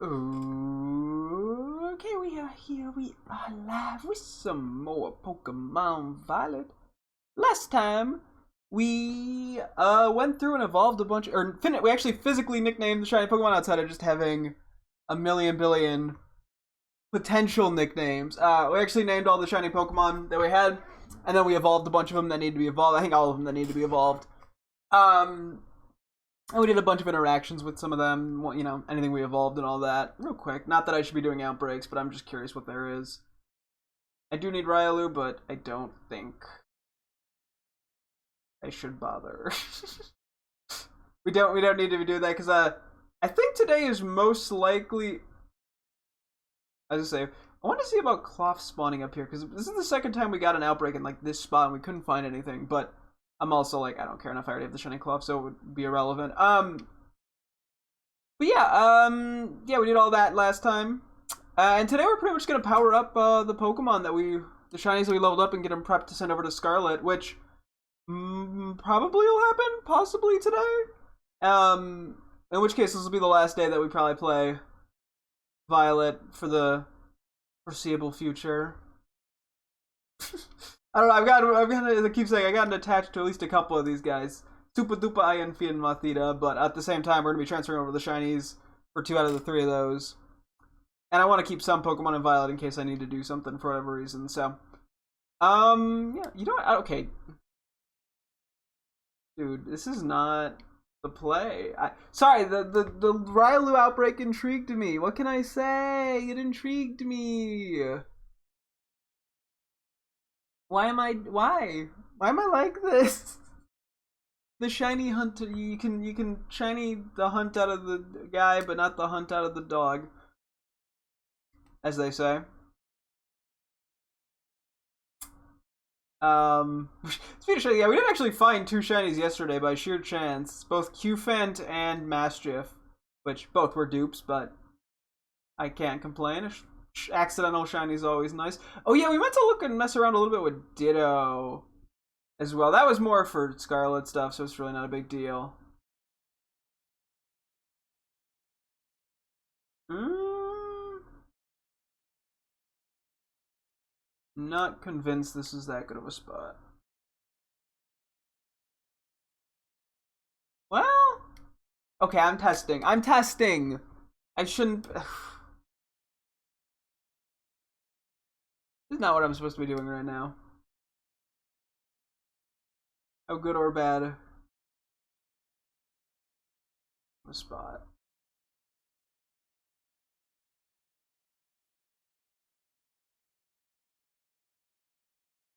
Okay, we are here. We are live with some more Pokemon Violet. Last time we went through and evolved a bunch, we actually physically nicknamed the shiny Pokemon outside of just having a million billion potential nicknames. We actually named all the shiny Pokemon that we had, and then we evolved a bunch of them that need to be evolved. I think all of them that need to be evolved. And we did a bunch of interactions with some of them, you know, anything we evolved and all that. Real quick, not that I should be doing outbreaks, but I'm just curious what there is. I do need Ryalu, but I don't think I should bother. we don't need to do that, because I think today is most likely... As I say, I want to see about Cloth spawning up here, because this is the second time we got an outbreak in like this spot and we couldn't find anything, but I'm also like, I don't care enough. I already have the shiny Cloth, so it would be irrelevant. But yeah, yeah, we did all that last time. And today we're pretty much going to power up the Pokemon the shinies that we leveled up, and get them prepped to send over to Scarlet, which probably will happen, possibly today. In which case this will be the last day that we probably play Violet for the foreseeable future. I don't know, I've gotten, I keep saying, I gotten attached to at least a couple of these guys. Super Duper Ironfi and Mathita, but at the same time, we're going to be transferring over the shinies for 2 out of the 3 of those. And I want to keep some Pokemon in Violet in case I need to do something for whatever reason, so. Yeah, you know what, okay. Dude, this is not the play. Sorry, the Ryalu outbreak intrigued me. What can I say? It intrigued me. Why am I like this? The shiny hunt, you can shiny the hunt out of the guy, but not the hunt out of the dog, as they say. Speaking of shiny, yeah, we did actually find 2 shinies yesterday by sheer chance, both Qfant and Mastiff, which both were dupes, but I can't complain. Accidental shiny is always nice. Oh yeah, we meant to look and mess around a little bit with Ditto as well. That was more for Scarlet stuff, so it's really not a big deal. Not convinced this is that good of a spot. Well, okay, I'm testing. I shouldn't... This is not what I'm supposed to be doing right now. How good or bad a spot.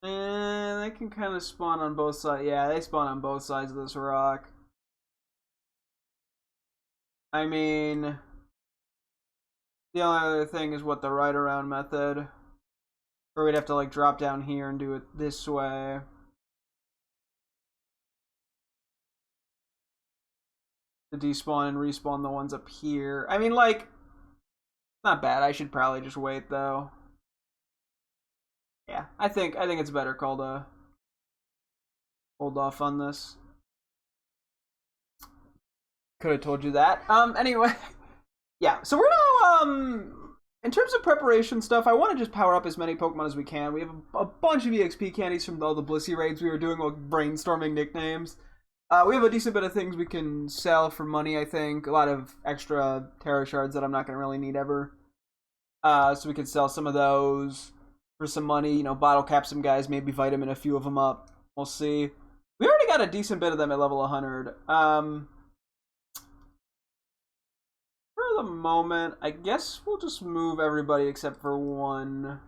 And they can kind of spawn on both sides. Yeah, they spawn on both sides of this rock. I mean, the only other thing is what the right around method. Or we'd have to like drop down here and do it this way. To despawn and respawn the ones up here. I mean, like, not bad. I should probably just wait though. Yeah, I think it's better call to hold off on this. Could have told you that. Anyway, yeah. So we're gonna in terms of preparation stuff, I want to just power up as many Pokemon as we can. We have a bunch of EXP candies from all the Blissey raids we were doing, like brainstorming nicknames. We have a decent bit of things we can sell for money, I think. A lot of extra Terra Shards that I'm not going to really need ever. So we can sell some of those for some money. You know, bottle cap some guys, maybe vitamin a few of them up. We'll see. We already got a decent bit of them at level 100. For the moment, I guess we'll just move everybody except for one.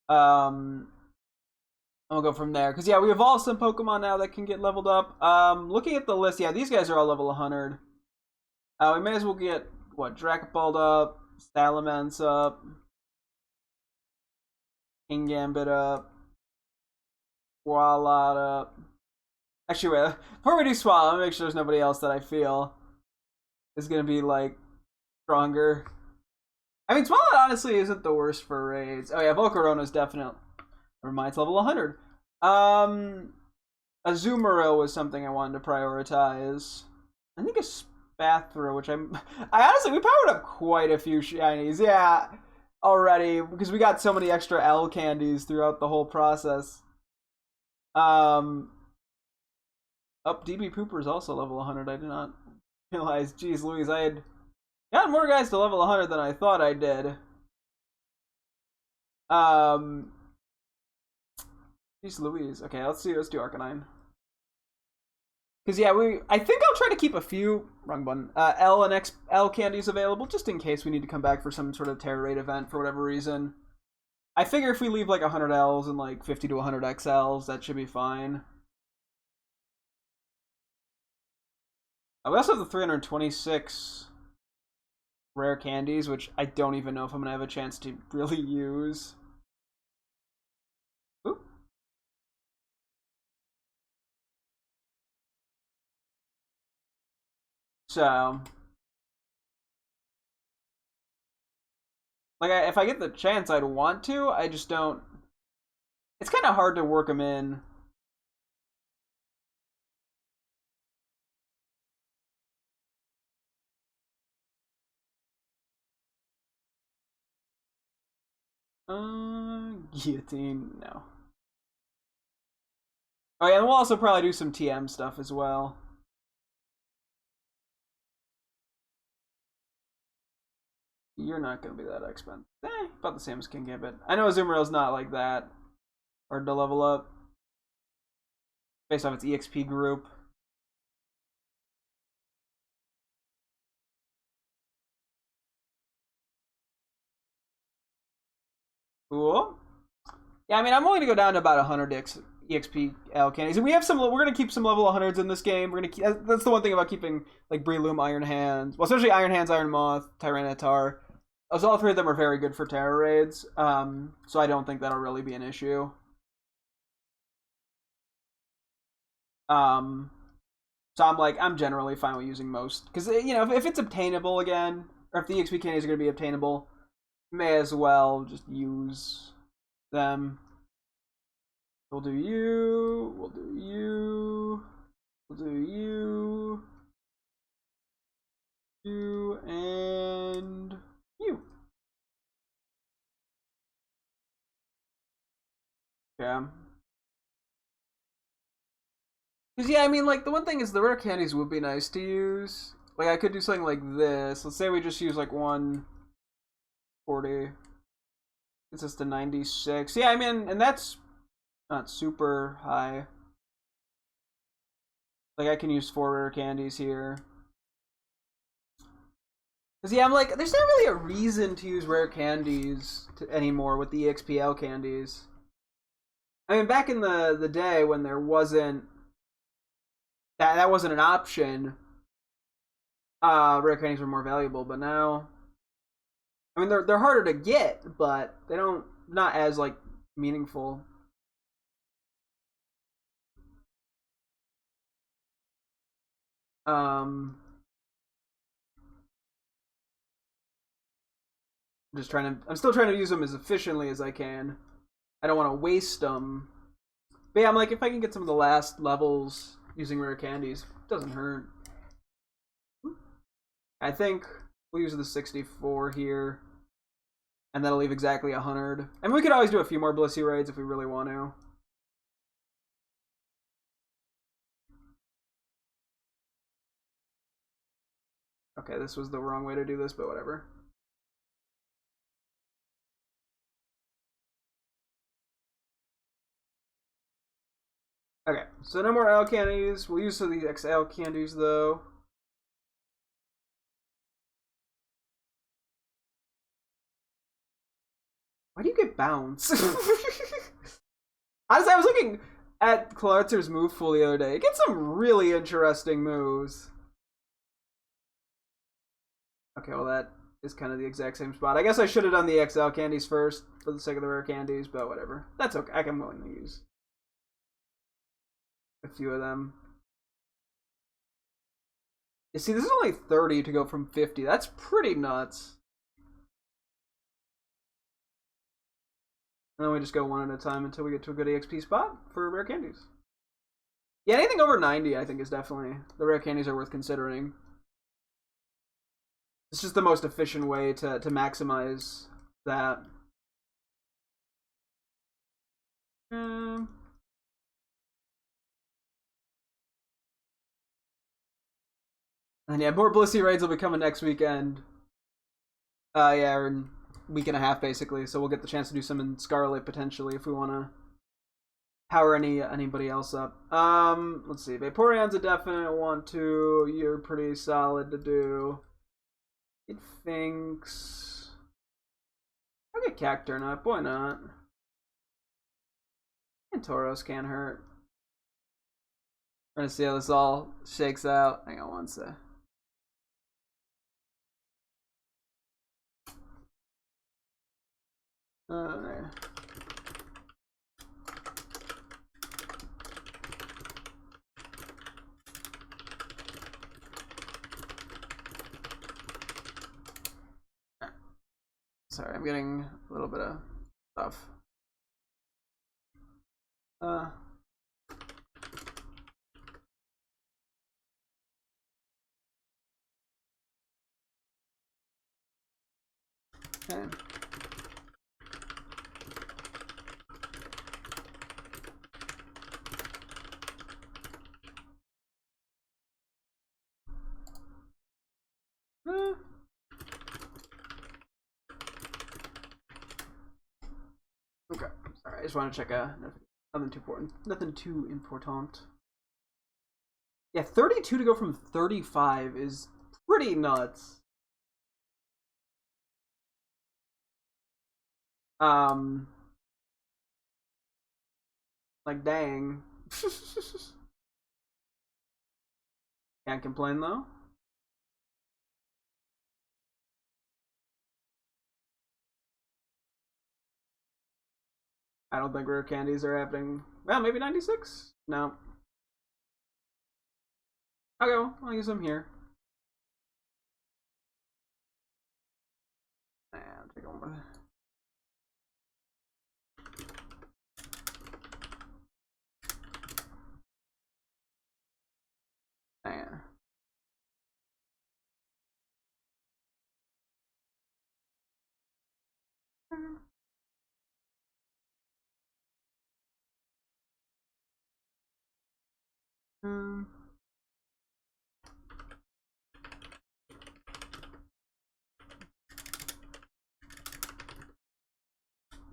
And we'll go from there. Because, yeah, we evolved some Pokemon now that can get leveled up. Looking at the list, yeah, these guys are all level 100. We may as well get, what, Dracopult up, Salamence up, Kingambit up, Swalot up. Actually, wait, before we do Swalot, let me make sure there's nobody else that I feel is going to be, like, stronger. I mean, Swalot honestly isn't the worst for raids. Oh, yeah, Volcarona's definitely... Never mind, it's level 100. Azumarill was something I wanted to prioritize. I think bathroom, which I honestly, we powered up quite a few shinies, yeah, already, because we got so many extra L candies throughout the whole process. DB Pooper is also level 100. I did not realize. Jeez Louise, I had got more guys to level 100 than I thought I did. Jeez Louise. Okay, let's do Arcanine. Because yeah, I think I'll try to keep a few wrong button L and XL candies available just in case we need to come back for some sort of Terror Raid event for whatever reason. I figure if we leave like 100 Ls and like 50 to 100 XLs, that should be fine. We also have the 326 rare candies, which I don't even know if I'm going to have a chance to really use. Ooh. So, like, if I get the chance, I'd want to. I just don't. It's kind of hard to work them in. Guillotine, no. Oh yeah, and we'll also probably do some TM stuff as well. You're not going to be that expensive. About the same as King Gambit. I know Azumarill's not like that hard to level up. Based off its EXP group. Cool. Yeah, I mean, I'm only gonna go down to about 100 EXP L candies, and we have some. We're gonna keep some level 100s in this game. We're gonna keep. That's the one thing about keeping like Breloom, Iron Hands. Well, especially Iron Hands, Iron Moth, Tyranitar. So all three of them are very good for Terror Raids. So I don't think that'll really be an issue. So I'm generally fine with using most because if it's obtainable again, or if the EXP candies are gonna be obtainable, may as well just use them. We'll do you. We'll do you. We'll do you. You and you. Yeah. Because, yeah, I mean, like, the one thing is the rare candies would be nice to use. Like, I could do something like this. Let's say we just use, like, 140. Gets us to 96. Yeah, I mean, and that's not super high. Like, I can use 4 rare candies here. Because, yeah, I'm like, there's not really a reason to use rare candies anymore with the EXPL candies. I mean, back in the day when there wasn't that wasn't an option, rare candies were more valuable. But now, I mean, they're harder to get, but they not as like meaningful. I'm still trying to use them as efficiently as I can. I don't want to waste them. But yeah, I'm like, if I can get some of the last levels using rare candies, it doesn't hurt. I think we'll use the 64 here. And that'll leave exactly 100. I mean, we could always do a few more Blissey raids if we really want to. Okay, this was the wrong way to do this, but whatever. Okay, so no more L candies. We'll use some of the XL candies, though. Why do you get bounce? Honestly, I was looking at Clartzer's move pool the other day. It gets some really interesting moves. Okay, well that is kind of the exact same spot. I guess I should have done the XL candies first for the sake of the rare candies, but whatever. That's okay. I'm willing to use a few of them. You see, this is only 30 to go from 50. That's pretty nuts. And then we just go one at a time until we get to a good EXP spot for rare candies. Yeah, anything over 90 I think is definitely... The rare candies are worth considering. It's just the most efficient way to maximize that. Um, and yeah, more Blissey raids will be coming next weekend. Yeah, or in a week and a half basically. So we'll get the chance to do some in Scarlet potentially if we want to power anybody else up. Let's see. Vaporeon's a definite want to. You're pretty solid to do. It thinks. I'll get Cacturne up. Why not? And Tauros can't hurt. We're gonna see how this all shakes out. Hang on one sec. There. Sorry, I'm getting a little bit of stuff. Okay. Okay. Sorry, I just want to check nothing too important. Nothing too important. Yeah, 32 to go from 35 is pretty nuts. Like dang. Can't complain though. I don't think rare candies are happening. Well, maybe 96? No. Okay, well, I'll use them here. And take one more. Yeah.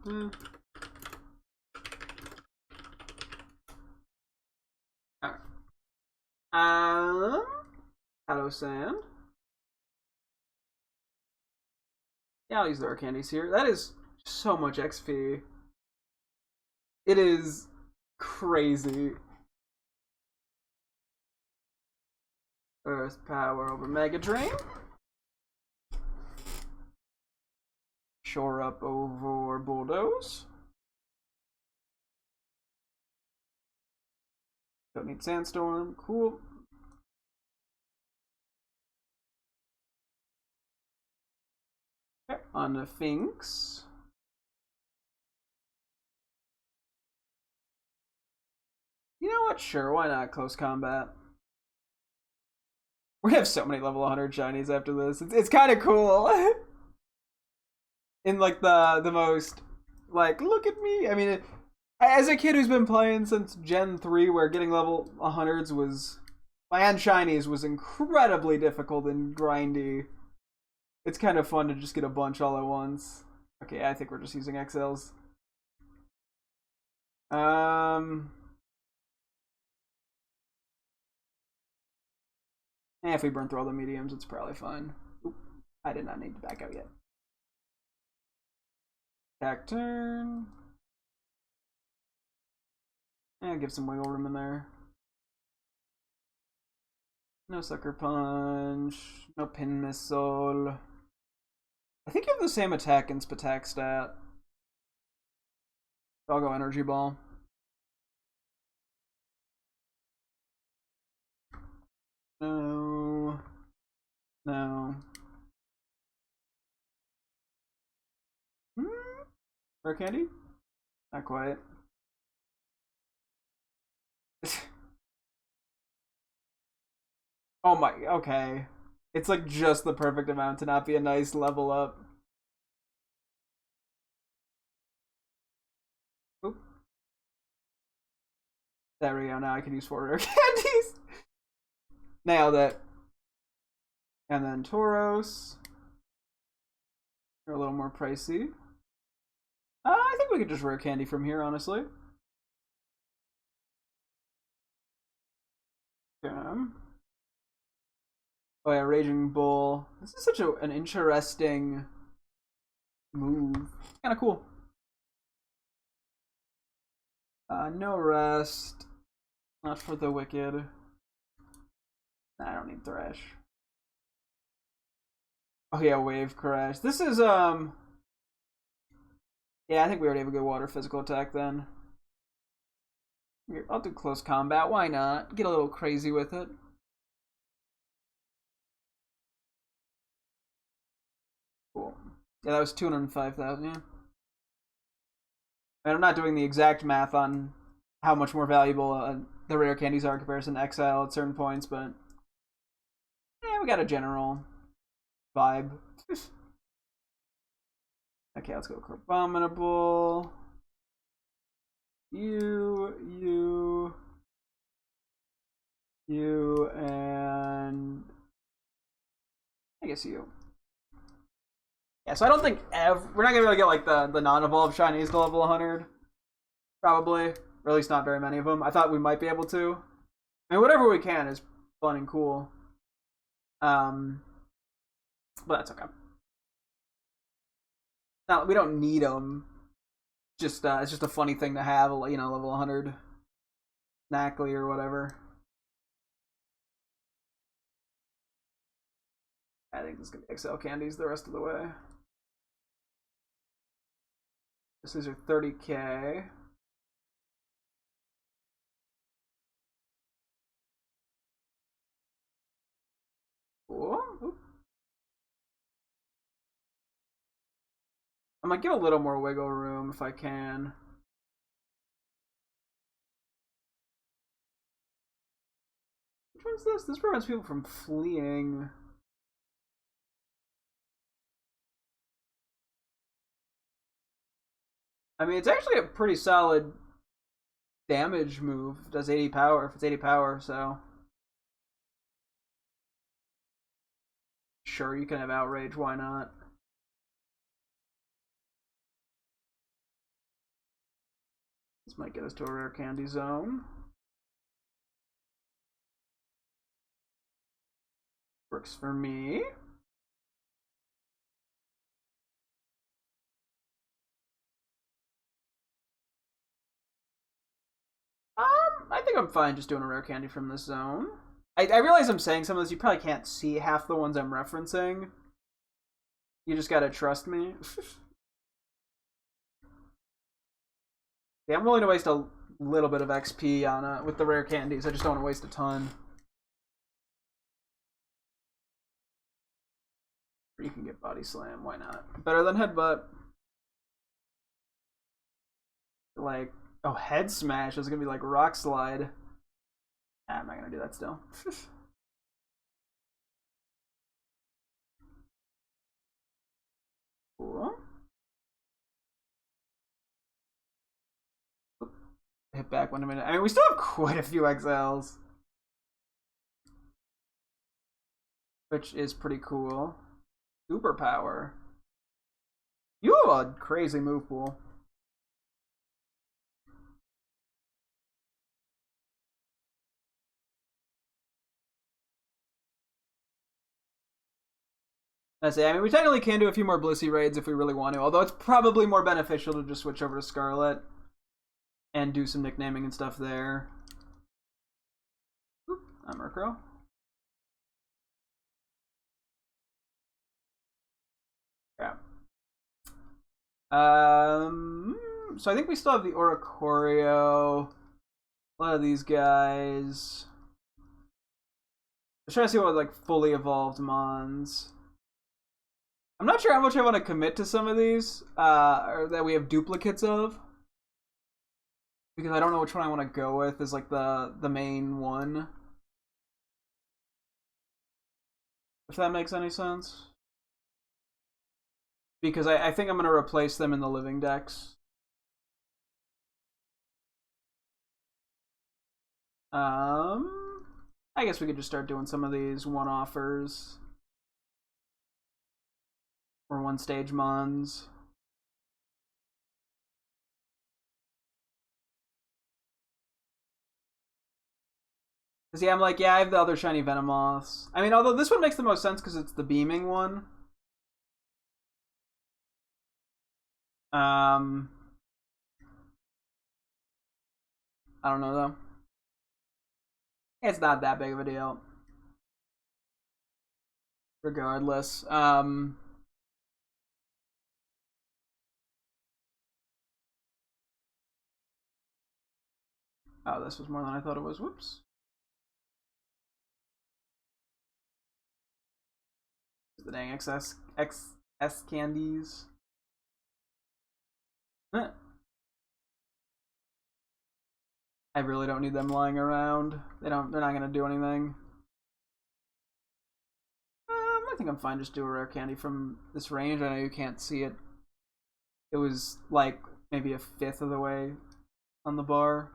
Um, Alright. Hello, Sand. Yeah, I'll use the rare candies here. That is so much XP. It is crazy. Earth power over Mega Drain. Shore up over Bulldoze. Don't need Sandstorm. Cool. Okay, on the Finks. You know what? Sure, why not? Close combat. We're gonna have so many level 100 shinies after this. It's kind of cool. In like the most like look at me. I mean, as a kid who's been playing since Gen 3, where getting level 100s was and shinies was incredibly difficult and grindy. It's kind of fun to just get a bunch all at once. Okay, I think we're just using XLs. If we burn through all the mediums, it's probably fine. Oop, I did not need to back out yet. Back turn. And give some wiggle room in there. No Sucker Punch. No Pin Missile. I think you have the same attack and Spatak stat. I'll go Energy Ball. No. No. Rare candy? Not quite. Oh my, okay. It's like just the perfect amount to not be a nice level up. Oop. There we go. Now I can use 4 rare candies. Nailed it. And then Tauros. They're a little more pricey. I think we could just rare candy from here, honestly. Oh yeah, Raging Bull. This is such an interesting move. Kind of cool. No rest. Not for the wicked. Nah, I don't need Thresh. Oh yeah, Wave Crash. This is yeah, I think we already have a good water physical attack then. I'll do close combat. Why not? Get a little crazy with it. Cool. Yeah, that was 205,000. Yeah. And I'm not doing the exact math on how much more valuable the rare candies are in comparison to Exile at certain points, but yeah, we got a general vibe. Okay, let's go Crabominable. You, and I guess you. Yeah, so I don't think we're not gonna be able to get like the non-evolved shinies to level 100, probably, or at least not very many of them. I thought we might be able to. I mean, whatever we can is fun and cool. But that's okay. Now we don't need them. Just it's just a funny thing to have, you know, level 100 Knackley or whatever. I think this is gonna be XL candies the rest of the way. These are 30k. Cool. Oop. I might give a little more wiggle room if I can. Which one's this? This prevents people from fleeing. I mean, it's actually a pretty solid damage move. It does 80 power if it's 80 power, so. Sure, you can have Outrage, why not? This might get us to a rare candy zone. Works for me. I think I'm fine just doing a rare candy from this zone. I realize I'm saying some of this, you probably can't see half the ones I'm referencing. You just gotta trust me. Yeah, I'm willing to waste a little bit of XP on with the rare candies. I just don't want to waste a ton. You can get Body Slam, why not? Better than Headbutt. Like, oh, Head Smash is gonna be like Rock Slide. Nah, I'm not gonna do that still. Cool. Hit back 1 minute. I mean, we still have quite a few XLs, which is pretty cool. Super power. You have a crazy move pool. I mean, we technically can do a few more Blissey raids if we really want to, although it's probably more beneficial to just switch over to Scarlet and do some nicknaming and stuff there. Oop, I'm Murkrow. Yeah. So I think we still have the Oricorio. A lot of these guys. I'm trying to see what like fully evolved Mons. I'm not sure how much I want to commit to some of these, or that we have duplicates of, because I don't know which one I want to go with as like the main one. If that makes any sense. Because I think I'm going to replace them in the living decks. I guess we could just start doing some of these one-offers. Or one-stage mons. Because, yeah, I'm like, yeah, I have the other shiny Venomoths. I mean, although this one makes the most sense because it's the beaming one. I don't know, though. It's not that big of a deal. Regardless. Oh, this was more than I thought it was. Whoops. The dang XS candies. I really don't need them lying around. They're not gonna do anything. I think I'm fine. Just do a rare candy from this range. I know you can't see it. It was like maybe a fifth of the way on the bar.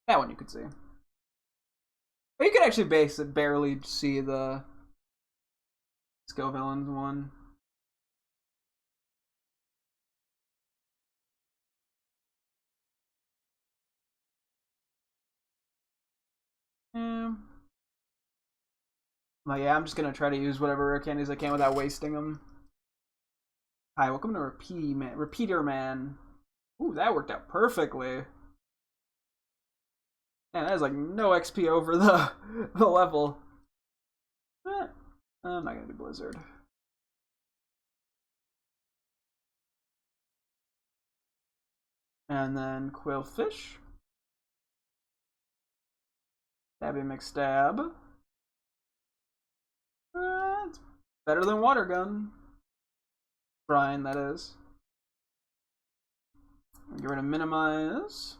That one you could see. But you could actually barely see the Skill Villains one. Yeah. Well, yeah, I'm just gonna try to use whatever rare candies I can without wasting them. Hi, welcome to Repeater Man. Ooh, that worked out perfectly. Man, that is like no XP over the level. I'm not gonna do Blizzard. And then Quillfish. Stabby McStab. It's better than Water Gun. Brian, that is. Get rid of Minimize.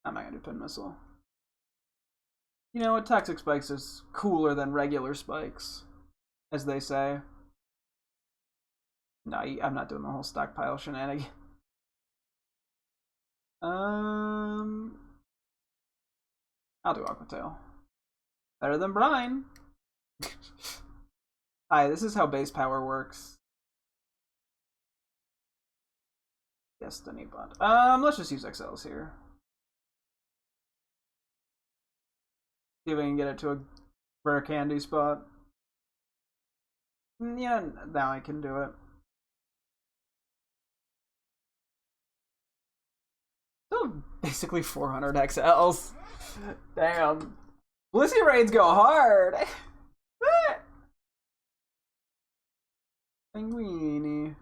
I'm not gonna do Pin Missile. You know what? Toxic Spikes is cooler than regular spikes, as they say. No, I'm not doing the whole stockpile shenanigan. I'll do Aquatail. Better than Brine. Hi, this is how base power works. Destiny Bond. Let's just use XLs here. See if we can get it to a rare candy spot. Yeah, now I can do it. Still basically 400 XLs. Damn. Blissey raids go hard. Linguini.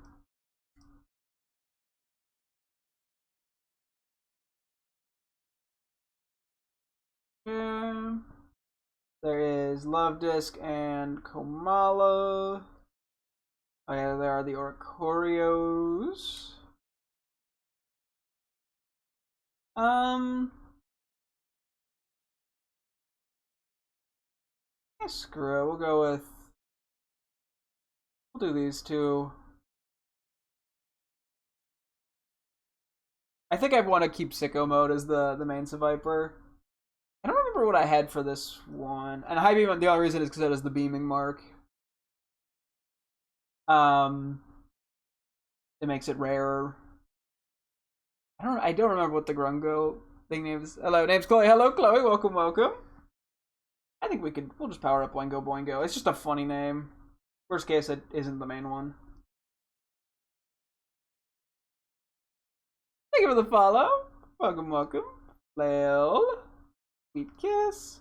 There is Love Disc and Komala. Oh yeah, there are the Orcorios. Yeah, screw it. We'll go with. We'll do these two. I think I want to keep Sicko Mode as the main Seviper. I don't remember what I had for this one. And High Beam, the only reason is because it has the beaming mark. It makes it rarer. I don't remember what the Grungo thing names. Hello, name's Chloe. Hello, Chloe. Welcome, welcome. I think we'll just power up Boingo Boingo. It's just a funny name. Worst case, it isn't the main one. Thank you for the follow. Welcome, welcome. Flail. Sweet Kiss.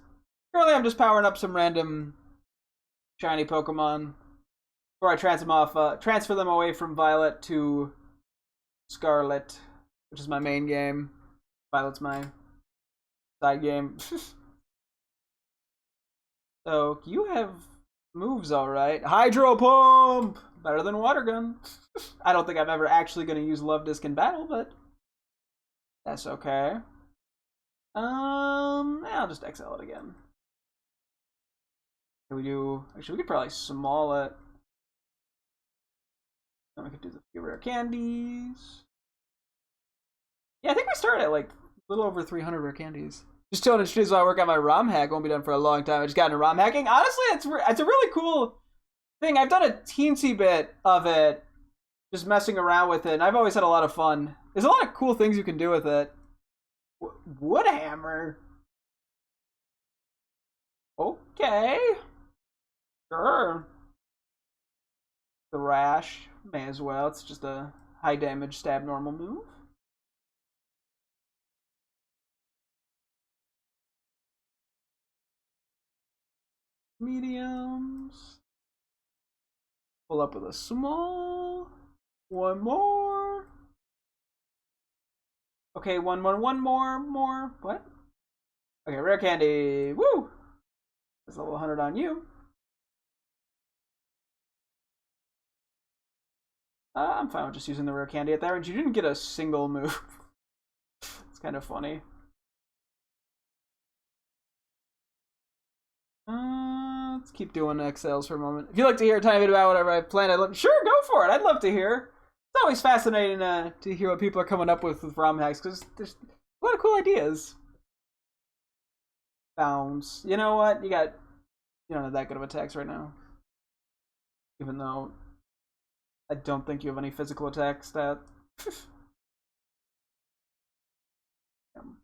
Currently, I'm just powering up some random shiny Pokemon before I transfer them away from Violet to Scarlet, which is my main game. Violet's my side game. So you have moves, all right. Hydro Pump, better than Water Gun. I don't think I'm ever actually going to use Love Disc in battle, but That's okay. I'll just XL it again. Can we do? Actually, we could probably small it. Then we could do the few rare candies. Yeah, I think we started at like a little over 300 rare candies. Just chilling in streets while I work on my ROM hack. Won't be done for a long time. I just got into ROM hacking. Honestly, it's a really cool thing. I've done a teensy bit of it, just messing around with it, and I've always had a lot of fun. There's a lot of cool things you can do with it. Woodhammer. Okay. Sure. Thrash. May as well. It's just a high damage stab normal move. Mediums. Pull up with a small. One more. Okay, one more. What? Okay, rare candy. Woo! That's level 100 on you. I'm fine with just using the rare candy at that range. You didn't get a single move. It's kind of funny. Let's keep doing XLs for a moment. If you'd like to hear a tiny bit about whatever I've planned, sure, go for it. I'd love to hear. It's always fascinating to hear what people are coming up with ROM hacks, because there's a lot of cool ideas. Bounce. You know what? You don't have that good of attacks right now. Even though I don't think you have any physical attack stat.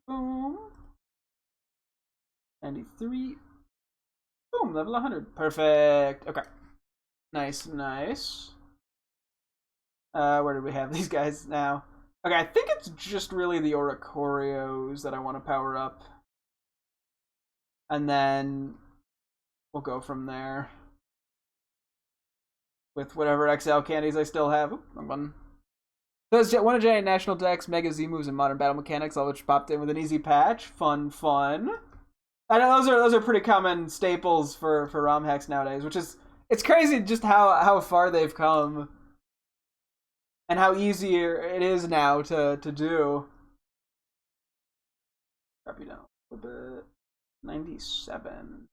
Boom. 93. Boom, level 100. Perfect. Okay. Nice. Where did we have these guys now? Okay, I think it's just really the Oricorios that I want to power up. And then we'll go from there. With whatever XL candies I still have. Oop, wrong button. So one of Giant National Dex, Mega Z moves, and Modern Battle Mechanics, all which popped in with an easy patch. Fun. I know those are pretty common staples for ROM hacks nowadays, which is it's crazy just how far they've come. And how easier it is now to do. Drop you down a little bit. 97.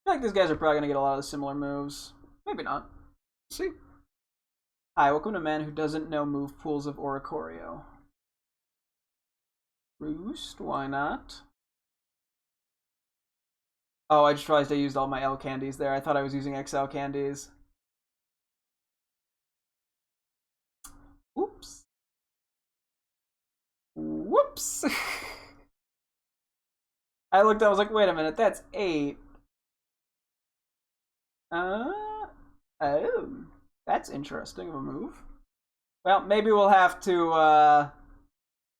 I feel like these guys are probably going to get a lot of similar moves. Maybe not. Let's see. Hi, welcome to Man Who Doesn't Know Move Pools of Oricorio. Roost, why not? Oh, I just realized I used all my L candies there. I thought I was using XL candies. Oops. Whoops. I looked, I was like, wait a minute, that's 8. Oh, that's interesting of a move. Well, maybe we'll have to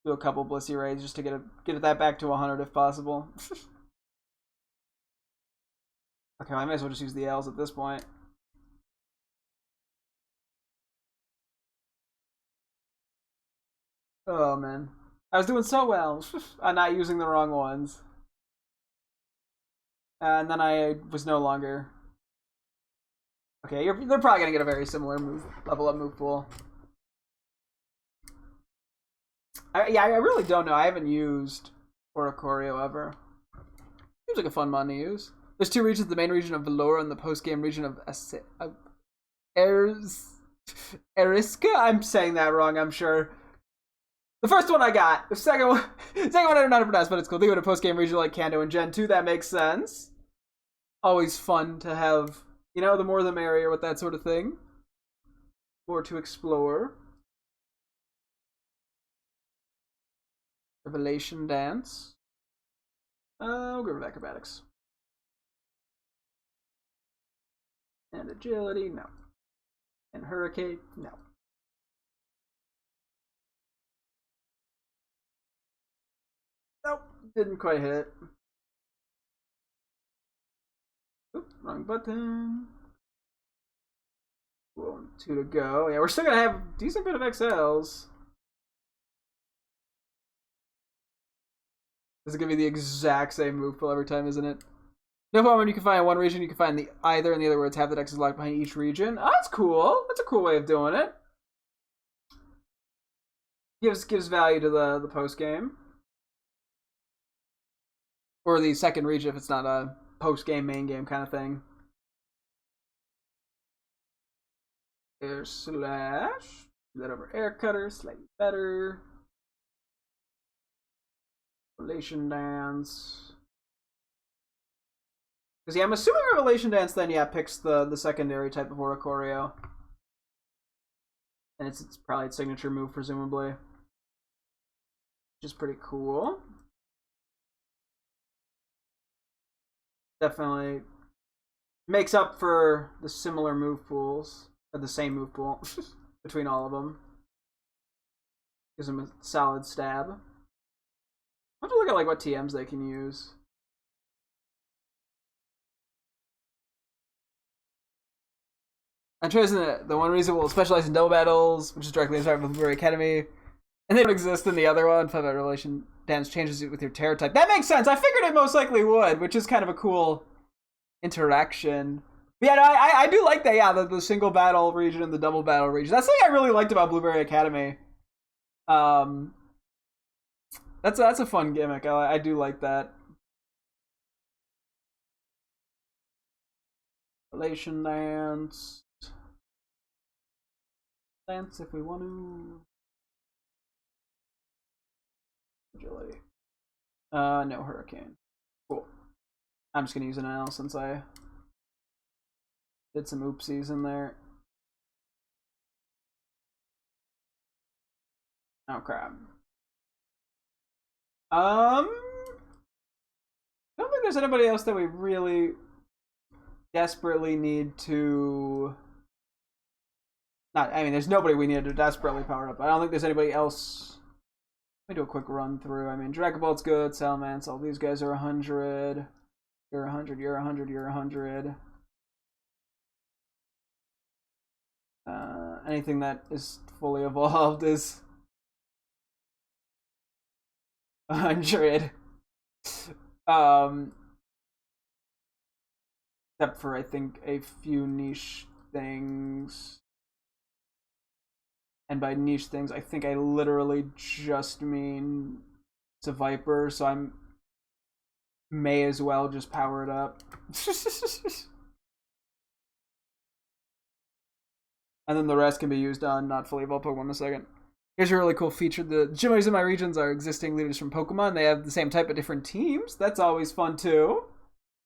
do a couple Blissey raids just to get that back to 100 if possible. Okay, well, I may as well just use the L's at this point. Oh man, I was doing so well. I'm not using the wrong ones. And then I was no longer. Okay, they're probably gonna get a very similar level up move pool. I really don't know. I haven't used Oricorio ever. Seems like a fun mon to use. There's 2 regions: the main region of Valora and the post-game region of Eriska. I'm saying that wrong, I'm sure. The first one I got. The second one I don't know how to pronounce, but it's cool. Think of it a post-game region like Kanto and Gen 2. That makes sense. Always fun to have, the more the merrier with that sort of thing. More to explore. Revelation Dance. We'll go with acrobatics. And agility, no. And hurricane, no. Nope, didn't quite hit it. Oop, wrong button. 1, 2 to go. Yeah, we're still gonna have a decent bit of XLs. This is gonna be the exact same move pool every time, isn't it? No problem. You can find one region, you can find the either. In the other words, have the dex is locked behind each region. Oh, that's cool. That's a cool way of doing it. gives value to the post game or the second region if it's not a post game main game kind of thing. Air slash. Do that over air cutter, slightly better. Revelation dance. Because yeah, I'm assuming Revelation dance then picks the secondary type of Oricorio. And it's probably its signature move, presumably. Which is pretty cool. Definitely makes up for the similar move pools. Or the same move pool between all of them. Gives them a solid stab. I have to look at like what TMs they can use. I'm choosing the one reason we'll specialize in double battles, which is directly inspired from Blueberry Academy, and they don't exist in the other one. Five out relation dance changes it with your terror type. That makes sense. I figured it most likely would, which is kind of a cool interaction. But yeah, no, I do like that. Yeah, the single battle region and the double battle region. That's something I really liked about Blueberry Academy. That's a fun gimmick. I do like that. Relation dance. Dance if we want to. Agility. No hurricane. Cool. I'm just gonna use an L since I did some oopsies in there. Oh crap. I don't think there's anybody else that we really desperately need to. I mean, there's nobody we need to desperately power up. I don't think there's anybody else. Let me do a quick run through. I mean, Dragon Ball's good. Salamence, all these guys are 100. You're 100. You're 100. You're 100. Anything that is fully evolved is 100. Except for I think a few niche things. And by niche things, I think I literally just mean it's a Viper, so I'm may as well just power it up. And then the rest can be used on not fully evolved Pokemon in a second. Here's a really cool feature. The gym leaders in my regions are existing leaders from Pokemon. They have the same type of different teams. That's always fun too.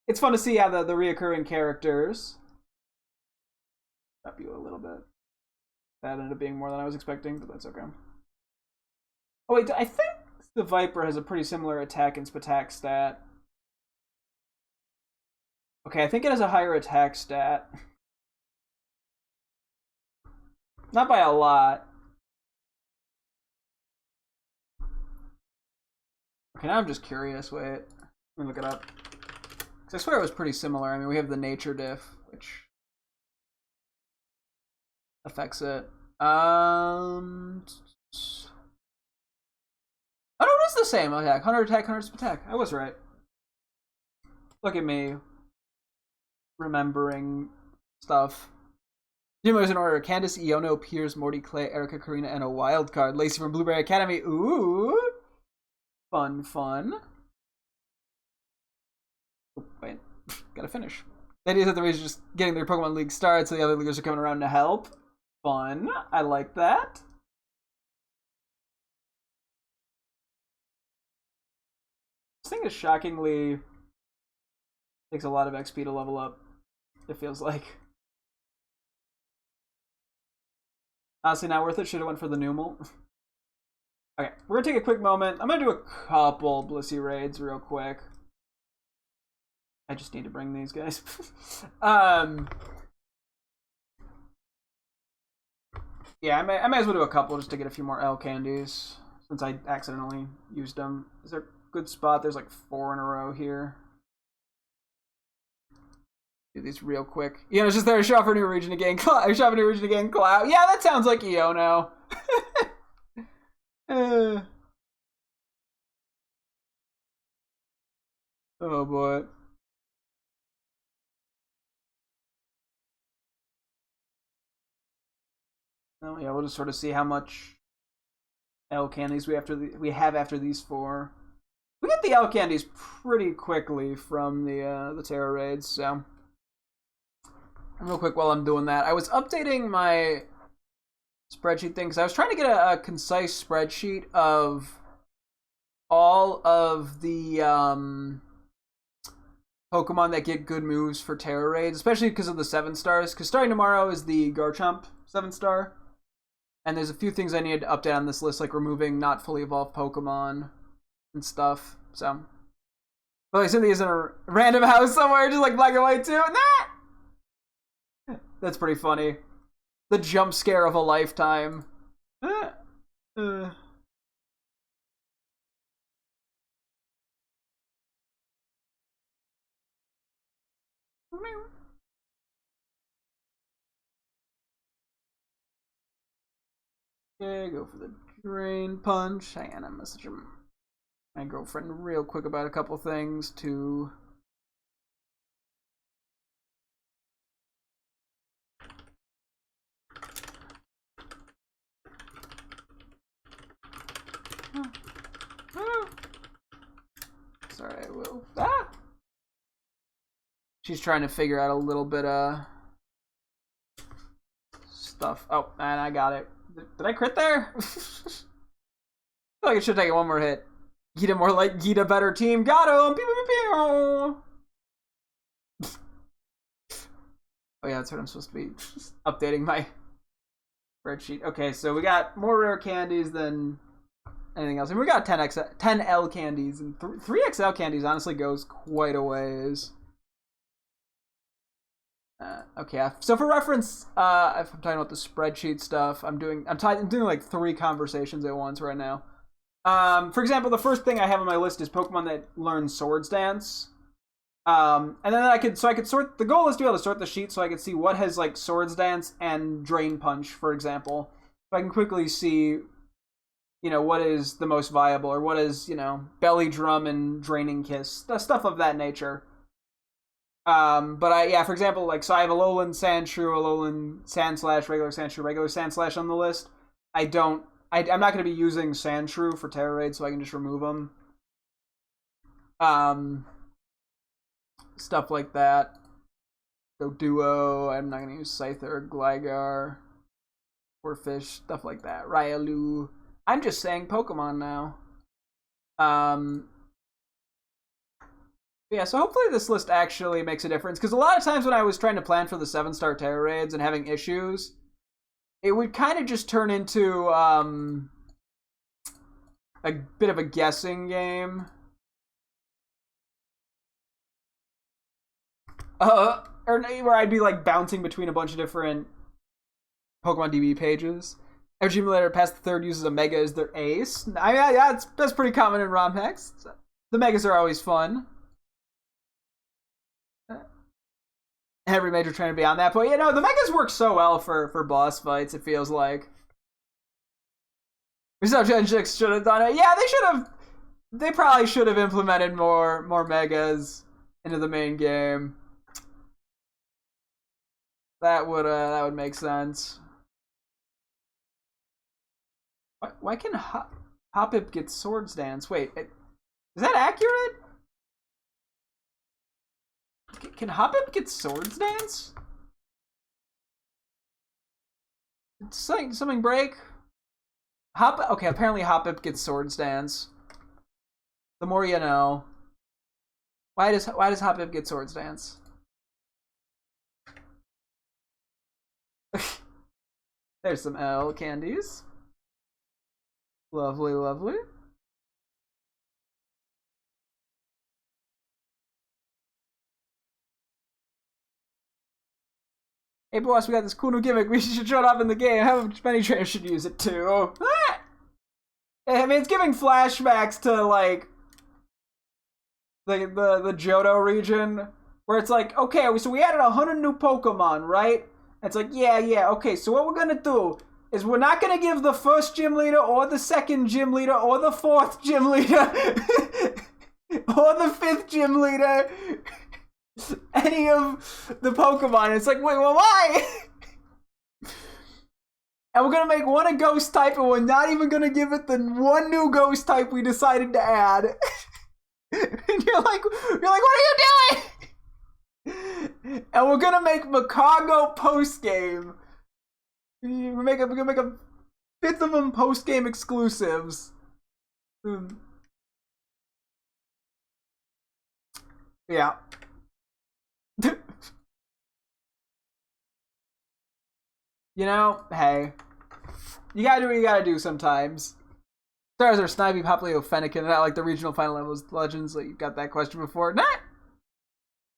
It's fun to see how the reoccurring characters. Up you a little bit. That ended up being more than I was expecting, but that's okay. Oh wait, I think the Viper has a pretty similar attack and Spatak stat. Okay, I think it has a higher attack stat. Not by a lot. Okay, now I'm just curious. Wait, let me look it up. Because I swear it was pretty similar. I mean, we have the nature diff, which affects it. Oh no, it is the same attack. 100 attack, 100 attack. I was right. Look at me. Remembering stuff. Gym is in order. Candace, Iono, Piers, Morty, Clay, Erica, Karina, and a wild card. Lacey from Blueberry Academy. Ooh. Fun. Oh, wait. Gotta finish. The idea that the Rays are just getting their Pokemon League started, so the other leaguers are coming around to help. Fun. I like that. This thing is shockingly takes a lot of XP to level up. It feels like. Honestly, not worth it. Should have went for the Numel. Okay, we're gonna take a quick moment. I'm gonna do a couple Blissey raids real quick. I just need to bring these guys. Yeah, I may as well do a couple just to get a few more L candies since I accidentally used them. Is there a good spot? There's like 4 in a row here. Do these real quick. Iono's just there to show off her new region again. Show off a new region again. Cloud. Yeah, that sounds like Iono. Oh boy. Oh yeah, we'll just sort of see how much L candies we have after these 4. We get the L candies pretty quickly from the Terra raids, so real quick while I'm doing that, I was updating my spreadsheet thing because I was trying to get a concise spreadsheet of all of the Pokemon that get good moves for Terra raids, especially because of the 7 stars. Because starting tomorrow is the Garchomp 7-star, and there's a few things I need to update on this list, like removing not fully evolved Pokemon and stuff. So, but like Cynthia's in a random house somewhere, just like black and white too. Nah! That's pretty funny. The jump scare of a lifetime. Okay, go for the Drain Punch. Hang on, I'm messaging my girlfriend real quick about a couple things to... Sorry, I will. Ah! She's trying to figure out a little bit of stuff. Oh, man, I got it. Did I crit there? I feel like I should take one more hit. Gita more like Gita, better team. Got him! Pew, pew, pew. Oh yeah, that's what I'm supposed to be. Updating my spreadsheet. Okay, so we got more rare candies than anything else. And we got 10 L candies. And 3 XL candies honestly goes quite a ways. Okay, so for reference, if I'm talking about the spreadsheet stuff, I'm doing like 3 conversations at once right now. For example, the first thing I have on my list is Pokemon that learn Swords Dance. And then I could sort, the goal is to be able to sort the sheet so I could see what has like Swords Dance and Drain Punch, for example. So I can quickly see, what is the most viable, or what is, Belly Drum and Draining Kiss, stuff of that nature. But for example, like, so I have Alolan Sandshrew, Alolan Sandslash, regular Sandslash on the list. I'm not going to be using Sandshrew for Terra Raid, so I can just remove them. Stuff like that. So Duo, I'm not going to use Scyther, Gligar, Corphish, stuff like that. Riolu. I'm just saying Pokemon now. Yeah, so hopefully this list actually makes a difference, because a lot of times when I was trying to plan for the 7-star Terra Raids and having issues, it would kind of just turn into a bit of a guessing game. Or where I'd be like bouncing between a bunch of different Pokemon DB pages. Every gym leader past the 3rd uses a Mega as their ace. That's pretty common in ROM hacks. The Megas are always fun. Every major trying to be on that point. The Megas work so well for boss fights, it feels like. So Gen 6 should have done it. Yeah, they probably should have implemented more Megas into the main game. That would make sense. Why can Hoppip get Swords Dance? Wait, is that accurate? Can Hoppip get Swords Dance? Did something break? Okay, apparently Hoppip gets Swords Dance. The more you know. Why does Hoppip get Swords Dance? There's some L candies. Lovely, lovely. Hey boss, we got this cool new gimmick. We should show it off in the game. How many trainers should use it too? I mean, it's giving flashbacks to like the Johto region, where it's like, okay, so we added 100 new Pokemon, right? And it's like, yeah. Okay, so what we're gonna do is we're not gonna give the first gym leader or the second gym leader or the 4th gym leader or the 5th gym leader any of the Pokemon. It's like, wait, well, why? And we're gonna make one a ghost type, and we're not even gonna give it the one new ghost type we decided to add. And you're like, what are you doing? And we're gonna make Macago post game. We're gonna make a 5th of them post game exclusives. Yeah. You know, hey, you gotta do what you gotta do sometimes. Stars are Snivy, Poplio, Fennekin, not like the regional final levels legends. Like you got that question before. Nah,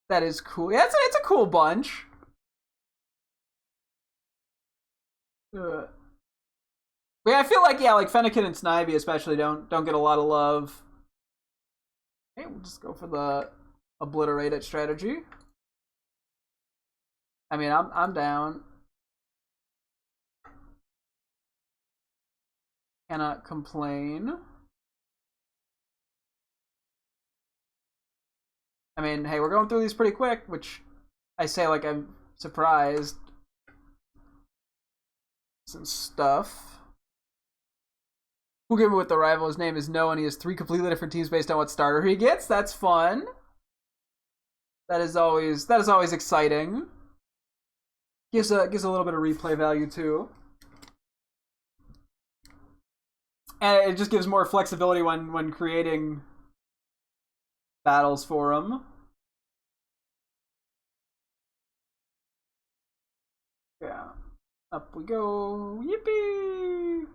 that is cool. Yeah, it's a cool bunch. But yeah, I feel like like Fennekin and Snivy especially don't get a lot of love. Okay, we'll just go for the obliterate it strategy. I mean, I'm down. Cannot complain. I mean, hey, we're going through these pretty quick, which I say like I'm surprised. Some stuff. Who gave me with the rival? His name is No, and he has 3 completely different teams based on what starter he gets. That's fun. That is always exciting. Gives a little bit of replay value too. And it just gives more flexibility when creating battles for him. Yeah. Up we go. Yippee!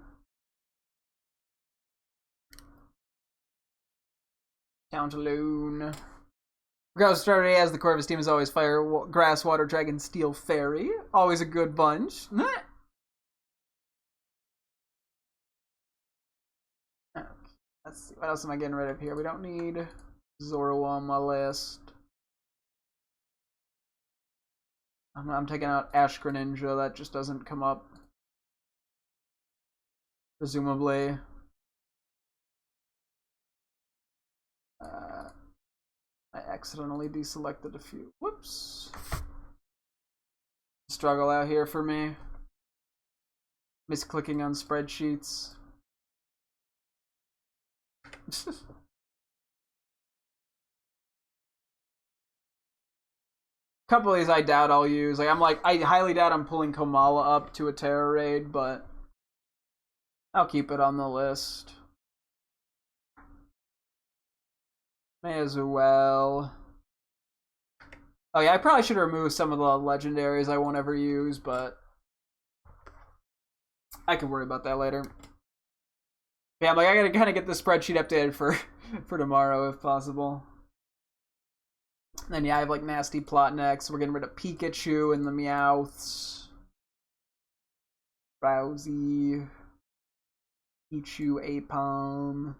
Down to Loon. Regardless, starter A as the core of his team is always Fire, Grass, Water, Dragon, Steel, Fairy. Always a good bunch. Okay, let's see. What else am I getting rid of here? We don't need Zoro on my list. I'm taking out Ash Greninja. That just doesn't come up. Presumably. I accidentally deselected a few. Whoops. Struggle out here for me. Misclicking on spreadsheets. Couple of these I doubt I'll use. I highly doubt I'm pulling Komala up to a Terra raid, but I'll keep it on the list. May as well. Oh yeah, I probably should remove some of the legendaries I won't ever use, but I can worry about that later. Yeah, I gotta kind of get the spreadsheet updated for tomorrow if possible. And then yeah, I have Nasty Plot next. We're getting rid of Pikachu and the Meowths. Drowsy. Pichu, Apom.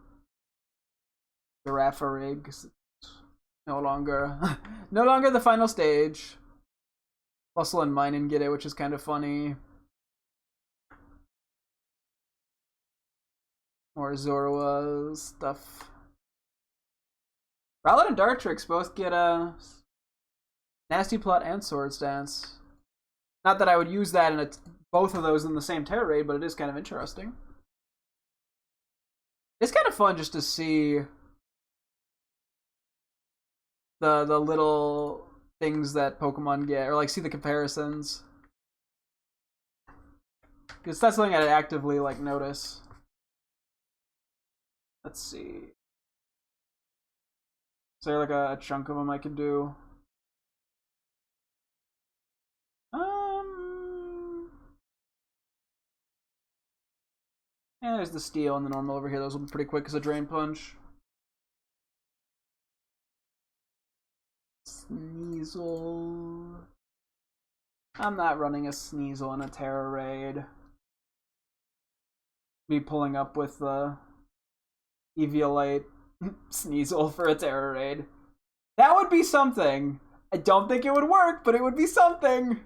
Girafarig. No longer the final stage. Bustle and Mine and get it, which is kind of funny. More Zorua stuff. Rowlet and Dartrix both get a Nasty Plot and Swords Dance. Not that I would use that in both of those in the same Terra raid, but it is kind of interesting. It's kind of fun just to see the little things that Pokemon get, or see the comparisons. Because that's something I'd actively notice. Let's see. Is there a chunk of them I could do? Yeah, there's the Steel and the normal over here. Those will be pretty quick as a Drain Punch. Sneasel. I'm not running a Sneasel in a Terra raid. Be pulling up with the Eviolite Sneasel for a Terra raid. That would be something. I don't think it would work, but it would be something.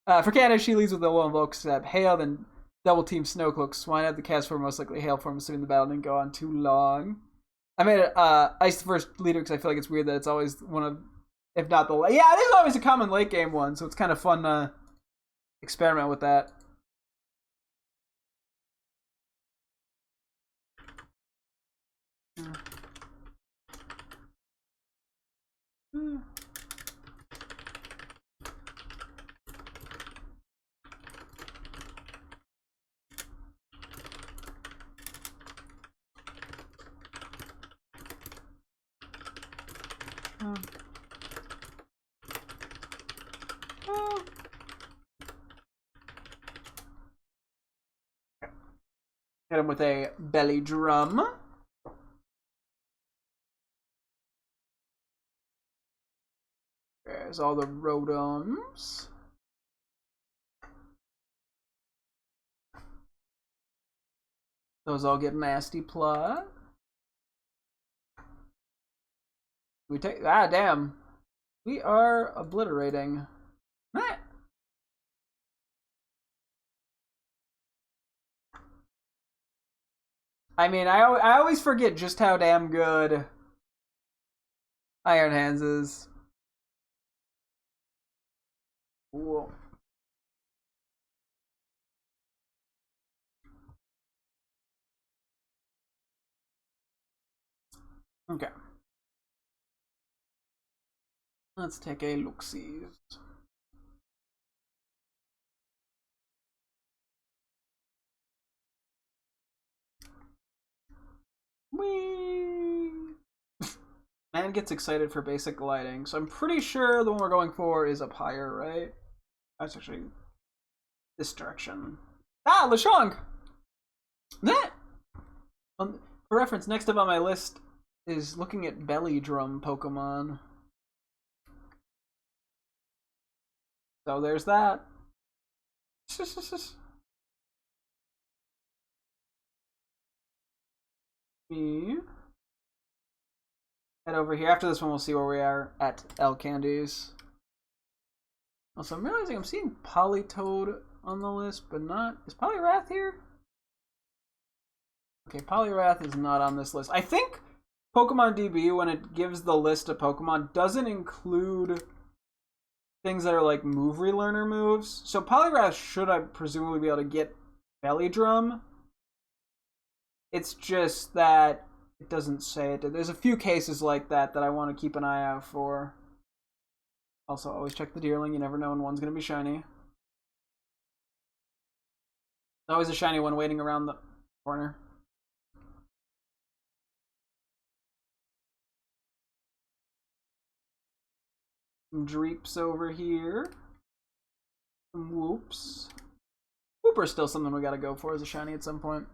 For Canada, she leads with the low invoke step. Hail, then double team Snowcloak. Swine at the cast form, most likely Hail form, assuming the battle didn't go on too long. I made it Ice the first leader because I feel like it's weird that it's always one of, if not the, yeah, it is always a common late game one, so it's kind of fun to experiment with that. Hit him with a belly drum. There's all the Rotoms. Those all get nasty plot. We take damn. We are obliterating. I mean, I always forget just how damn good Iron Hands is. Cool. Okay. Let's take a look-see. Whee! Man gets excited for basic lighting, so I'm pretty sure the one we're going for is up higher, right? That's actually this direction. Ah, Lechonk! That! For reference, next up on my list is looking at belly drum Pokemon. So there's that. Me. Head over here. After this one, we'll see where we are at L Candies. Also, I'm realizing I'm seeing Politoed on the list, but not... Is Poliwrath here? Okay, Poliwrath is not on this list. I think Pokemon DB, when it gives the list of Pokemon, doesn't include things that are like move relearner moves. So Poliwrath should, I presumably, be able to get Belly Drum. It's just that it doesn't say it. There's a few cases like that that I want to keep an eye out for. Also, always check the Deerling. You never know when one's going to be shiny. There's always a shiny one waiting around the corner. Some Dreeps over here. Some Whoops. Whooper's still something we gotta go for as a shiny at some point.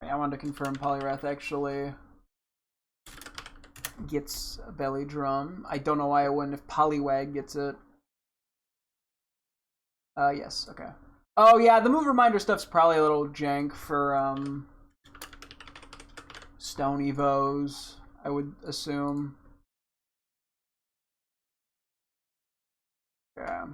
I wanted to confirm Poliwrath actually gets a belly drum. I don't know why I wouldn't if Poliwag gets it. Yes, okay. Oh yeah, the move reminder stuff's probably a little jank for Stone Evos, I would assume. Yeah.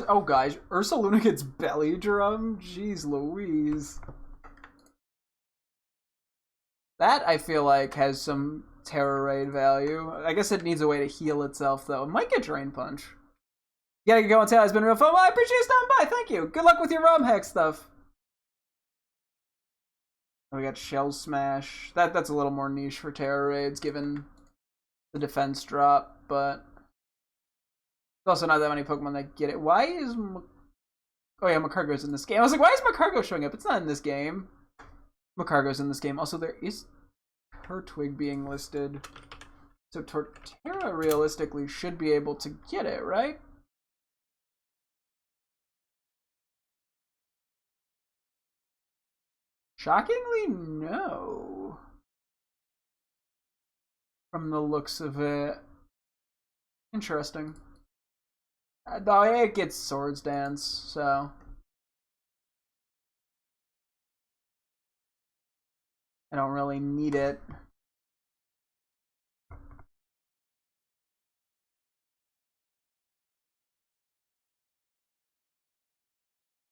Oh, guys, Ursaluna gets belly drum? Jeez Louise. That, I feel like, has some Terror Raid value. I guess it needs a way to heal itself, though. It might get Drain Punch. You gotta go and tell it's been real fun. Well, I appreciate you stopping by. Thank you. Good luck with your ROM hack stuff. We got Shell Smash. That's a little more niche for Terror Raids, given the defense drop, but there's also not that many Pokemon that get it. Why is... Oh yeah, Macargo's in this game. I was like, why is Macargo showing up? It's not in this game. Macargo's in this game. Also, there is Turtwig being listed. So Torterra realistically should be able to get it, right? Shockingly, no. From the looks of it. Interesting. Though it gets Swords Dance, so I don't really need it.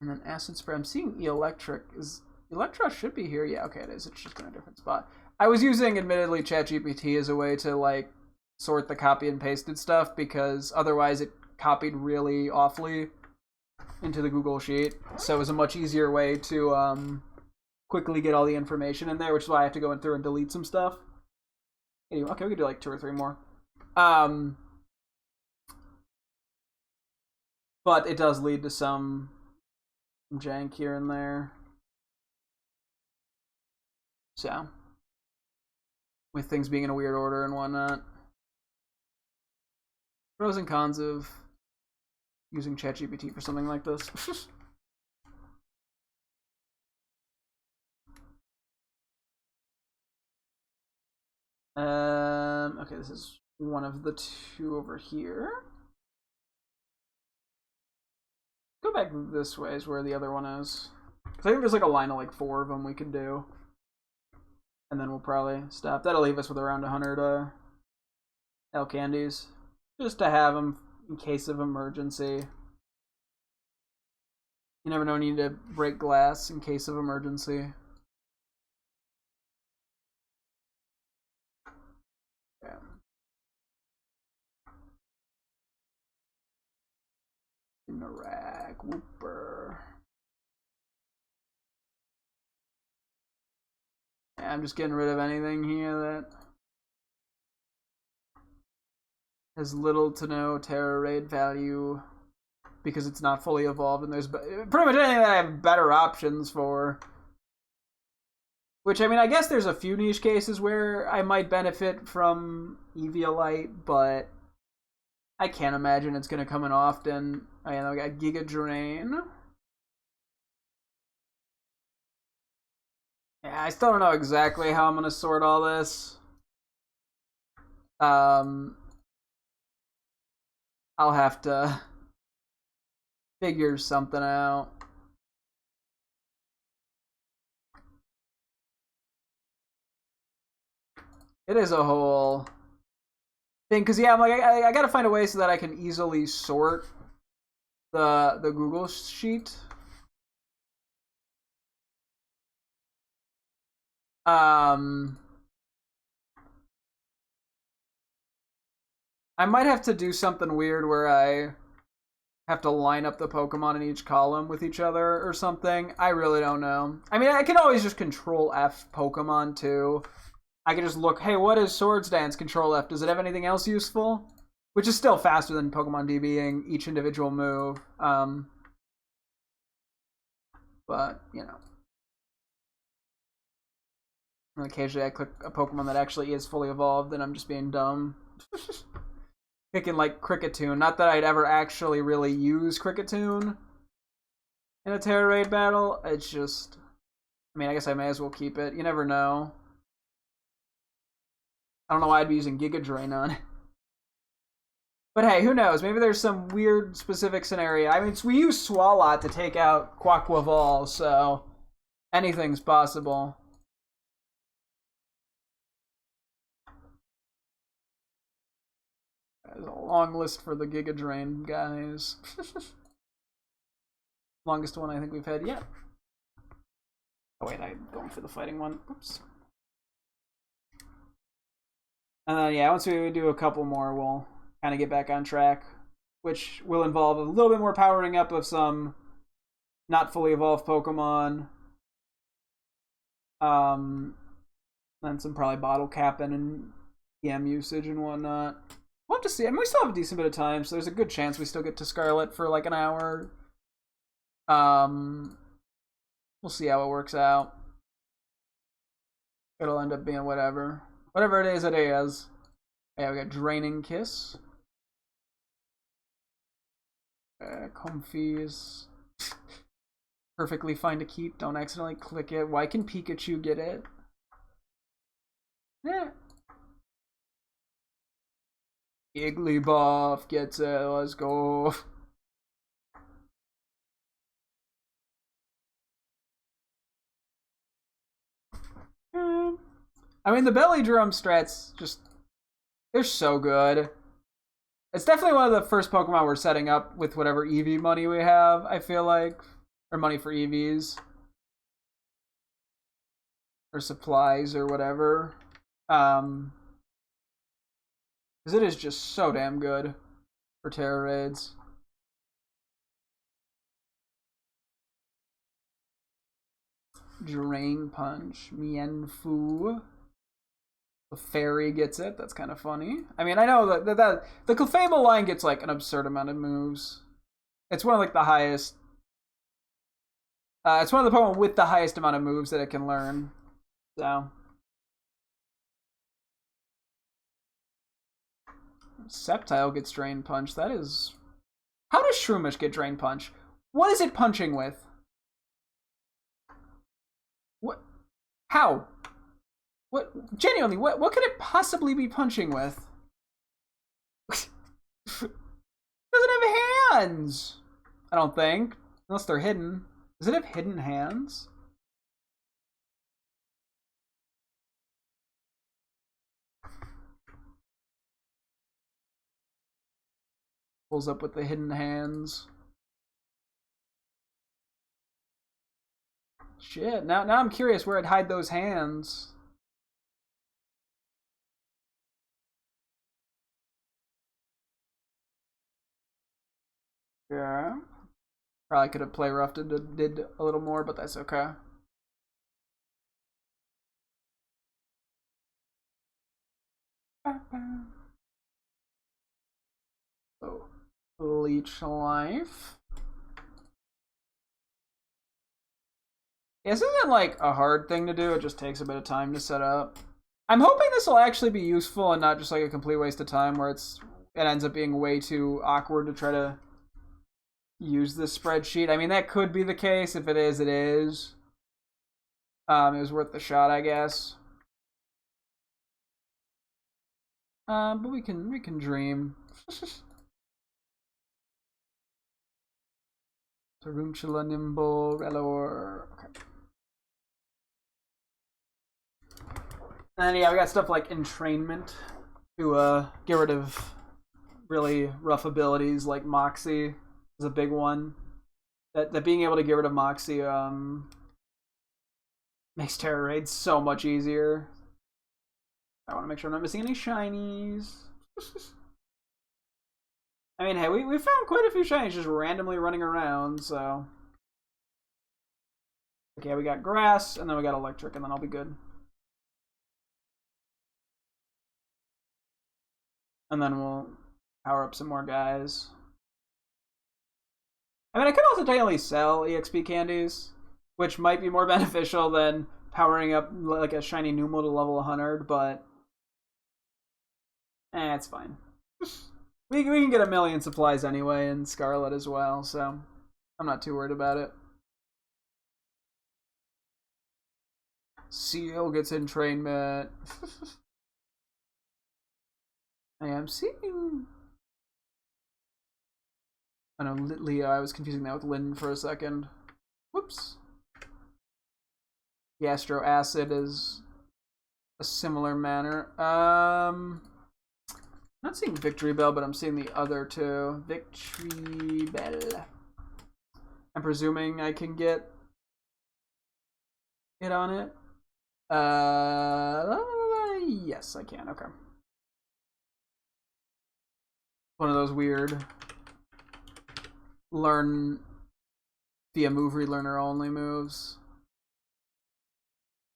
And then Acid Spray. I'm seeing Electric. Is Electra should be here? Yeah, okay, it is. It's just in a different spot. I was using, admittedly, ChatGPT as a way to, like, sort the copy and pasted stuff, because otherwise it copied really awfully into the Google Sheet. So it was a much easier way to quickly get all the information in there, which is why I have to go in through and delete some stuff. Anyway, okay, we can do like 2 or 3 more. But it does lead to some jank here and there. So, with things being in a weird order and whatnot. Pros and cons of using ChatGPT for something like this. Okay, this is one of the 2 over here. Go back this way is where the other one is. Because I think there's like a line of like 4 of them we can do. And then we'll probably stop. That'll leave us with around 100 L candies. Just to have them in case of emergency. You never know when you need to break glass in case of emergency. Yeah. Narak, Whooper. Yeah, I'm just getting rid of anything here that has little to no terror raid value because it's not fully evolved, and there's pretty much anything that I have better options for. Which, I mean, I guess there's a few niche cases where I might benefit from Eviolite, but I can't imagine it's going to come in often. I know we got Giga Drain. Yeah, I still don't know exactly how I'm going to sort all this. I'll have to figure something out. It is a whole thing, because yeah, I'm like, I gotta find a way so that I can easily sort the Google sheet. I might have to do something weird where I have to line up the Pokemon in each column with each other or something. I really don't know. I mean, I can always just Control F Pokemon too. I can just look, hey, what is Swords Dance? Control F. Does it have anything else useful? Which is still faster than Pokemon DBing each individual move. But, you know. And occasionally I click a Pokemon that actually is fully evolved and I'm just being dumb. Picking like Cricketune. Not that I'd ever actually really use Cricketune in a Terra Raid battle. It's just, I mean, I guess I may as well keep it. You never know. I don't know why I'd be using Giga Drain on it. But hey, who knows? Maybe there's some weird specific scenario. I mean, we use Swalot to take out Quaquaval, so anything's possible. There's a long list for the Giga Drain guys. Longest one I think we've had yet. Oh wait, I'm going for the fighting one. Oops. Yeah, once we do a couple more, we'll kind of get back on track, which will involve a little bit more powering up of some not fully evolved Pokemon. And some probably bottle capping and EM usage and whatnot. We'll have to see. I mean, we still have a decent bit of time, so there's a good chance we still get to Scarlet for like an hour. We'll see how it works out. It'll end up being whatever. Whatever it is, it is. Yeah, we got Draining Kiss. Comfies. Perfectly fine to keep. Don't accidentally click it. Why can Pikachu get it? Yeah. Igglybuff gets it. Let's go. I mean, the belly drum strats just, they're so good. It's definitely one of the first Pokemon we're setting up with whatever EV money we have, I feel like. Or money for EVs. Or supplies or whatever. Because it is just so damn good for Terra Raids. Drain Punch. Mienfoo. The fairy gets it. That's kind of funny. I mean, I know that the Clefable line gets like an absurd amount of moves. It's one of like the highest. It's one of the Pokemon with the highest amount of moves that it can learn. So. Sceptile gets Drain Punch. That is... How does Shroomish get Drain Punch? What is it punching with? What? How? What? Genuinely, what could it possibly be punching with? It doesn't have hands! I don't think. Unless they're hidden. Does it have hidden hands? Pulls up with the hidden hands. Shit, now I'm curious where it'd hide those hands. Yeah. Probably could have play roughed and did a little more, but that's okay. So, Leech Life. This isn't like a hard thing to do, it just takes a bit of time to set up. I'm hoping this will actually be useful and not just like a complete waste of time where it ends up being way too awkward to try to use this spreadsheet. I mean, that could be the case. If it is, it is. It was worth the shot, I guess. But we can dream. Tarantula, Nimble, Relor. Okay. And yeah, we got stuff like Entrainment to get rid of really rough abilities like Moxie is a big one. That being able to get rid of Moxie makes Terror Raids so much easier. I want to make sure I'm not missing any Shinies. I mean, hey, we found quite a few Shinies just randomly running around, so... Okay, we got Grass, and then we got Electric, and then I'll be good. And then we'll power up some more guys. I mean, I could also technically sell EXP candies, which might be more beneficial than powering up like a shiny Numel to level 100, but it's fine. we can get a million supplies anyway in Scarlet as well, so I'm not too worried about it. Seal gets Entrainment. I am seeing... I know, Leo, I was confusing that with Lynn for a second. Whoops. Gastro Acid is a similar manner. I'm not seeing Victory Bell, but I'm seeing the other two. Victory Bell. I'm presuming I can get it on it. Yes, I can. Okay. One of those weird learn via move relearner only moves,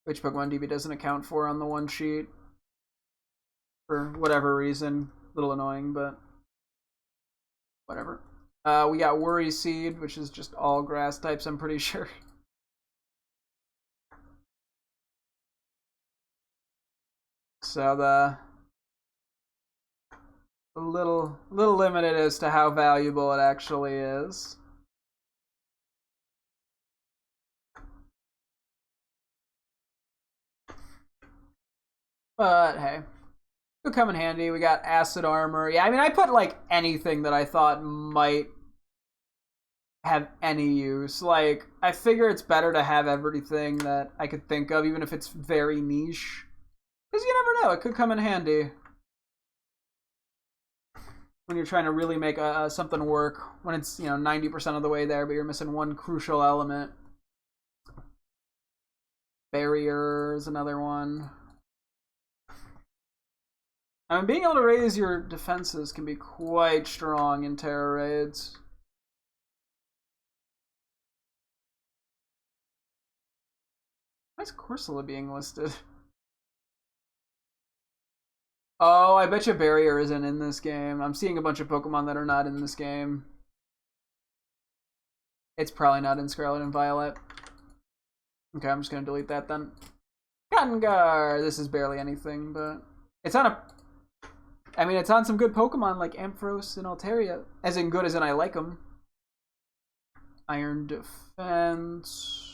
which Pokemon DB doesn't account for on the one sheet for whatever reason. A little annoying, but whatever. We got Worry Seed, which is just all grass types, I'm pretty sure. So a little limited as to how valuable it actually is. But hey, could come in handy. We got Acid Armor. Yeah, I mean, I put like anything that I thought might have any use. Like, I figure it's better to have everything that I could think of, even if it's very niche. Because you never know, it could come in handy when you're trying to really make something work, when it's, 90% of the way there, but you're missing one crucial element. Barrier is another one. I mean, being able to raise your defenses can be quite strong in Terror Raids. Why is Corsola being listed? Oh, I bet you Barrier isn't in this game. I'm seeing a bunch of Pokemon that are not in this game. It's probably not in Scarlet and Violet. Okay, I'm just gonna delete that then. Gengar! This is barely anything, but it's on a... I mean, it's on some good Pokemon like Ampharos and Altaria. As in good as in I like them. Iron Defense...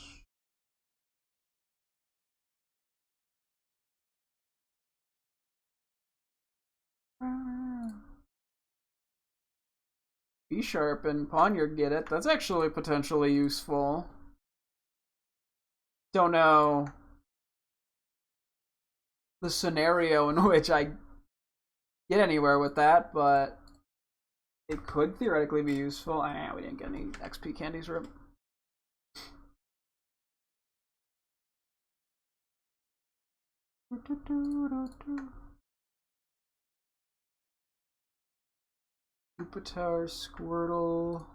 B-Sharp and Pawniard get it. That's actually potentially useful. Don't know the scenario in which I get anywhere with that, but it could theoretically be useful. We didn't get any XP candies, Rip. Pupitar, Squirtle.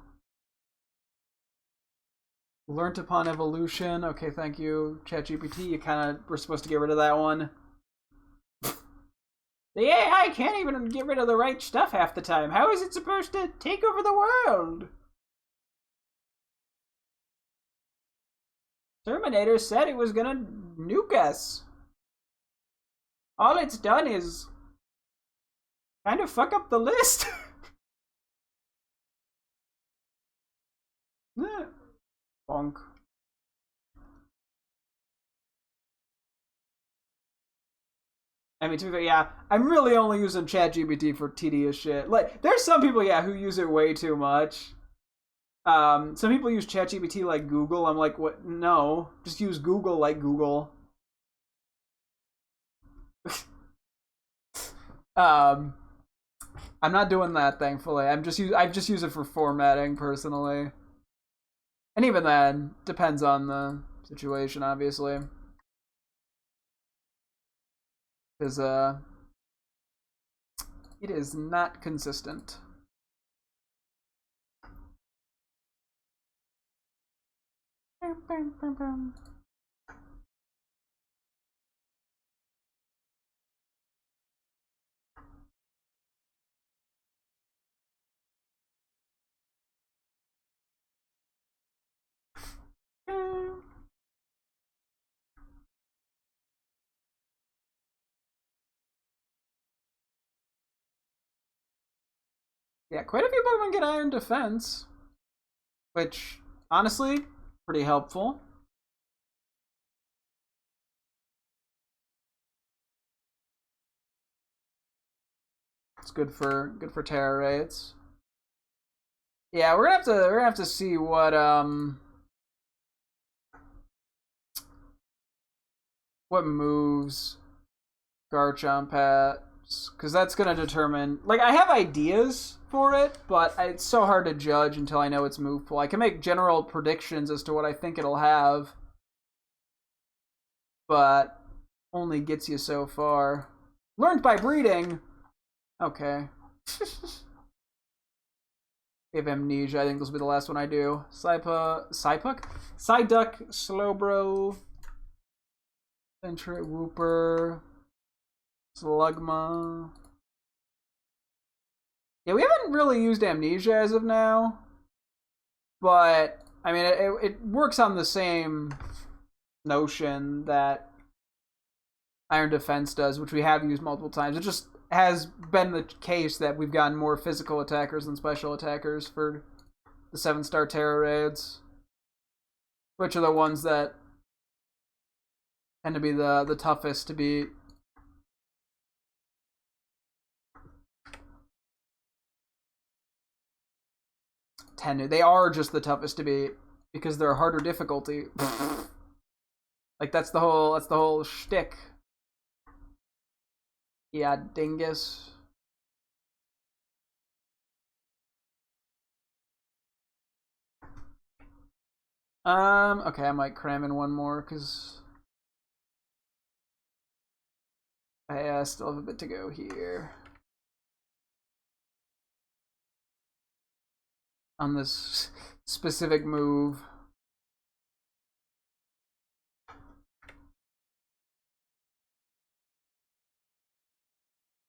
Learnt upon evolution. Okay, thank you, ChatGPT. You kind of were supposed to get rid of that one. The AI can't even get rid of the right stuff half the time. How is it supposed to take over the world? Terminator said it was gonna nuke us. All it's done is kind of fuck up the list. Bonk. I mean, to be fair, yeah, I'm really only using ChatGPT for tedious shit. Like, there's some people, yeah, who use it way too much. Some people use ChatGPT like Google. I'm like, what? No, just use Google like Google. I'm not doing that, thankfully. I just use it for formatting personally. And even then, depends on the situation, obviously. Because, it is not consistent. Yeah, quite a few Pokemon get Iron Defense, which, honestly, pretty helpful. It's good for Terra raids. Yeah, we're gonna have to see what moves Garchomp has, because that's gonna determine. Like, I have ideas for it, but it's so hard to judge until I know its move pool. I can make general predictions as to what I think it'll have, but only gets you so far. Learned by breeding. Okay. If Amnesia, I think this will be the last one I do. Psyduck, Slowbro, Sentry, Wooper, Slugma. Yeah, we haven't really used Amnesia as of now, but I mean, it works on the same notion that Iron Defense does, which we have used multiple times. It just has been the case that we've gotten more physical attackers than special attackers for the 7-star Terra raids, which are the ones that tend to be the toughest to beat. They are just the toughest to beat because they're harder difficulty. Like, that's the whole shtick. Yeah, dingus. Okay, I might cram in one more because I still have a bit to go here on this specific move.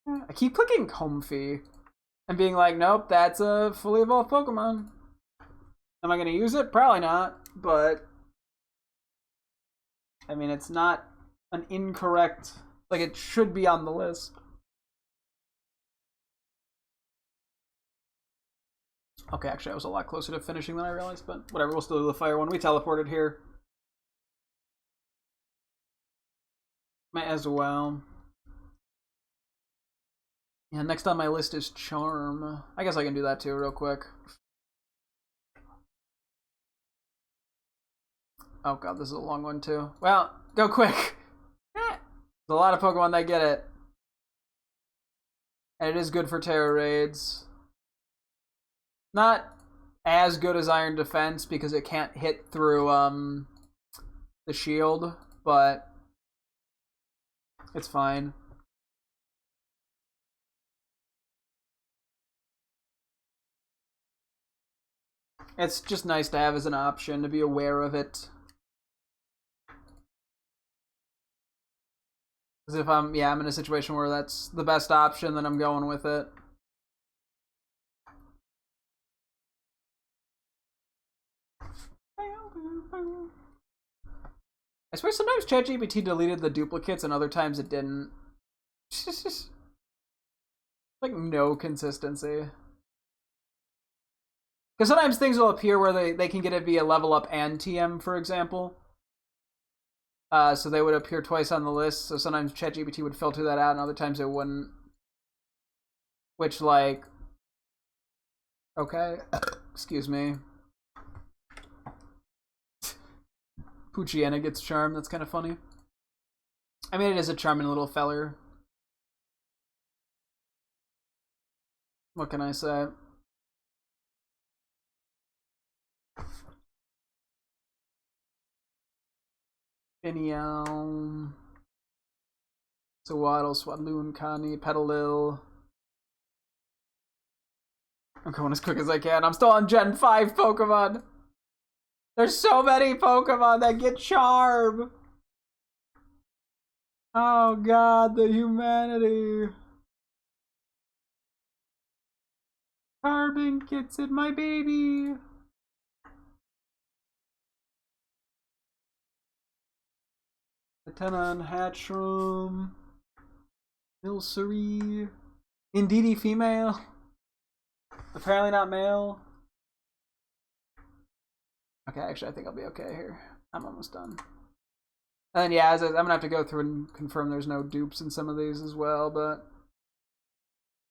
I keep clicking Comfy and being like, nope, that's a fully evolved Pokemon. Am I going to use it? Probably not, but I mean, it's not an incorrect, like it should be on the list. Okay, actually, I was a lot closer to finishing than I realized, but whatever, we'll still do the fire one. We teleported here. Might as well. Yeah, next on my list is Charm. I guess I can do that too, real quick. Oh god, this is a long one too. Well, go quick. There's a lot of Pokemon that get it. And it is good for Terra raids. Not as good as Iron Defense because it can't hit through the shield, but it's fine. It's just nice to have as an option, to be aware of it. Because if I'm in a situation where that's the best option, then I'm going with it. I swear sometimes ChatGPT deleted the duplicates and other times it didn't. Like no consistency. Because sometimes things will appear where they can get it via level up and TM, for example. So they would appear twice on the list, so sometimes ChatGPT would filter that out and other times it wouldn't. Which, like... Okay. Excuse me. Poochyena gets Charm, that's kind of funny. I mean, it is a charming little feller. What can I say? Piniel, Sawaddle, Swadloon, Connie, Petalil. I'm going as quick as I can. I'm still on Gen 5 Pokemon. There's so many Pokemon that get Charm. Oh god, the humanity. Carbon gets it, my baby. Tenon, Hatchroom, Milcery, Indeedee female. Apparently not male. Okay, actually I think I'll be okay here. I'm almost done. And then yeah, I'm gonna have to go through and confirm there's no dupes in some of these as well, but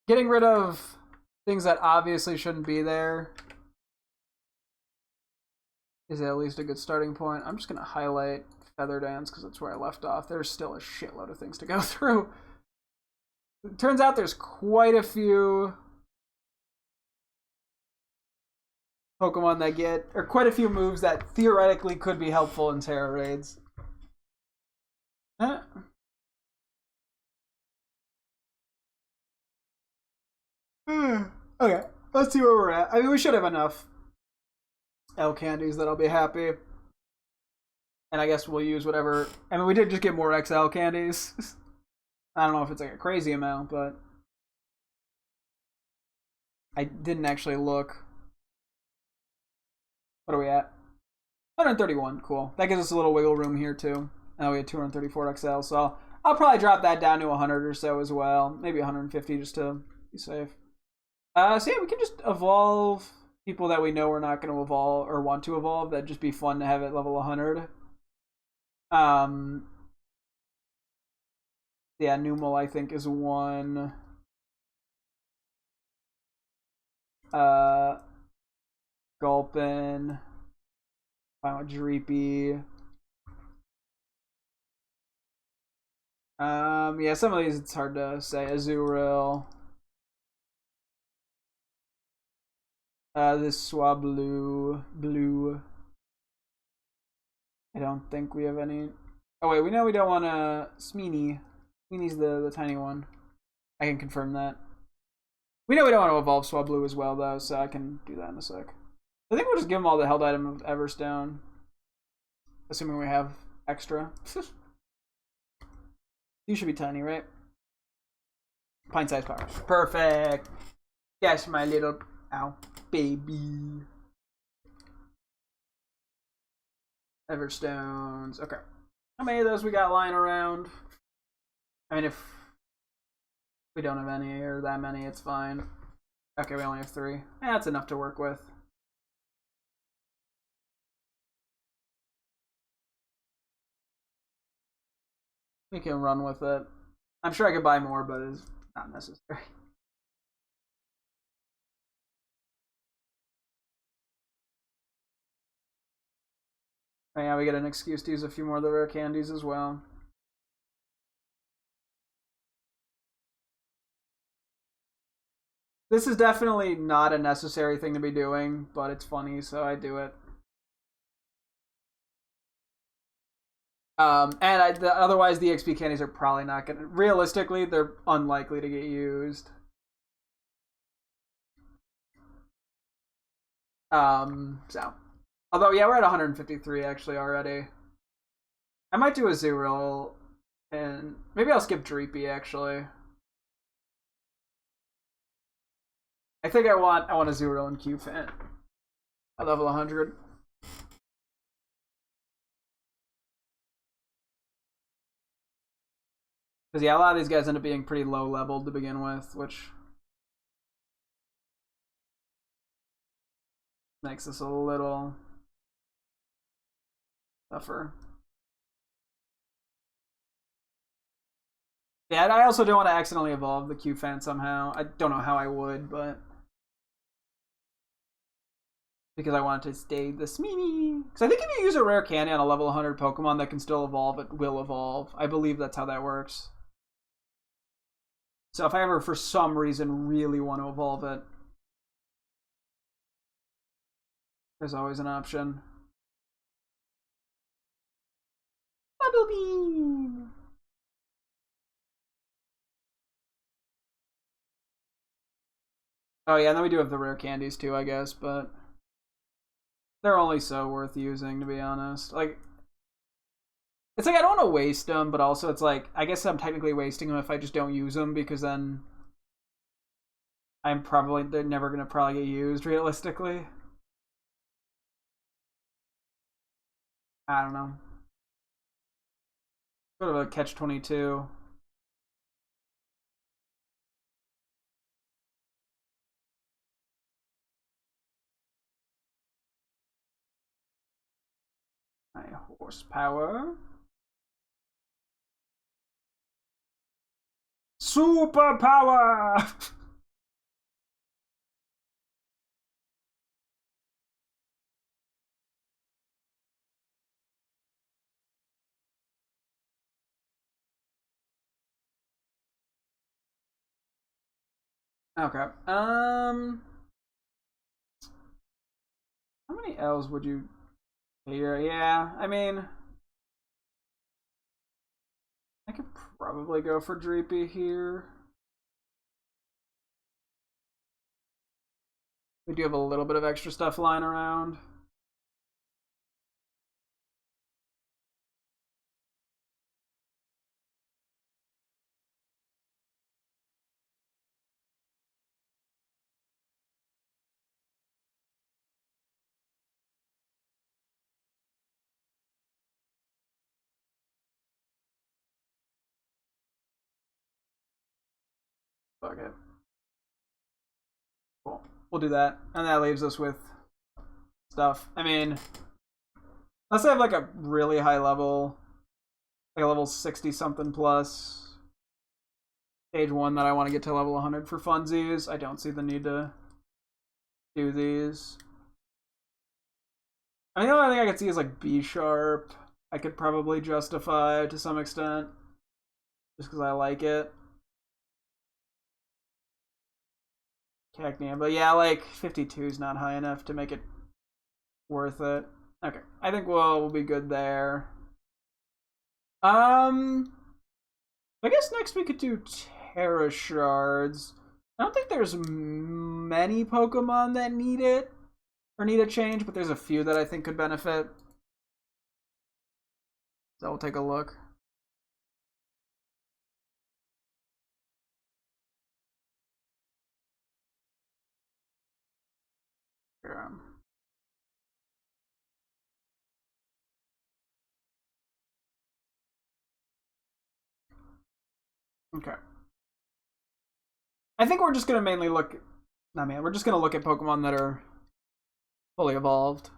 getting rid of things that obviously shouldn't be there is at least a good starting point. I'm just gonna highlight Feather Dance because that's where I left off. There's still a shitload of things to go through. It turns out there's quite a few Pokemon that get, or quite a few moves that theoretically could be helpful in Terra raids. Huh? Okay, let's see where we're at. I mean, we should have enough L candies that I'll be happy. And I guess we'll use whatever. I mean, we did just get more XL candies. I don't know if it's like a crazy amount, but I didn't actually look. What are we at? 131. Cool. That gives us a little wiggle room here, too. Now we had 234 XL, so I'll probably drop that down to 100 or so as well. Maybe 150 just to be safe. So yeah, we can just evolve people that we know we're not going to evolve or want to evolve. That'd just be fun to have at level 100. Yeah, Numel I think is one. Gulpin. Final Dreepy. Yeah, some of these it's hard to say. Azurill. This Swablu. Blue. I don't think we have any. Oh wait, we know we don't want a Smeenee. Smeenee's the tiny one. I can confirm that. We know we don't want to evolve Swablu as well though, so I can do that in a sec. I think we'll just give him all the held item of Everstone. Assuming we have extra. You should be tiny, right? Pint-sized powers. Perfect. Yes, my little... Ow. Baby. Everstones. Okay. How many of those we got lying around? I mean, if we don't have any or that many, it's fine. Okay, we only have 3. That's enough to work with. We can run with it. I'm sure I could buy more, but it's not necessary. Oh yeah, we get an excuse to use a few more of the rare candies as well. This is definitely not a necessary thing to be doing, but it's funny, so I do it. Otherwise, the XP candies are probably not gonna. Realistically, they're unlikely to get used. So, although yeah, we're at 153 actually already. I might do a Zero, and maybe I'll skip Dreepy actually. I think I want a Zero and Q Fan at level 100. Because yeah, a lot of these guys end up being pretty low leveled to begin with, which makes this a little tougher. Yeah, I also don't want to accidentally evolve the Q-Fan somehow. I don't know how I would, but... because I want it to stay the Smee. Because I think if you use a rare candy on a level 100 Pokemon that can still evolve, it will evolve. I believe that's how that works. So if I ever, for some reason, really want to evolve it, there's always an option. Bubble Beam! Oh yeah, and then we do have the rare candies too, I guess, but... they're only so worth using, to be honest. Like... it's like, I don't want to waste them, but also it's like, I guess I'm technically wasting them if I just don't use them, because then... they're never going to probably get used, realistically. I don't know. Sort of a catch-22. My horsepower. Superpower! Okay. How many L's would you here? Yeah, I mean, I could probably go for Dreepy here. We do have a little bit of extra stuff lying around. Fuck it. Cool. We'll do that. And that leaves us with stuff. I mean, unless I have like a really high level, like a level 60 something plus stage 1 that I want to get to level 100 for funsies, I don't see the need to do these. I mean, the only thing I could see is like B sharp. I could probably justify to some extent, just because I like it. Cacnea, but yeah, like 52 is not high enough to make it worth it. Okay, I think we'll be good there. I guess next we could do Terra Shards. I don't think there's many Pokemon that need it or need a change, but there's a few that I think could benefit. So we'll take a look. Yeah. Okay. I think we're just gonna mainly look. Nah, man, we're just gonna look at Pokemon that are fully evolved,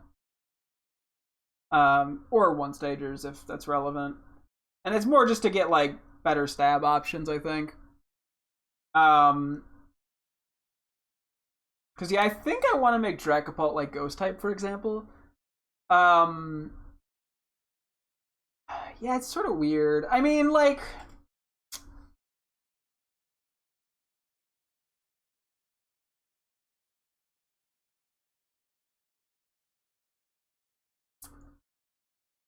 or one stagers if that's relevant. And it's more just to get like better stab options, I think. Um, because yeah, I think I want to make Dracopult like Ghost type, for example. Um, yeah, it's sort of weird. I mean, like,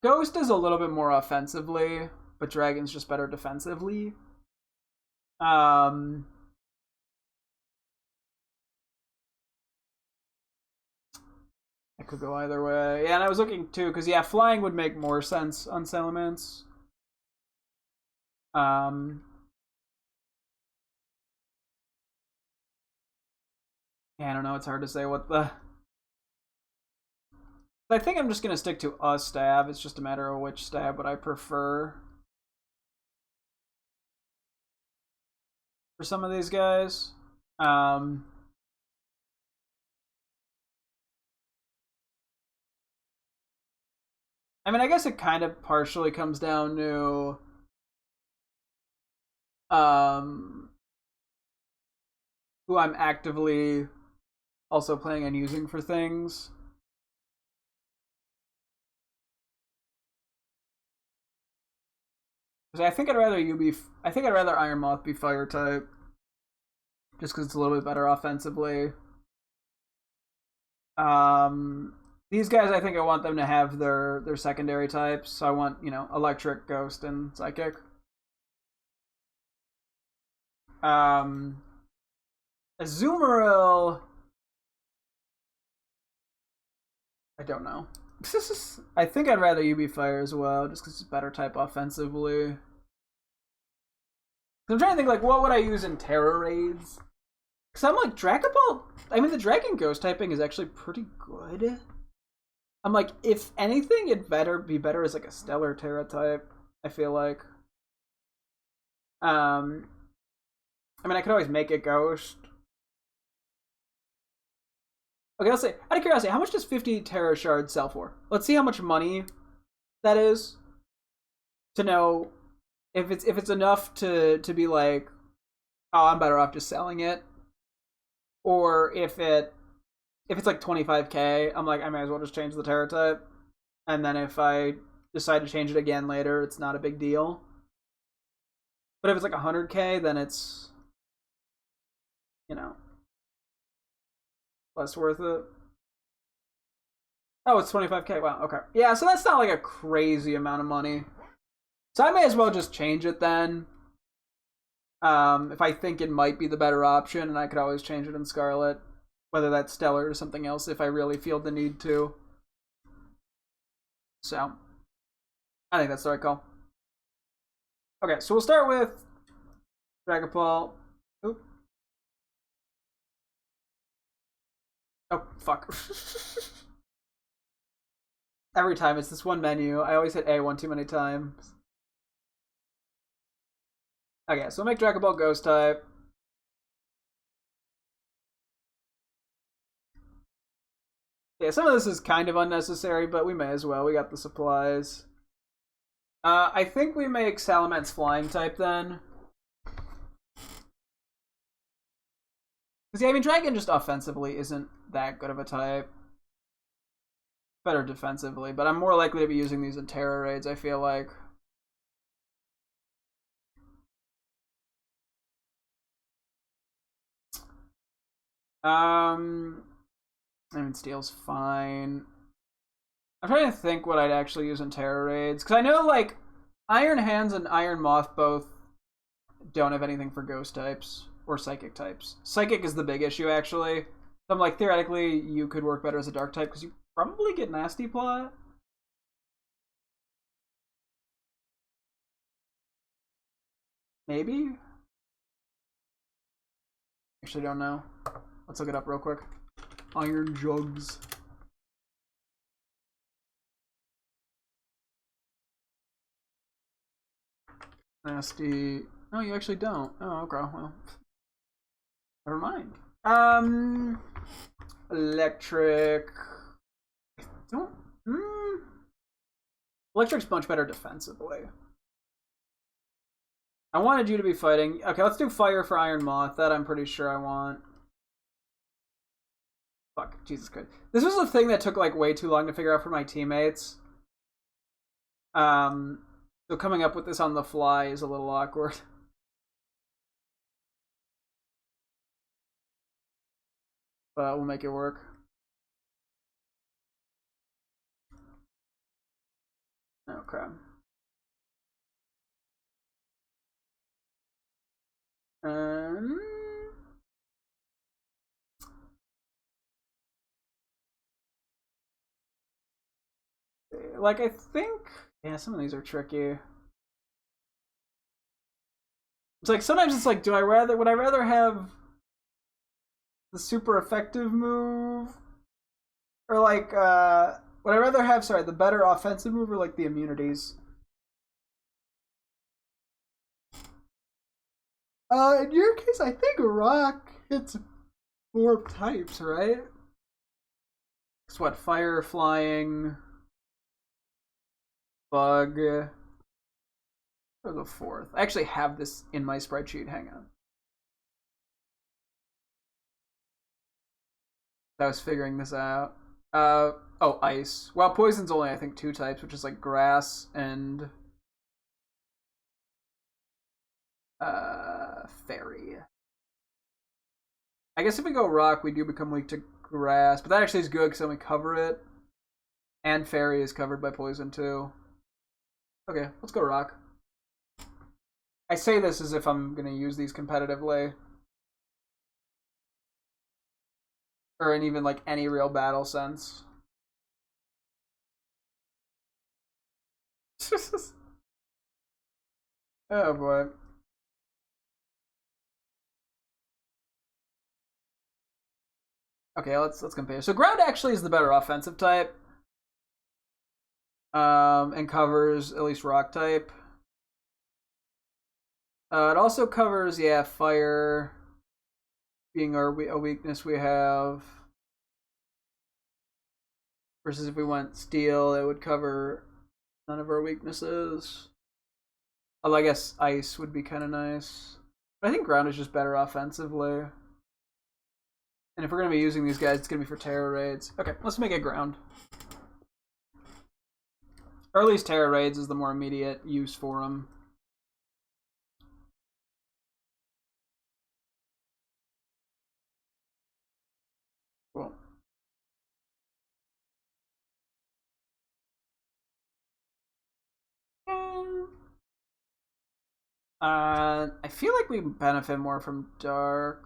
Ghost is a little bit more offensively, but Dragon's just better defensively. Um, I could go either way. Yeah, and I was looking too, because yeah, flying would make more sense on Salamence. Um, yeah, I don't know. It's hard to say what the. I think I'm just gonna stick to a stab. It's just a matter of which stab would I prefer for some of these guys. Um, I mean, I guess it kind of partially comes down to um, who I'm actively also planning on using for things. Because I think I'd rather you be. I think I'd rather Iron Moth be fire type, just because it's a little bit better offensively. Um, these guys, I think I want them to have their secondary types. So I want electric, ghost, and psychic. Um, Azumarill, I don't know. I think I'd rather you be fire as well, just because it's better type offensively. I'm trying to think, like, what would I use in Terror Raids? Because I'm like, Dragapult, I mean, the Dragon Ghost typing is actually pretty good. I'm like, if anything, it'd be better as like a Stellar Terra type, I feel like. Um, I mean, I could always make it Ghost. Okay, let's say, out of curiosity, how much does 50 Terra Shards sell for? Let's see how much money that is to know if it's enough to be like, oh, I'm better off just selling it, or if it's like 25K, I'm like, I might as well just change the Terra type, and then if I decide to change it again later, it's not a big deal. But if it's like 100K, then it's less worth it. Oh, it's 25K. Wow. Okay. Yeah. So that's not like a crazy amount of money. So I may as well just change it then. If I think it might be the better option, and I could always change it in Scarlet, whether that's Stellar or something else, if I really feel the need to. So, I think that's the right call. Okay, so we'll start with Dragapult. Oop. Oh, fuck. Every time it's this one menu. I always hit A one too many times. Okay, so we'll make Dragapult Ghost type. Yeah, some of this is kind of unnecessary, but we may as well. We got the supplies. I think we make Salamence Flying type then. Because, yeah, I mean, Dragon just offensively isn't that good of a type. Better defensively, but I'm more likely to be using these in Terror Raids, I feel like. I mean, Steel's fine. I'm trying to think what I'd actually use in Terror Raids. Because I know, like, Iron Hands and Iron Moth both don't have anything for Ghost types or Psychic types. Psychic is the big issue, actually. So I'm like, theoretically, you could work better as a Dark type because you probably get Nasty Plot. Maybe? Actually, don't know. Let's look it up real quick. Iron jugs. Nasty. No, you actually don't. Oh, okay. Well, never mind. Electric. I don't. Electric's much better defensively. I wanted you to be fighting. Okay, let's do fire for Iron Moth. That I'm pretty sure I want. Fuck, Jesus Christ. This was the thing that took like way too long to figure out for my teammates. So coming up with this on the fly is a little awkward. But we'll make it work. Okay. Like, I think... Yeah, some of these are tricky. It's like, sometimes it's like, would I rather have the super effective move? Or like, would I rather have, the better offensive move or like the immunities? In your case, I think rock hits more types, right? It's what, fire, flying, bug, or the fourth. I actually have this in my spreadsheet, hang on. I was figuring this out. Oh, ice. Well, poison's only, I think, 2 types, which is like grass and fairy. I guess if we go rock, we do become weak to grass, but that actually is good because then we cover it. And fairy is covered by poison too. Okay, let's go rock. I say this as if I'm gonna use these competitively. Or in even like any real battle sense. Oh boy. Okay, let's compare. So ground actually is the better offensive type. And covers at least rock type. It also covers, yeah, fire being a weakness we have. Versus if we went steel, it would cover none of our weaknesses. Although I guess ice would be kind of nice. But I think ground is just better offensively. And if we're going to be using these guys, it's going to be for terror raids. Okay, let's make it ground. Or at least terror raids is the more immediate use for them. Cool. I feel like we benefit more from dark.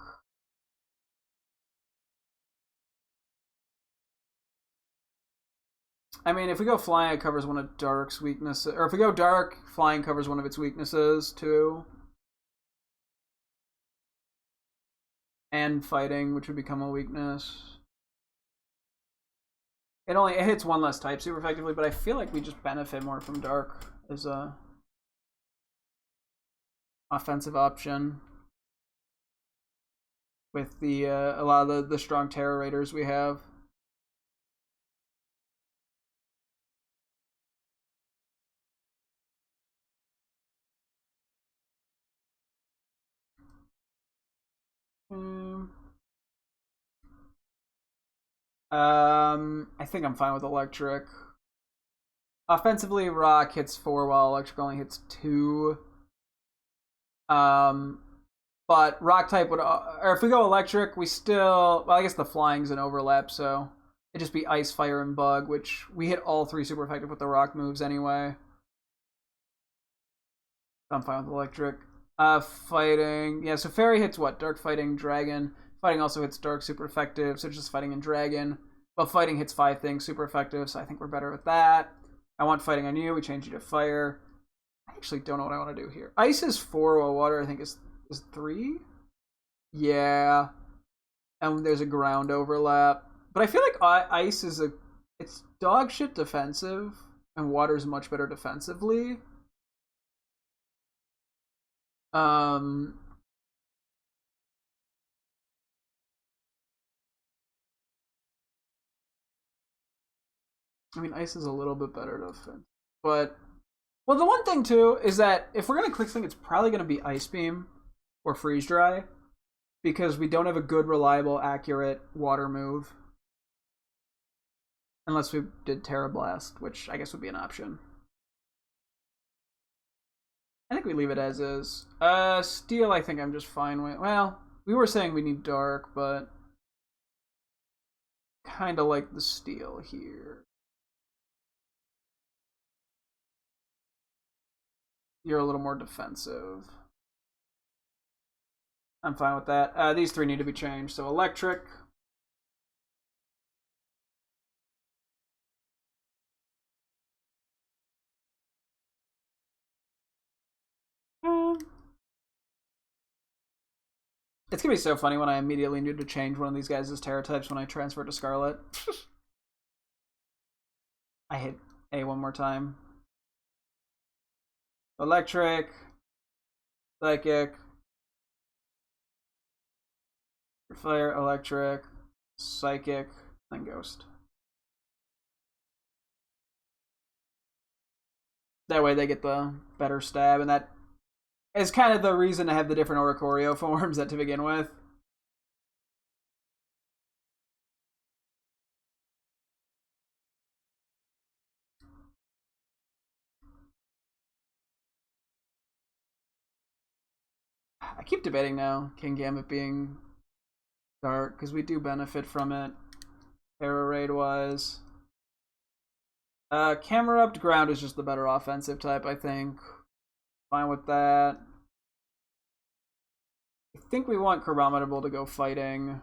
I mean, if we go flying, it covers one of dark's weaknesses. Or if we go dark, flying covers one of its weaknesses, too. And fighting, which would become a weakness. It hits one less type super effectively, but I feel like we just benefit more from dark as a offensive option. With the a lot of the strong terror raiders we have. I think I'm fine with electric. Offensively, rock hits 4 while electric only hits 2. But rock type would, or if we go electric, we still, well, I guess the flying's an overlap, so it'd just be ice, fire, and bug, which we hit all 3 super effective with the rock moves anyway. I'm fine with electric. Fighting, yeah, so fairy hits what? Dark, fighting, dragon. Fighting also hits dark, super effective, so just fighting and dragon. Well, fighting hits 5 things, super effective, so I think we're better with that. I want fighting on you, we change you to fire. I actually don't know what I want to do here. Ice is 4, while water I think is 3? Yeah. And there's a ground overlap. But I feel like ice is it's dog shit defensive, and water's much better defensively. Um, I mean, ice is a little bit better defense, but well, the one thing too is that if we're gonna click something, it's probably gonna be ice beam or freeze dry because we don't have a good, reliable, accurate water move. Unless we did Terra Blast, which I guess would be an option. I think we leave it as is. Steel, I think I'm just fine with. Well, we were saying we need dark, but kind of like the steel here. You're a little more defensive. I'm fine with that. These three need to be changed. So electric. It's gonna be so funny when I immediately need to change one of these guys' Terra types when I transfer to Scarlet. I hit A one more time. Electric, Psychic, Fire, Electric, Psychic, and Ghost. That way they get the better stab, and that is kind of the reason to have the different Oricorio forms to begin with. I keep debating now, King Gambit being dark, because we do benefit from it, Terra Raid wise. Camera up to ground is just the better offensive type, I think. Fine with that. I think we want Chronometrable to go fighting.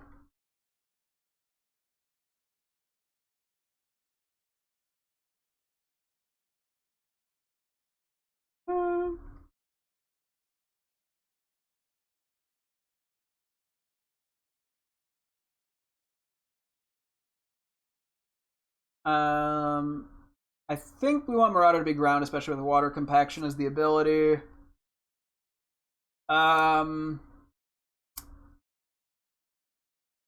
I think we want Marauder to be ground, especially with water compaction as the ability. I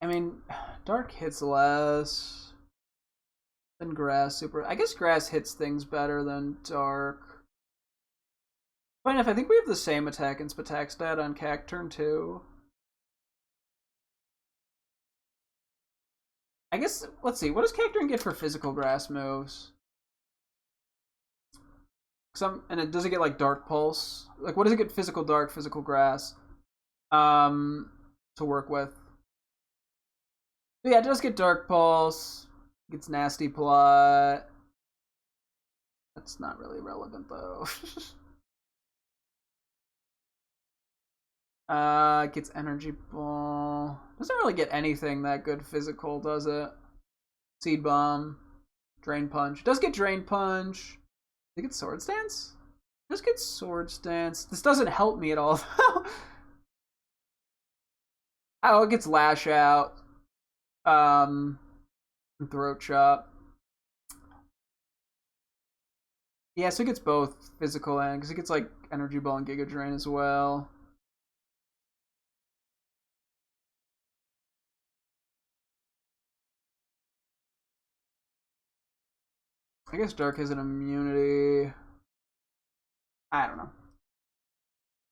mean, dark hits less than grass. Super. I guess grass hits things better than dark. Funny enough, I think we have the same attack and Spatak stat on Cac turn 2. I guess, let's see, what does Cacturne get for physical grass moves? And does it get like Dark Pulse? Like, what does it get physical dark, physical grass? To work with. But yeah, it does get Dark Pulse. It gets Nasty Plot. That's not really relevant though. It gets Energy Ball. Doesn't really get anything that good physical, does it? Seed Bomb. Drain Punch. It does get Drain Punch. Does it get Sword Stance? It does get Sword Stance. This doesn't help me at all. Oh, it gets Lash Out. Throat Chop. Yeah, so it gets both physical and because it gets like Energy Ball and Giga Drain as well. I guess Dark has an immunity. I don't know.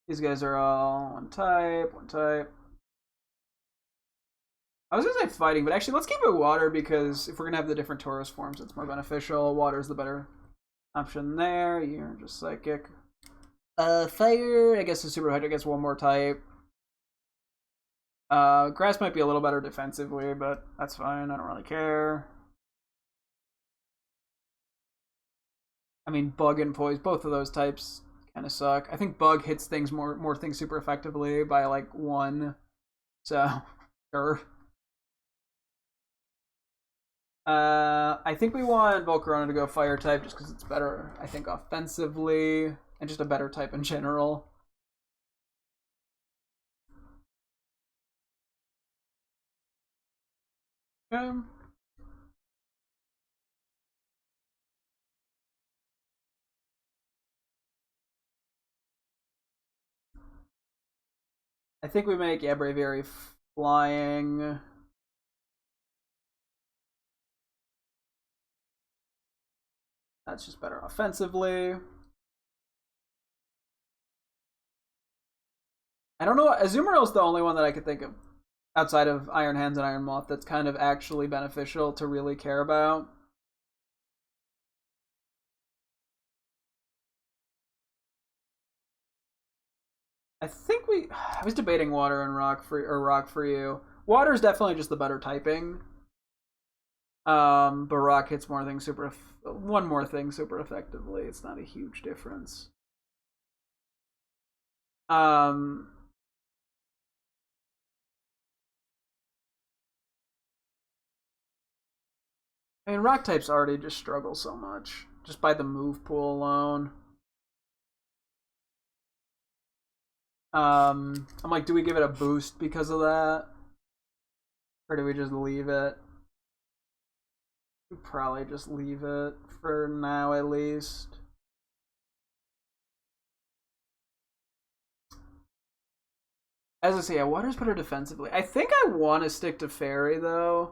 These guys are all one type, one type. I was gonna say fighting, but actually let's keep it water because if we're gonna have the different Tauros forms, it's more beneficial. Water's the better option there. You're just psychic. Fire, I guess the Super Hydra gets one more type. Grass might be a little better defensively, but that's fine. I don't really care. I mean, Bug and Poise, both of those types kind of suck. I think Bug hits things more things super effectively by like 1. So, sure. I think we want Volcarona to go Fire type just because it's better, I think, offensively, and just a better type in general. I think we make Braviary flying. That's just better offensively. I don't know. Azumarill's the only one that I could think of outside of Iron Hands and Iron Moth that's kind of actually beneficial to really care about. I think I was debating water and rock for you. Water is definitely just the better typing. But rock hits one more thing super effectively. It's not a huge difference. Um, I mean, rock types already just struggle so much just by the move pool alone. I'm like, do we give it a boost because of that, or do we just leave it? We probably just leave it for now, at least. As I say, yeah, water's better defensively. I think I want to stick to Fairy, though,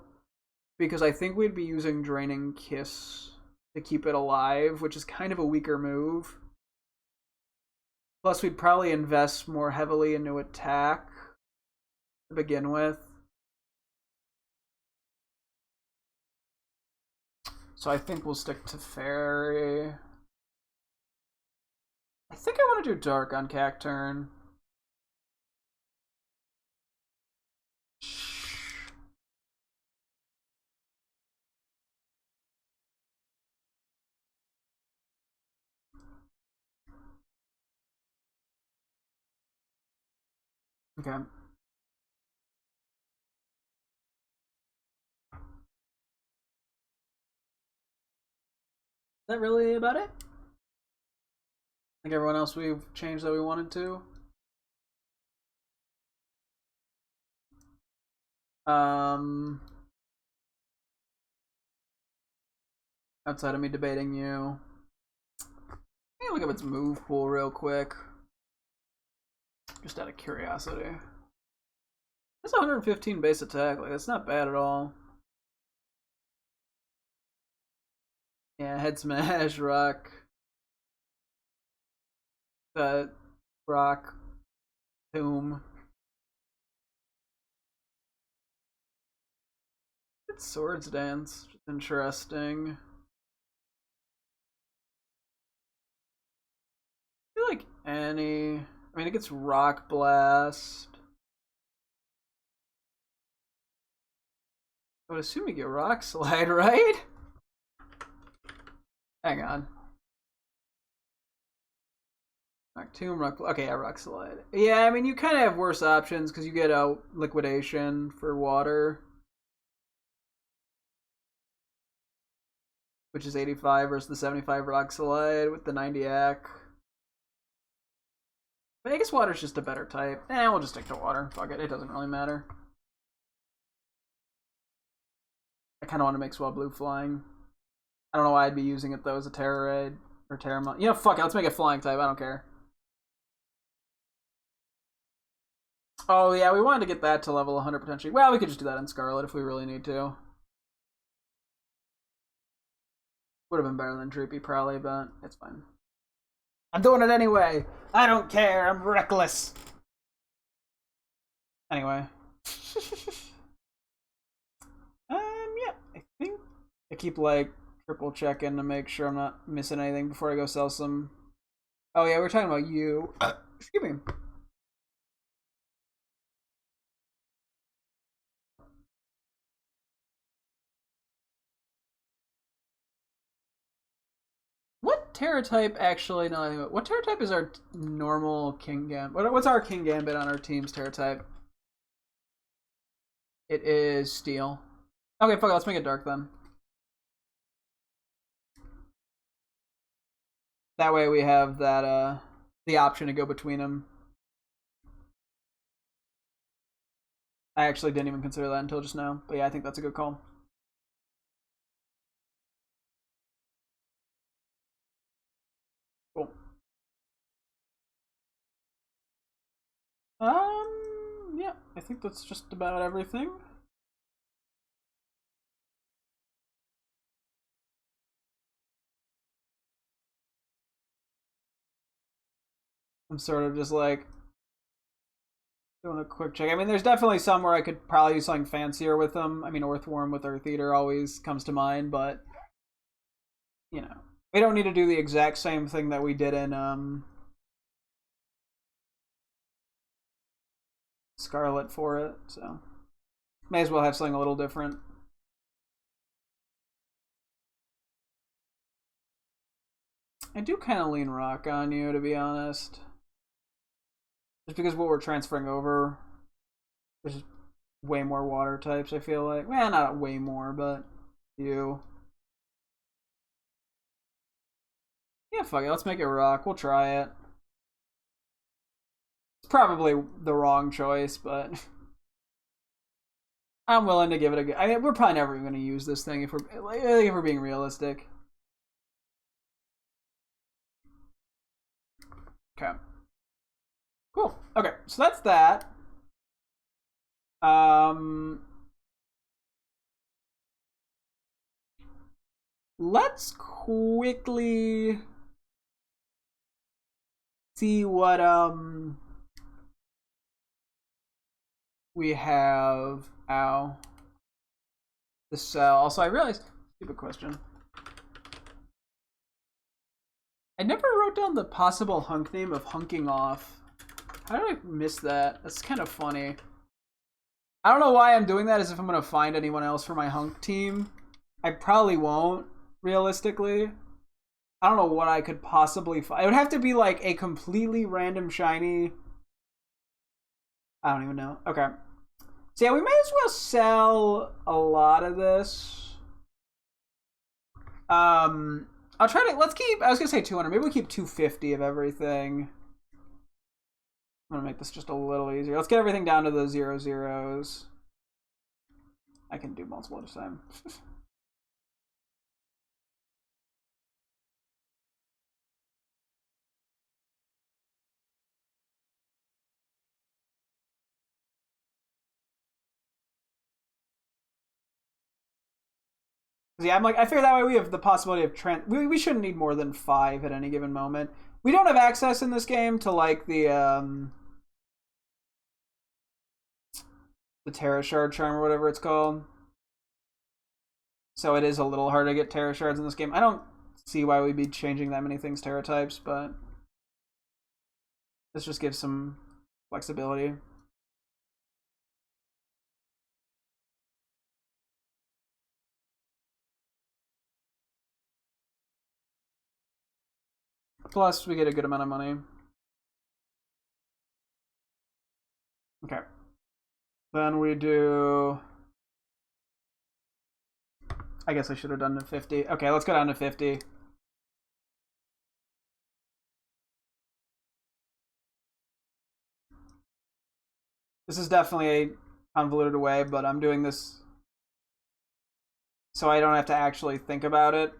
because I think we'd be using Draining Kiss to keep it alive, which is kind of a weaker move. Plus, we'd probably invest more heavily into attack to begin with. So I think we'll stick to Fairy. I think I want to do Dark on Cacturn. Okay. Is that really about it? I think everyone else we've changed that we wanted to. Outside of me debating you. Let me look up its move pool real quick. Just out of curiosity. It's 115 base attack. Like, that's not bad at all. Yeah, head smash, rock. Rock. Tomb. It's Swords Dance. Which is interesting. I feel like any... I mean, it gets Rock Blast. I would assume you get Rock Slide, right? Hang on. Rock Tomb, Rock... Okay, yeah, Rock Slide. Yeah, I mean, you kind of have worse options because you get a Liquidation for water. Which is 85 versus the 75 Rock Slide with the 90 AC. But I guess water's just a better type. We'll just stick to water. Fuck it, it doesn't really matter. I kind of want to make Swell Blue flying. I don't know why I'd be using it though as a Terror Raid or Terramon. You know, fuck it, let's make it flying type. I don't care. Oh yeah, we wanted to get that to level 100 potentially. Well, we could just do that in Scarlet if we really need to. Would have been better than Droopy probably, but it's fine. I'm doing it anyway. I don't care. I'm reckless. Anyway. Yeah, I think I keep like triple checking to make sure I'm not missing anything before I go sell some. Oh yeah, we're talking about you. Excuse me. What Terra type actually? No, what Terra type is our normal King Gambit? What's our King Gambit on our team's Terra type? It is Steel. Okay, fuck it, let's make it Dark then. That way we have that the option to go between them. I actually didn't even consider that until just now, but yeah, I think that's a good call. Cool. think that's just about everything. I'm sort of just like doing a quick check. I mean, there's definitely some where I could probably do something fancier with them. I mean, Earthworm with Earth Eater always comes to mind, but you know, we don't need to do the exact same thing that we did in Scarlet for it, so may as well have something a little different. I do kind of lean rock on you, to be honest. Just because what we're transferring over, there's way more water types, I feel like. Well, not way more, but you. Yeah, fuck it, let's make it rock. We'll try it. It's probably the wrong choice, but I'm willing to give it a go. I mean, we're probably never even going to use this thing if we're being realistic. Okay. Cool. Okay, so that's that. Let's quickly see what we have. Ow. The cell. Also, I realized, stupid question. I never wrote down the possible hunk name of Hunking Off. How did I miss that? That's kind of funny. I don't know why I'm doing that, as if I'm going to find anyone else for my hunk team. I probably won't, realistically. I don't know what I could possibly find. It would have to be like a completely random shiny. I don't even know. Okay. So yeah, we may as well sell a lot of this. I'll try to, let's keep, I was gonna say 200, maybe we keep 250 of everything. I'm gonna make this just a little easier. Let's get everything down to the 0 zeros. I can do multiple at a time. Yeah, I'm like, I figure that way we have the possibility of we shouldn't need more than 5 at any given moment. We don't have access in this game to like the Terra Shard charm or whatever it's called. So it is a little hard to get Terra Shards in this game. I don't see why we'd be changing that many things Terra types, but this just gives some flexibility. Plus, we get a good amount of money. Okay. Then we do... I guess I should have done to 50. Okay, let's go down to 50. This is definitely a convoluted way, but I'm doing this so I don't have to actually think about it.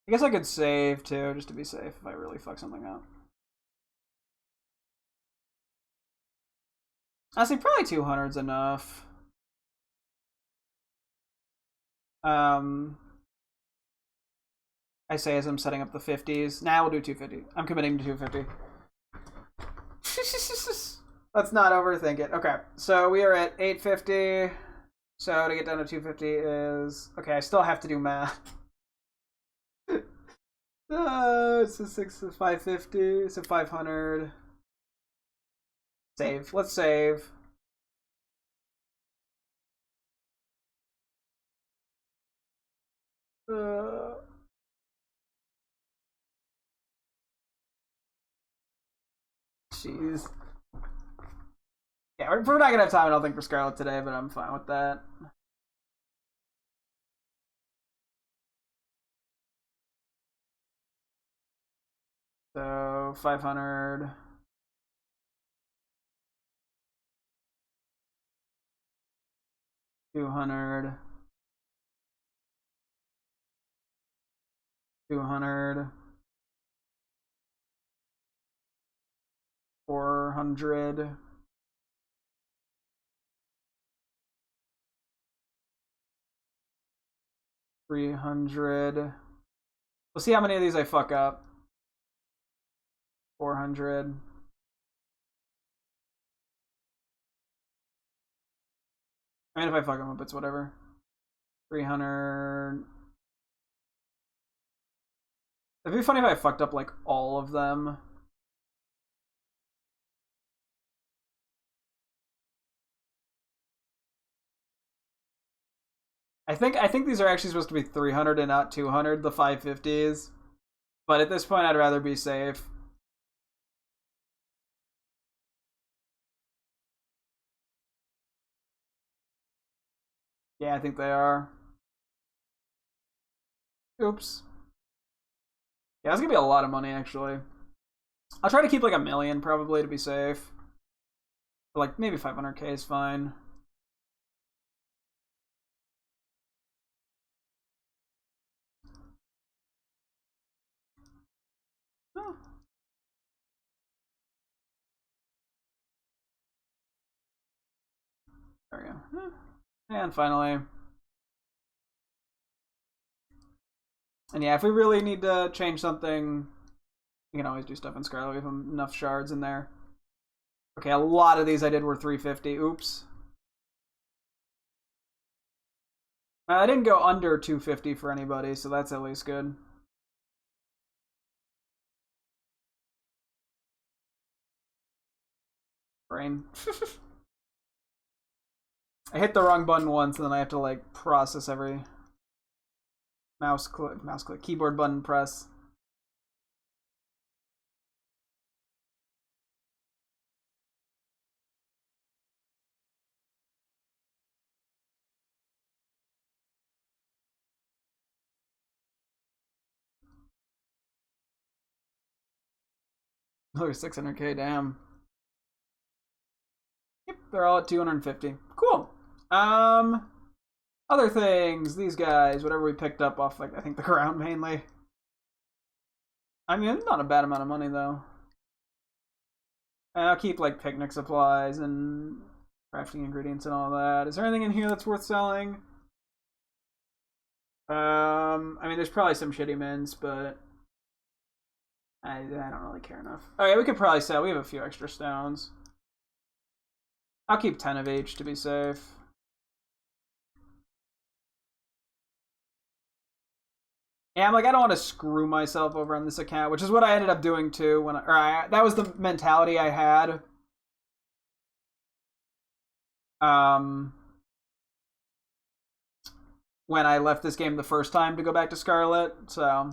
I guess I could save too, just to be safe if I really fuck something up. Honestly, probably 200's enough. I say as I'm setting up the 50s. Nah, we'll do 250. I'm committing to 250. Let's not overthink it. Okay, so we are at 850. So to get down to 250 is... Okay, I still have to do math. It's a 550. It's a 500. Save. Let's save. Jeez. Yeah, we're not gonna have time, I don't think, for Scarlet today, but I'm fine with that. So 500. 200. 200. 400. 300. We'll see how many of these I fuck up. 400. And if I fuck them up, it's whatever. 300. It'd be funny if I fucked up like all of them. I think these are actually supposed to be 300 and not 200, the 550s. But at this point, I'd rather be safe. Yeah, I think they are. Oops. Yeah, it's gonna be a lot of money, actually. I'll try to keep like 1 million, probably, to be safe. But like, maybe 500k is fine. Oh. There we go. And finally. And yeah, if we really need to change something, we can always do stuff in Scarlet. We have enough shards in there. Okay, a lot of these I did were 350. Oops. I didn't go under 250 for anybody, so that's at least good. Brain. I hit the wrong button once, and then I have to like process every mouse click, keyboard button press. Another 600k, damn. Yep, they're all at 250. Cool. Other things, these guys, whatever we picked up off, like, I think the ground mainly. I mean, not a bad amount of money, though. I'll keep, like, picnic supplies and crafting ingredients and all that. Is there anything in here that's worth selling? I mean, there's probably some shitty mints, but I don't really care enough. Oh yeah, we could probably sell. We have a few extra stones. I'll keep 10 of each to be safe. Yeah, I'm like, I don't want to screw myself over on this account, which is what I ended up doing too. That was the mentality I had. When I left this game the first time to go back to Scarlet, so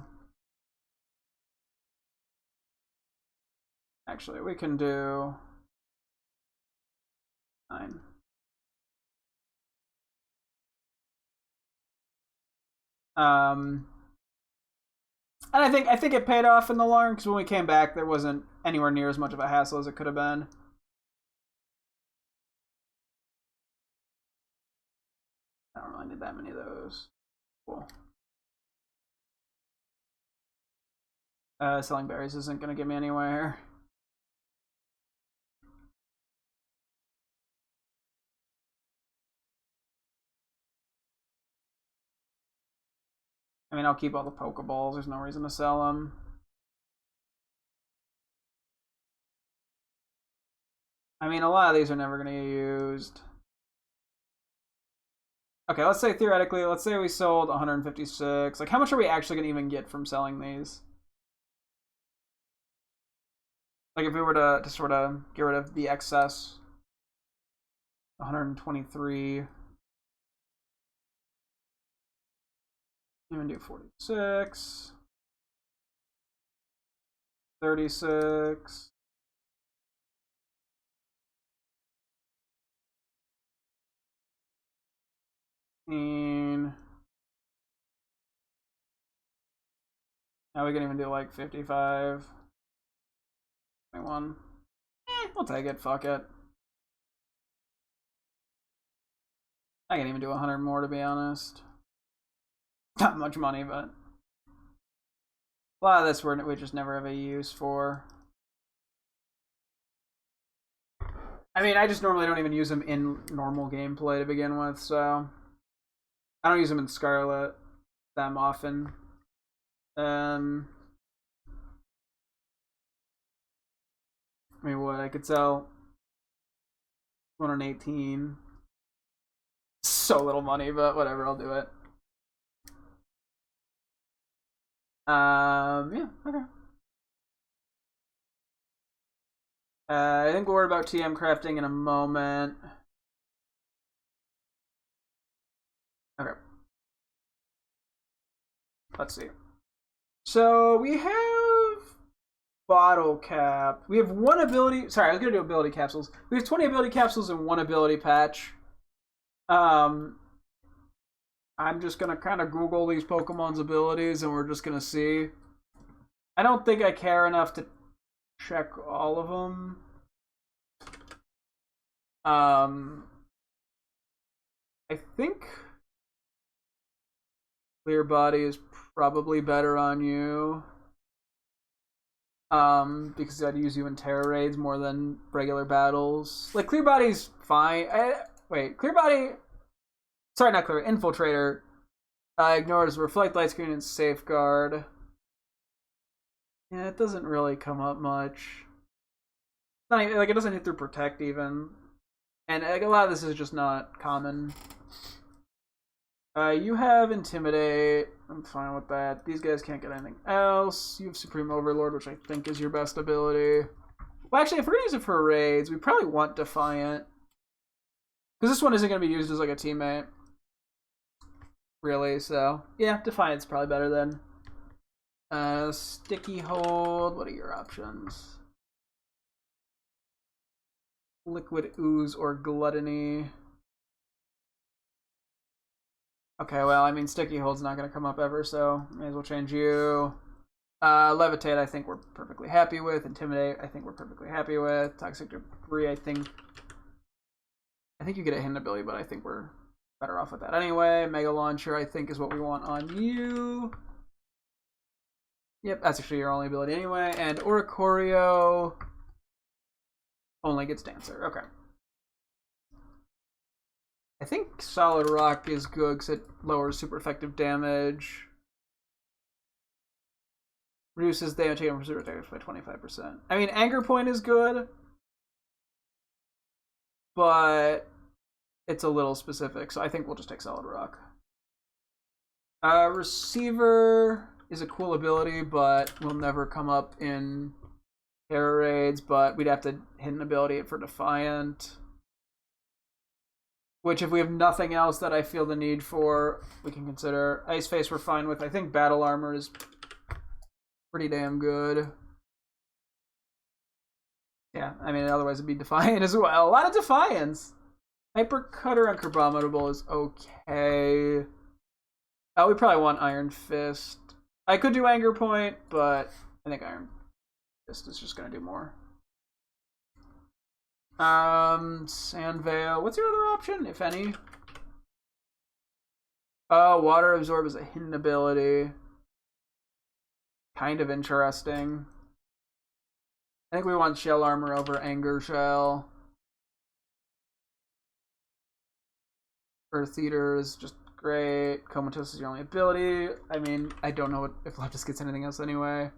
actually we can do 9. And I think it paid off in the long run, because when we came back, there wasn't anywhere near as much of a hassle as it could have been. I don't really need that many of those. Cool. Selling berries isn't going to get me anywhere. I mean, I'll keep all the Pokeballs. There's no reason to sell them. I mean, a lot of these are never going to get used. Okay, let's say theoretically, let's say we sold 156. Like, how much are we actually going to even get from selling these? Like, if we were to sort of get rid of the excess. 123. Even do 46. 36. Now we can even do like 55. 21. We'll take it. Fuck it. I can even do 100 more, to be honest. Not much money, but a lot of this we just never have a use for. I mean, I just normally don't even use them in normal gameplay to begin with, so I don't use them in Scarlet. them often. I mean, what I could sell 118. So little money, but whatever, I'll do it. Yeah, okay. I think we'll worry about TM crafting in a moment. Okay. Let's see. So we have bottle cap. We have one ability. Sorry, I was gonna do ability capsules. We have 20 ability capsules and one ability patch. I'm just gonna kind of Google these Pokemon's abilities, and we're just gonna see. I don't think I care enough to check all of them. I think Clear Body is probably better on you. Because I'd use you in Terror Raids more than regular battles. Like, Clear Body's fine. Wait, Clear Body... Sorry, not Clear. Infiltrator ignores Reflect, Light Screen, and Safeguard. Yeah, it doesn't really come up much. Not even, like, it doesn't hit through Protect, even. And like, a lot of this is just not common. You have Intimidate. I'm fine with that. These guys can't get anything else. You have Supreme Overlord, which I think is your best ability. Well, actually, if we're going to use it for raids, we probably want Defiant. Because this one isn't going to be used as like a teammate. Really, so... Yeah, Defiant's probably better then. Sticky Hold. What are your options? Liquid Ooze or Gluttony. Okay, well, I mean, Sticky Hold's not going to come up ever, so may as well change you. Levitate, I think we're perfectly happy with. Intimidate, I think we're perfectly happy with. Toxic Debris, I think you get a hidden ability, but I think we're better off with that anyway. Mega Launcher, I think, is what we want on you. Yep, that's actually your only ability anyway. And Oricorio only gets Dancer. Okay. I think Solid Rock is good because it lowers super effective damage. Reduces damage taken from super damage by 25%. I mean, Anger Point is good, but it's a little specific, so I think we'll just take Solid Rock. Receiver is a cool ability, but will never come up in Terror Raids, but we'd have to hit an ability for Defiant. Which, if we have nothing else that I feel the need for, we can consider. Ice Face we're fine with. I think Battle Armor is pretty damn good. Yeah, I mean, otherwise it'd be Defiant as well. A lot of Defiance. Hyper Cutter and Crabominable is okay. Oh, we probably want Iron Fist. I could do Anger Point, but I think Iron Fist is just going to do more. Sand Veil. What's your other option, if any? Water Absorb is a hidden ability. Kind of interesting. I think we want Shell Armor over Anger Shell. Earth Eater is just great. Comatose is your only ability. I mean, I don't know if Leptis gets anything else anyway.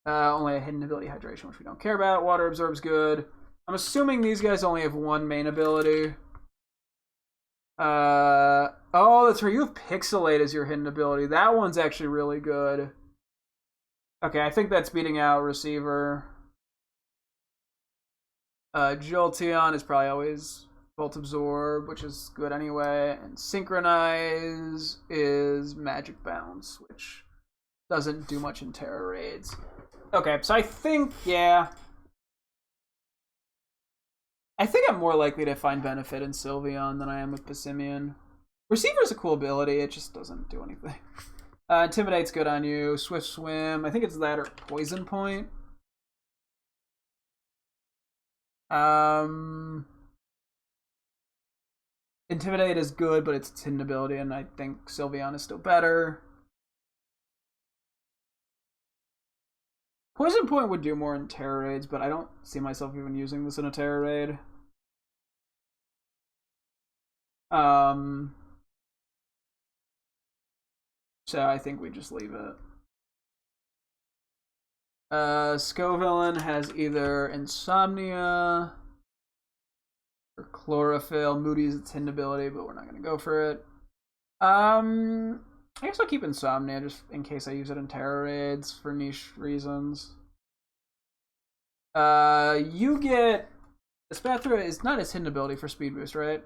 Only a hidden ability, Hydration, which we don't care about. Water Absorb's good. I'm assuming these guys only have one main ability. Oh, that's right. You have Pixelate as your hidden ability. That one's actually really good. Okay, I think that's beating out Receiver. Jolteon is probably always Volt Absorb, which is good anyway. And Synchronize is Magic Bounce, which doesn't do much in Terror Raids. Okay, so I think, yeah. I think I'm more likely to find benefit in Sylveon than I am with Passimian. Receiver's a cool ability, it just doesn't do anything. Intimidate's good on you. Swift Swim, I think it's that or Poison Point. Intimidate is good, but it's its hidden ability, and I think Sylveon is still better. Poison Point would do more in Terror Raids, but I don't see myself even using this in a Terror Raid. So I think we just leave it. Scovillain has either Insomnia or Chlorophyll. Moody's its hidden ability, but we're not going to go for it. I guess I'll keep Insomnia just in case I use it in Terror Raids for niche reasons. You get... Espathra is not its hidden ability for speed boost, right?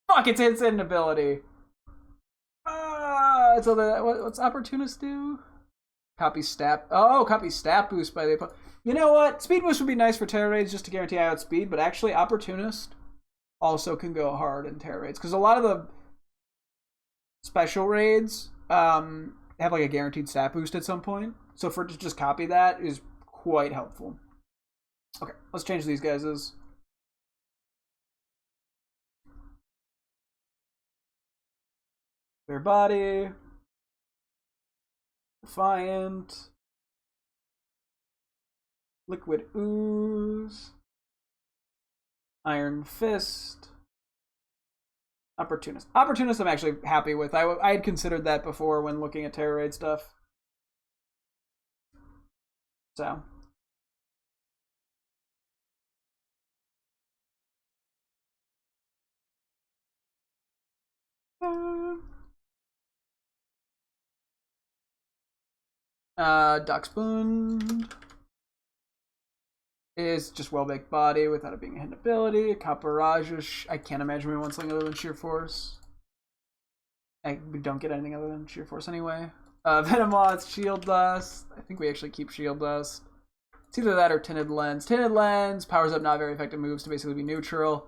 Fuck, it's its hidden ability! So what's Opportunist do? Copy stat. Oh, copy stat boost by the opponent. You know what? Speed boost would be nice for Terror Raids just to guarantee I outspeed, but actually Opportunist also can go hard in Terror Raids. Because a lot of the special raids have like a guaranteed stat boost at some point. So for it to just copy that is quite helpful. Okay, let's change these guys'. Clear body. Defiant. Liquid Ooze. Iron Fist. Opportunist. Opportunist I'm actually happy with. I had considered that before when looking at Terror Raid stuff. So. Doxbund is just well-baked body without it being a hidden ability. Caparage, I can't imagine we want something other than Sheer Force. We don't get anything other than Sheer Force anyway. Venomoth, Shield Dust. I think we actually keep Shield Dust. It's either that or Tinted Lens. Tinted Lens powers up not very effective moves to basically be neutral.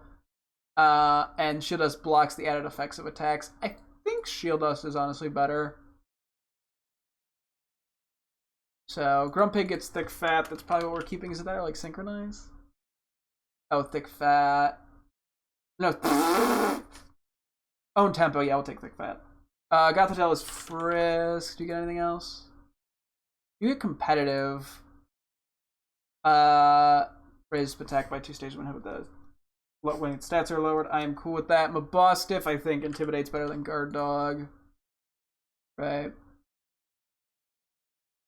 And Shield Dust blocks the added effects of attacks. I think Shield Dust is honestly better. So, Grumpig gets Thick Fat. That's probably what we're keeping. Is it that or like Synchronize? Oh, Thick Fat. No. Own Tempo. Yeah, we'll take Thick Fat. Gothitelle is Frisk. Do you get anything else? You get Competitive. Raise attack by 2 stages when hit with the when its stats are lowered. I am cool with that. Mabostiff, I think, intimidates better than Guard Dog. Right.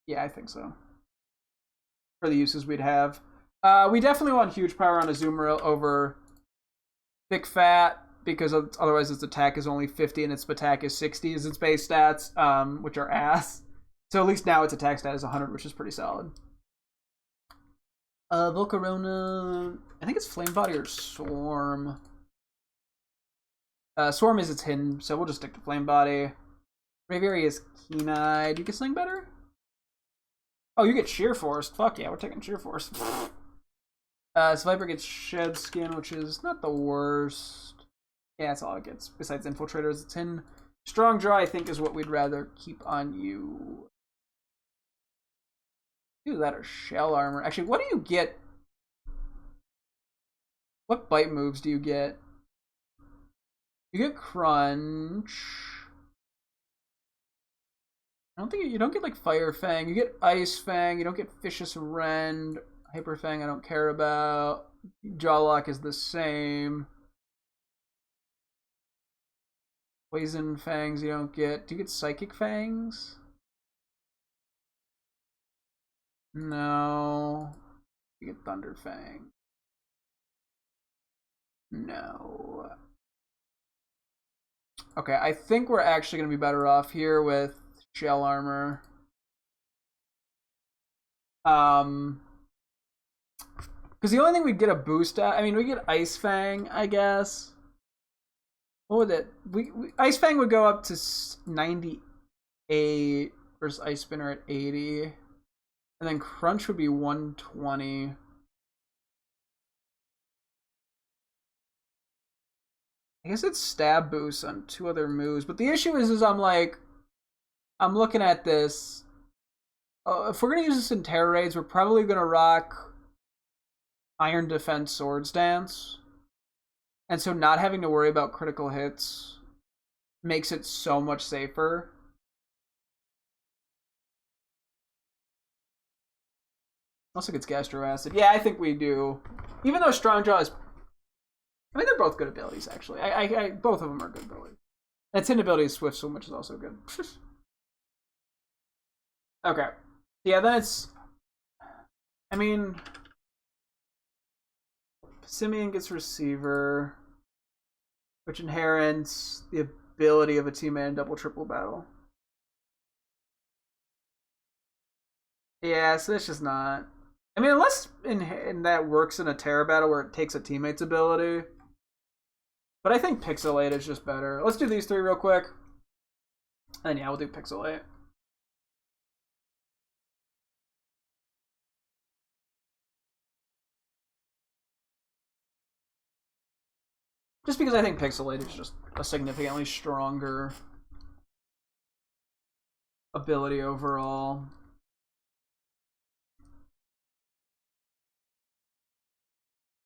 Yeah, I think so. For the uses we'd have. We definitely want huge power on Azumarill over Thick Fat, because otherwise its attack is only 50 and its attack is 60 as its base stats, which are ass. So at least now its attack stat is 100, which is pretty solid. Volcarona, I think it's Flame Body or Swarm. Swarm is its hidden, so we'll just stick to Flame Body. Braviary is Keen-Eyed. Do you get Sling better? Oh, you get Sheer Force. Fuck yeah, we're taking Sheer Force. Viper gets Shed Skin, which is not the worst. Yeah, that's all it gets. Besides Infiltrators, it's in. Strong Draw, I think, is what we'd rather keep on you. Do that or Shell Armor. Actually, what do you get? What bite moves do you get? You get Crunch. I don't think you don't get like Fire Fang. You get Ice Fang. You don't get Vicious Rend. Hyper Fang I don't care about. Jawlock is the same. Poison Fangs you don't get. Do you get Psychic Fangs? No. You get Thunder Fang. No. Okay, I think we're actually going to be better off here with Shell Armor. Because the only thing we'd get a boost at, I mean, we get Ice Fang, I guess. What would it? Ice Fang would go up to 98 versus Ice Spinner at 80. And then Crunch would be 120. I guess it's Stab Boost on 2 other moves. But the issue is I'm looking at this. If we're going to use this in Terror Raids, we're probably going to rock Iron Defense Swords Dance. And so not having to worry about critical hits makes it so much safer. Also gets Gastro Acid. Yeah, I think we do. Even though Strong Jaw is... I mean, they're both good abilities, actually. Both of them are good abilities. And its hidden ability is Swift Swim, which is also good. Okay. Yeah, then it's... I mean... Simeon gets receiver, which inherits the ability of a teammate in double triple battle. Yeah, so it's just not. I mean, unless in that works in a Terra battle where it takes a teammate's ability. But I think Pixelate is just better. Let's do these three real quick. And yeah, we'll do Pixelate. Just because I think Pixelate is just a significantly stronger ability overall.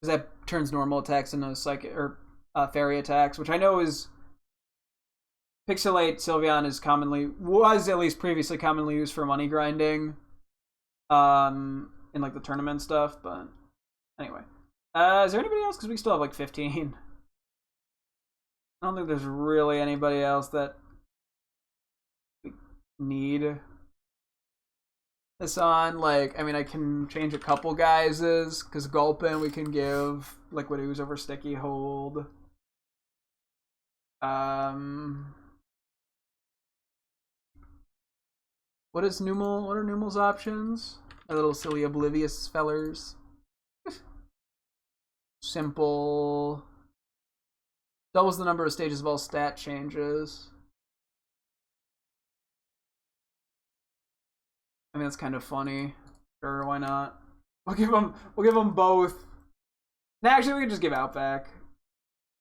Because that turns normal attacks into psychic or fairy attacks, which I know is Pixelate. Sylveon is was at least previously commonly used for money grinding, in like the tournament stuff. But anyway, is there anybody else? Because we still have like 15. I don't think there's really anybody else that we need this on. Like, I mean, I can change a couple guys's, because Gulpin we can give Liquid Ooze over Sticky Hold. What is Numel? What are Numel's options? A little silly oblivious fellers. Simple. Doubles the number of stages of all stat changes. I mean, that's kind of funny. Sure, why not? We'll give them both. Nah, actually, we can just give Outback.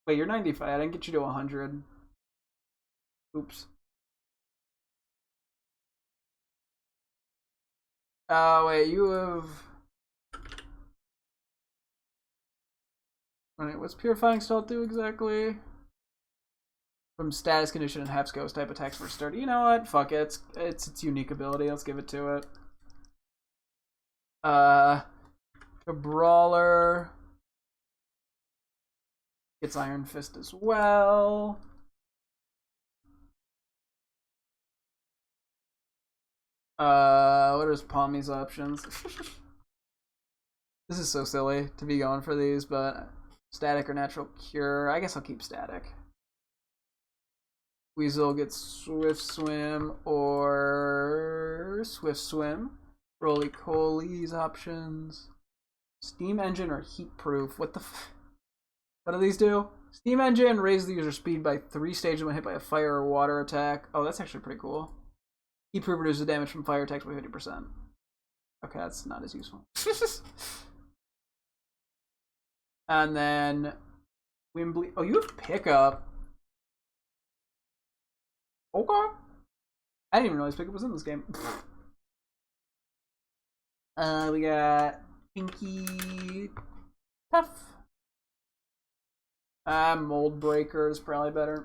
Wait, you're 95. I didn't get you to 100. Oops. Oh, wait, you have... Alright, what's Purifying Salt do exactly? From status, condition, and Hep's Ghost type attacks for sturdy. You know what? Fuck it. It's its unique ability. Let's give it to it. A Brawler. Gets Iron Fist as well. What are Palmy's options? This is so silly to be going for these, but static or natural cure. I guess I'll keep static. Weasel gets Swift Swim or Swift Swim. Roly-Coly's options. Steam Engine or Heat Proof. What the what do these do? Steam Engine raises the user's speed by 3 stages when hit by a fire or water attack. Oh, that's actually pretty cool. Heat Proof reduces damage from fire attacks by 50%. Okay, that's not as useful. And then Wimbley. Oh, you have Pickup. Okay. I didn't even realize Pickup was in this game. We got Pinky Puff. Mold Breaker is probably better.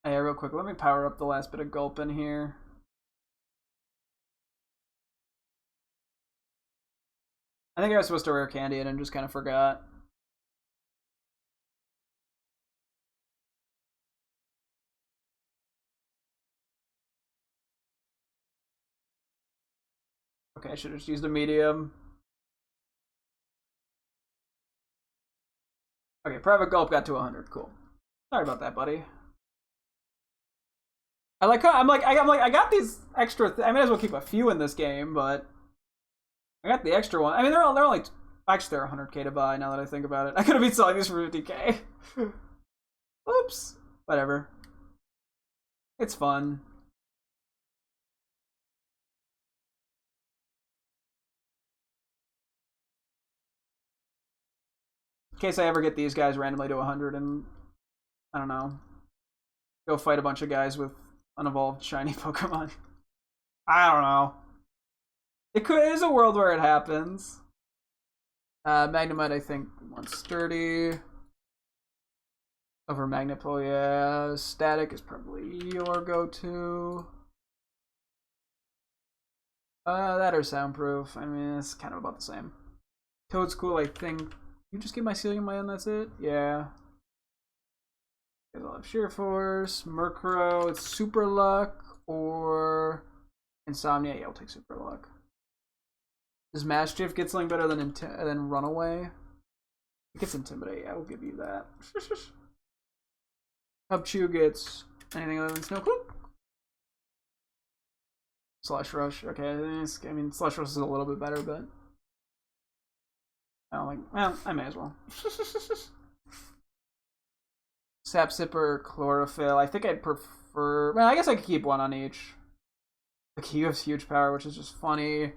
Hey, real quick, let me power up the last bit of Gulpin here. I think I was supposed to rare candy it and just kind of forgot. Okay, I should have just used a medium. Okay, Private Gulp got to 100. Cool. Sorry about that, buddy. I got these extra. I might as well keep a few in this game, but I got the extra one. I mean, they're only actually they're 100k to buy. Now that I think about it, I could have been selling these for 50k. Oops. Whatever. It's fun. In case I ever get these guys randomly to 100 and I don't know, go fight a bunch of guys with unevolved shiny Pokemon. I don't know. It is a world where it happens. Magnemite, I think, wants sturdy. Over Magnapole, yeah. Static is probably your go-to. That or Soundproof. I mean, it's kind of about the same. Toad's cool, I think. You just get Mycelium and that's it? Yeah. I'll have Sheer Force, Murkrow, it's Super Luck, or Insomnia. Yeah, I'll take Super Luck. Does Mischief get something better than Runaway? It gets Intimidate. Yeah, we'll give you that. Hubchew gets anything other than Snowcloak? Slush Rush. Okay, I mean, Slush Rush is a little bit better, but I don't like. Well, I may as well. Sap Sipper, Chlorophyll. I think I'd prefer. Well, I guess I could keep one on each. The Key has huge power, which is just funny.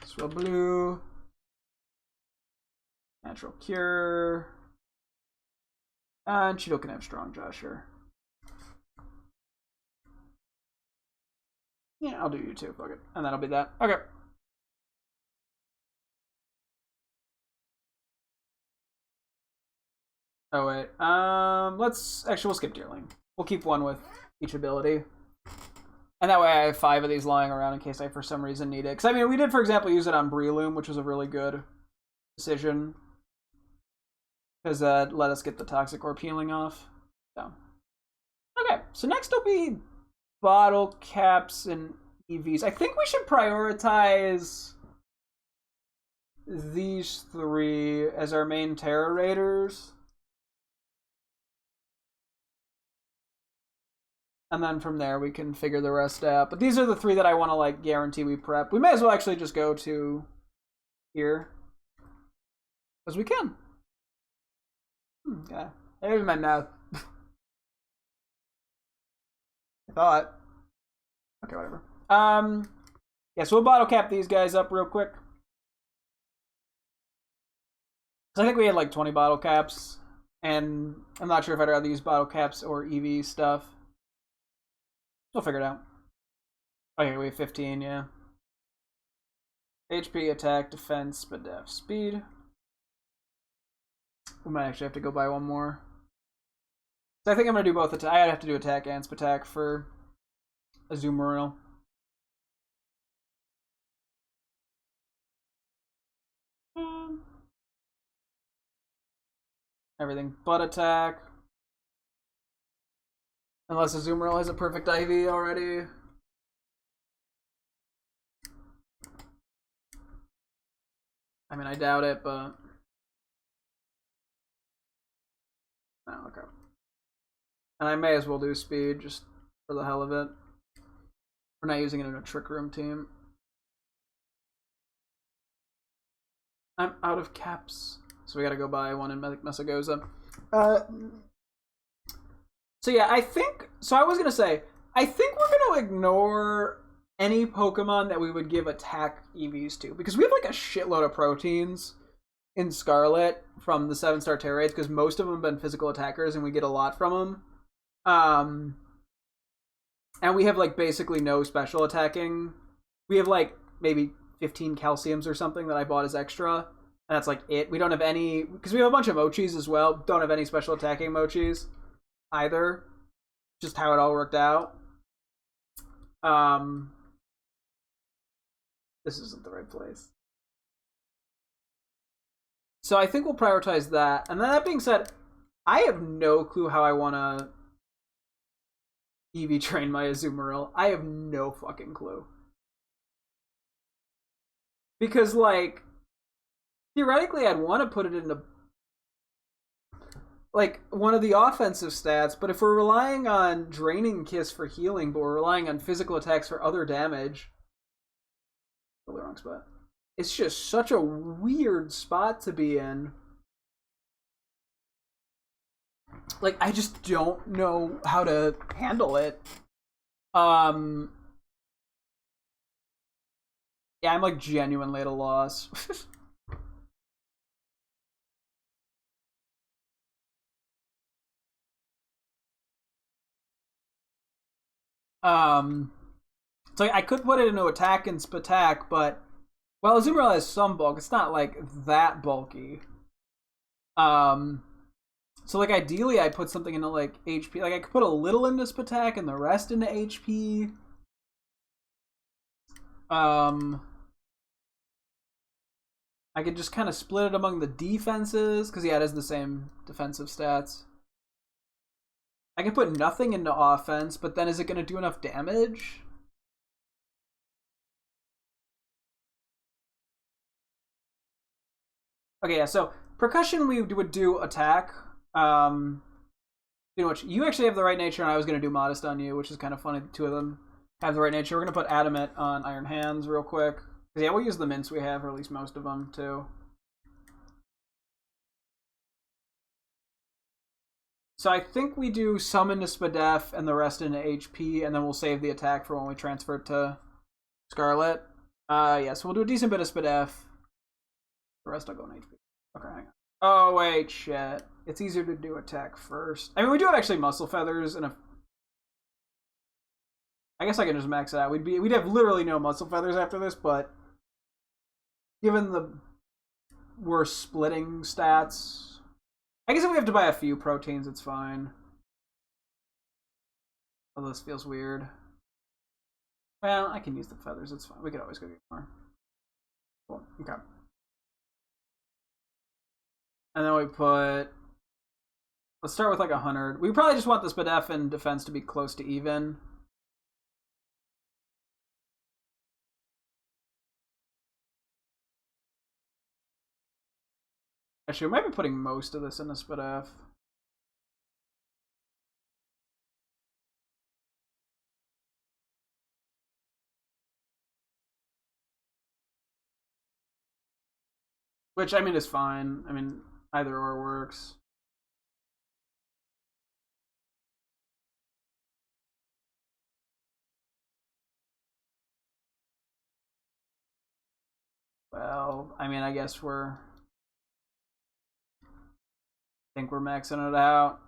Swablu. Natural Cure. And Cheeto can have Strong Jaw, sure. Yeah, I'll do you too. Fuck it. And that'll be that. Okay. Oh, wait. We'll skip Deerling. We'll keep one with each ability. And that way I have 5 of these lying around in case I, for some reason, need it. Because, I mean, we did, for example, use it on Breloom, which was a really good decision. Because that let us get the Toxic Orb healing off. So. Okay, so next will be Bottle Caps and EVs. I think we should prioritize these 3 as our main Terror Raiders. And then from there we can figure the rest out. But these are the 3 that I want to like guarantee we prep. We may as well actually just go to here. Because we can. Yeah. There's my mouth. I thought. Okay, whatever. Yeah, so we'll bottle cap these guys up real quick. So I think we had like 20 bottle caps. And I'm not sure if I'd rather use bottle caps or EV stuff. We'll figure it out. Okay, we have 15, yeah. HP, attack, defense, but def, speed. We might actually have to go buy one more. So I think I'm going to do both attack. I'd have to do attack and spatak for Azumarill. Everything but attack. Unless Azumarill has a perfect IV already. I mean, I doubt it, but... Oh, okay. And I may as well do speed, just for the hell of it. We're not using it in a Trick Room team. I'm out of caps. So we gotta go buy one in Mesagoza. So yeah, I think... So I was gonna say, I think we're gonna ignore any Pokemon that we would give attack EVs to. Because we have like a shitload of proteins in Scarlet from the 7-star Terra Raids, because most of them have been physical attackers and we get a lot from them. And we have like basically no special attacking. We have like maybe 15 calciums or something that I bought as extra. And that's like it. We don't have any, because we have a bunch of mochis as well. Don't have any special attacking mochis either. Just how it all worked out. This isn't the right place. So I think we'll prioritize that. And then that being said, I have no clue how I want to EV train my Azumarill. I have no fucking clue. Because, like, theoretically I'd want to put it into, like, one of the offensive stats, but if we're relying on Draining Kiss for healing, but we're relying on physical attacks for other damage... Oh, the wrong spot. It's just such a weird spot to be in. Like, I just don't know how to handle it. Yeah, I'm like genuinely at a loss. So I could put it into attack and spatak, but well, Azumarill has some bulk. It's not like that bulky. So like ideally I put something into like HP. Like I could put a little into spatak and the rest into HP. I could just kind of split it among the defenses because yeah, it has the same defensive stats. I can put nothing into offense, but then is it going to do enough damage? Okay, yeah, so percussion we would do attack. You know what? You actually have the right nature, and I was going to do modest on you, which is kind of funny. The two of them have the right nature. We're going to put adamant on Iron Hands real quick. Yeah, we'll use the mints we have, or at least most of them, too. So I think we do some into Spadef and the rest into HP, and then we'll save the attack for when we transfer it to Scarlet. Yeah, so we'll do a decent bit of Spadef. The rest I'll go in HP. Okay, hang on. Oh, wait, shit. It's easier to do attack first. I mean, we do have actually Muscle Feathers, and I guess I can just max it out. We'd have literally no Muscle Feathers after this, but given the worse splitting stats, I guess if we have to buy a few proteins, it's fine. Oh, this feels weird. Well, I can use the feathers. It's fine. We could always go get more. Cool. Okay. And then we put... Let's start with like 100. We probably just want the Spadef and defense to be close to even. Actually, we might be putting most of this in the Spadef. Which, I mean, is fine. I mean, either or works. Well, I mean, I guess I think we're maxing it out.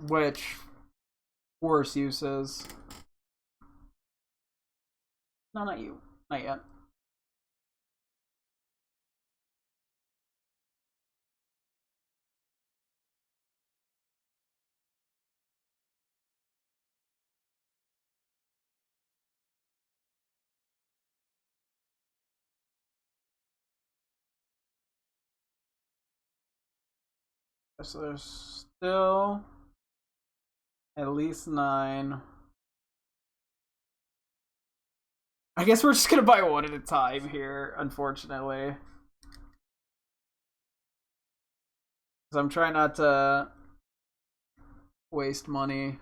Which, worse uses. No, not you. Not yet. So there's still at least 9. I guess we're just gonna buy one at a time here, unfortunately. Because I'm trying not to waste money.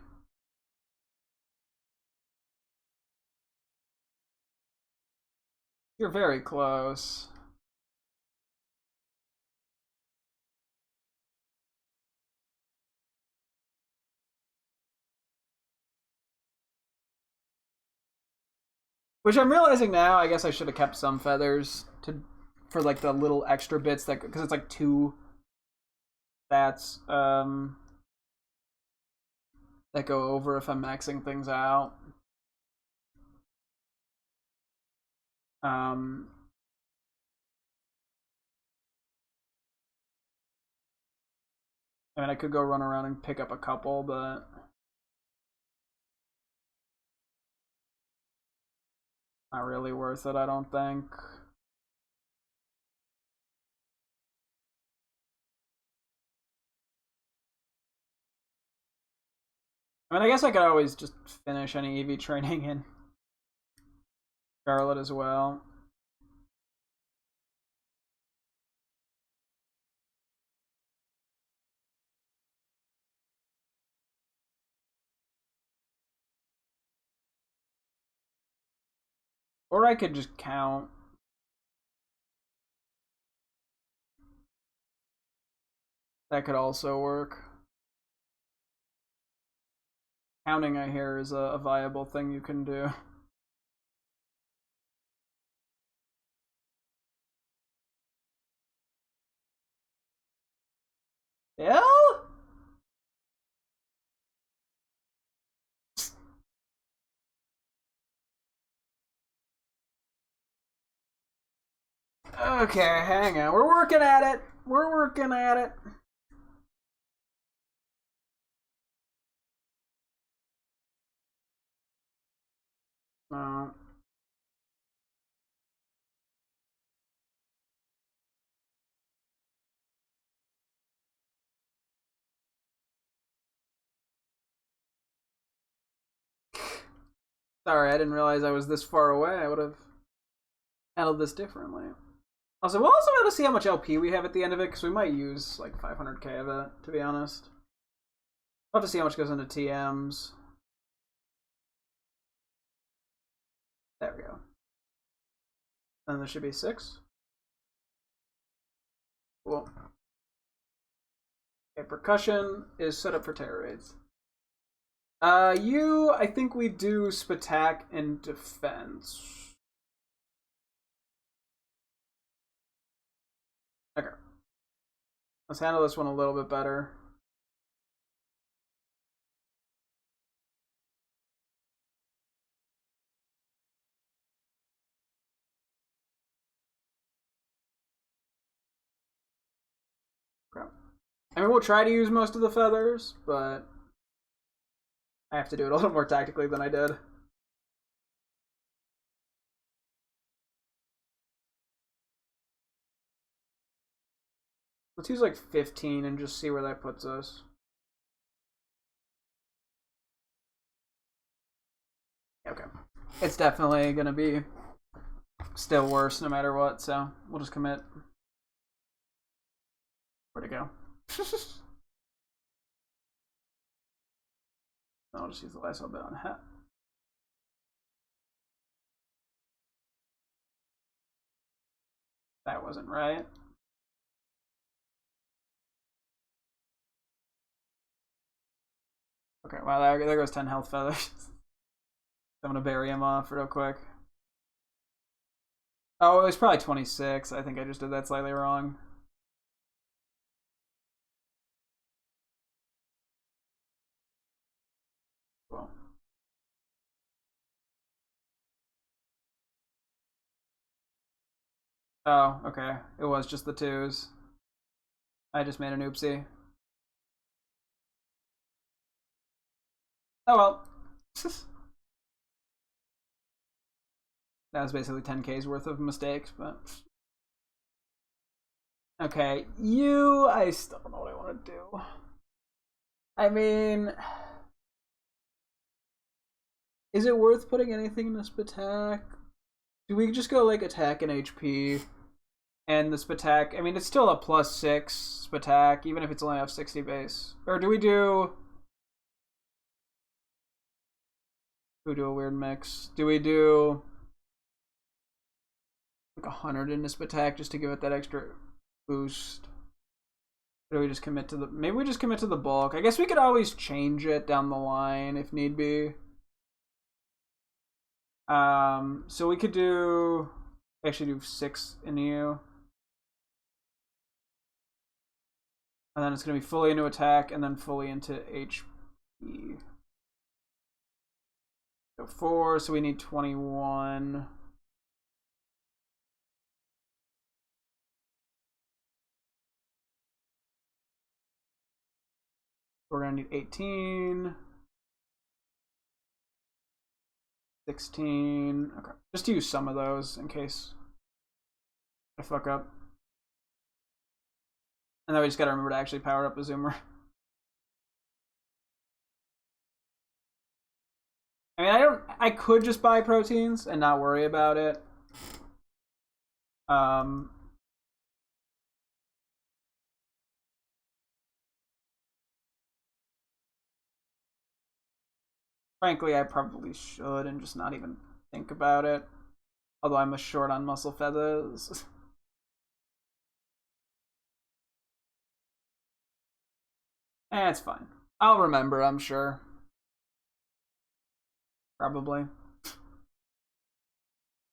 You're very close. Which I'm realizing now, I guess I should have kept some feathers for like the little extra bits that, because it's like 2 stats that go over if I'm maxing things out. Um, I mean, I could go run around and pick up a couple, but not really worth it, I don't think. I mean, I guess I could always just finish any EV training in Charlotte as well. Or I could just count. That could also work. Counting, I hear, is a viable thing you can do. Hell? Okay, hang on. We're working at it. We're working at it. No. Sorry, I didn't realize I was this far away. I would have handled this differently. Also, we'll also have to see how much LP we have at the end of it, because we might use like 500k of it, to be honest. We'll have to see how much goes into TMs. There we go. And there should be 6. Cool. Okay, percussion is set up for terror raids. I think we do Spatak and defense. Okay. Let's handle this one a little bit better. Okay. I mean, we'll try to use most of the feathers, but I have to do it a little more tactically than I did. Let's use like 15 and just see where that puts us. Okay. It's definitely gonna be still worse no matter what, so we'll just commit. Where'd it go? I'll just use the last little bit on hat. That wasn't right. Okay, well, there goes 10 health feathers. I'm gonna bury him off real quick. Oh, it was probably 26. I think I just did that slightly wrong. Cool. Oh, okay. It was just the 2s. I just made an oopsie. Oh well. That was basically 10k's worth of mistakes, but... Okay, I still don't know what I want to do. I mean... Is it worth putting anything in this Spatak? Do we just go, like, attack and HP? And the Spatak... I mean, it's still a +6 Spatak, even if it's only off 60 base. Or do we do... We do a weird mix. Do we do... like 100 in this Spatak just to give it that extra boost? Or do we just commit to the... Maybe we just commit to the bulk. I guess we could always change it down the line if need be. So we could do... Actually do 6 in you. And then it's going to be fully into attack and then fully into HP. So 4, so we need 21. We're going to need 18. 16. Okay. Just to use some of those in case I fuck up. And then we just gotta remember to actually power up a zoomer. I mean, I could just buy proteins and not worry about it. Frankly, I probably should and just not even think about it. Although I'm a short on muscle feathers. It's fine. I'll remember, I'm sure. Probably.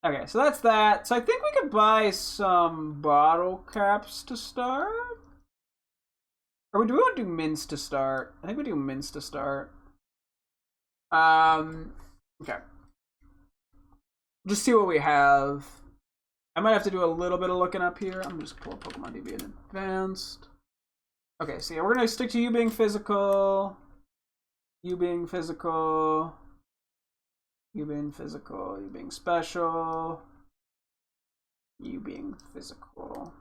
Okay, so that's that. So I think we could buy some bottle caps to start. Or do we want to do mints to start? I think we do mints to start. Okay. Just see what we have. I might have to do a little bit of looking up here. I'm just pull up Pokemon DB in advanced. Okay, so yeah, we're gonna stick to you being physical. You being physical. You being physical. You being special. You being physical.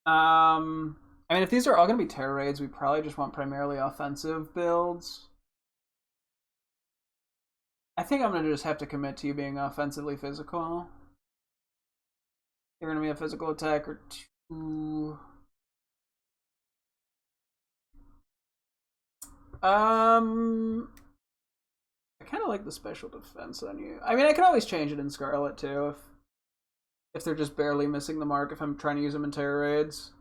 I mean, if these are all gonna be terror raids, we probably just want primarily offensive builds. I think I'm gonna just have to commit to you being offensively physical. You're gonna be a physical attack or 2. I kind of like the special defense on you. I mean, I can always change it in Scarlet too if they're just barely missing the mark. If I'm trying to use them in terror raids.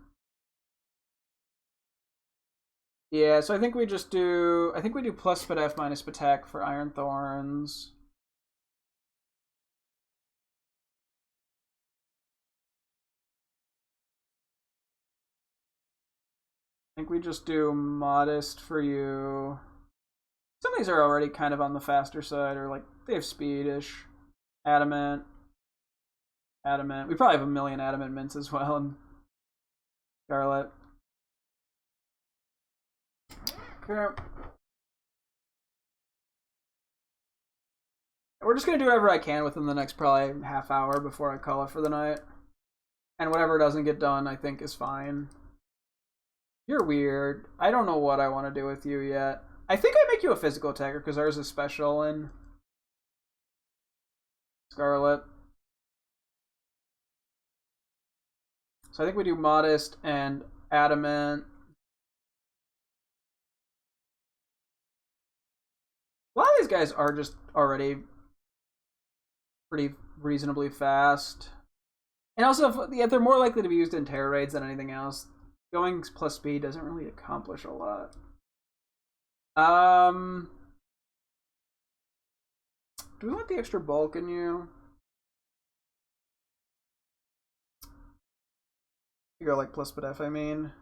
Yeah, so I think we just do. I think we do plus F minus attack for Iron Thorns. I think we just do modest for you. Some of these are already kind of on the faster side, or like they have speed-ish. Adamant. Adamant. We probably have a million adamant mints as well in Scarlet. Okay. We're just gonna do whatever I can within the next probably half hour before I call it for the night. And whatever doesn't get done, I think is fine. You're weird. I don't know what I want to do with you yet. I think I make you a physical attacker because ours is special in Scarlet. So I think we do modest and adamant. A lot of these guys are just already pretty reasonably fast. And also, yeah, they're more likely to be used in terror raids than anything else. Going plus speed doesn't really accomplish a lot. Do we want the extra bulk in you? You go like plus F, I mean.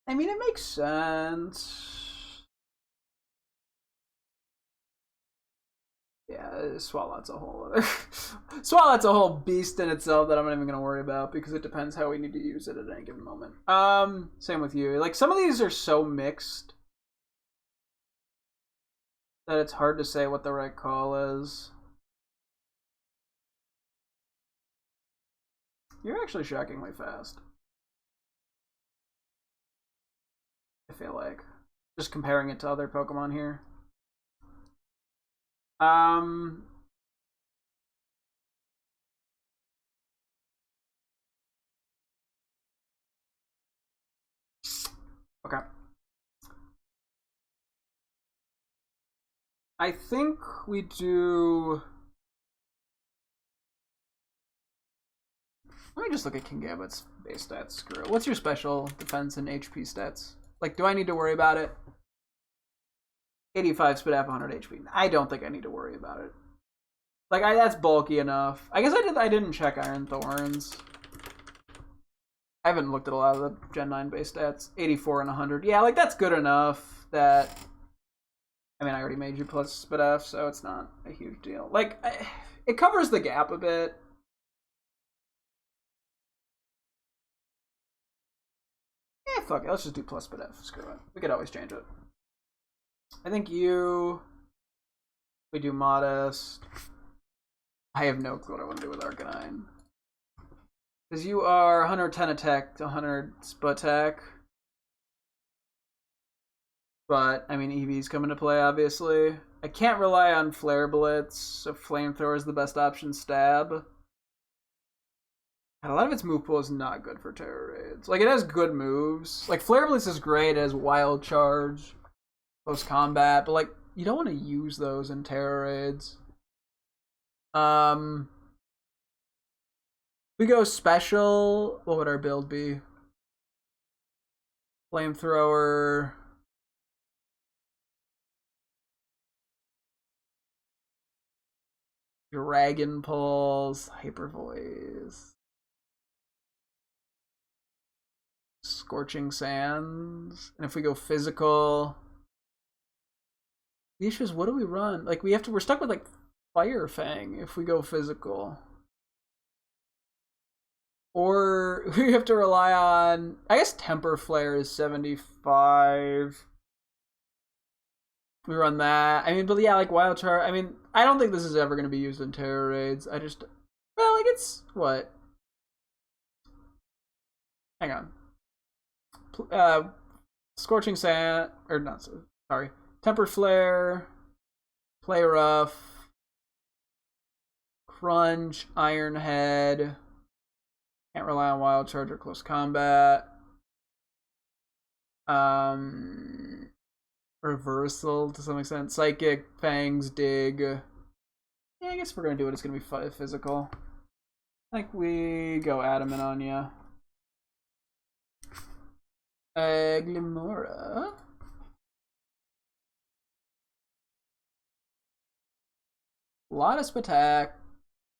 I mean, it makes sense. Yeah, Swalot's a whole other... Swalot's a whole beast in itself that I'm not even going to worry about because it depends how we need to use it at any given moment. Same with you. Like, some of these are so mixed that it's hard to say what the right call is. You're actually shockingly fast. I feel like. Just comparing it to other Pokemon here. Okay. I think we do... Let me just look at Kingambit's base stats. Screw it. What's your special defense and HP stats? Like, do I need to worry about it? 85 spit F, 100 HP. I don't think I need to worry about it. Like, that's bulky enough. I guess I didn't check Iron Thorns. I haven't looked at a lot of the Gen 9 base stats. 84 and 100. Yeah, like, that's good enough that... I mean, I already made you plus spit F, so it's not a huge deal. Like, it covers the gap a bit. Fuck it, let's just do plus spit F. Screw it. We could always change it. I think we do modest. I have no clue what I want to do with Arcanine. Because you are 110 attack to 100 split attack. But, I mean, EV's come into play, obviously. I can't rely on Flare Blitz, so Flamethrower is the best option. Stab. And a lot of its move pool is not good for terror raids. Like, it has good moves. Like, Flare Blitz is great as Wild Charge, close combat, but, like, you don't want to use those in terror raids. We go special. What would our build be? Flamethrower. Dragon Pulse. Hyper Voice. Scorching Sands. And if we go physical, the issue is, what do we run? Like, we're stuck with like Fire Fang if we go physical. Or we have to rely on, I guess Temper Flare is 75. We run that. I mean, but yeah, like Wild Charge. I mean, I don't think this is ever going to be used in terror raids. Well, like it's what? Hang on. Scorching Sand, or not, Sorry. Temper Flare, Play Rough, Crunch, Iron Head. Can't rely on Wild Charge or Close Combat. Reversal to some extent. Psychic, Fangs, Dig. Yeah, I guess if we're gonna do it, it's gonna be physical. I think we go Adamant on ya. Glimora. Modest attack.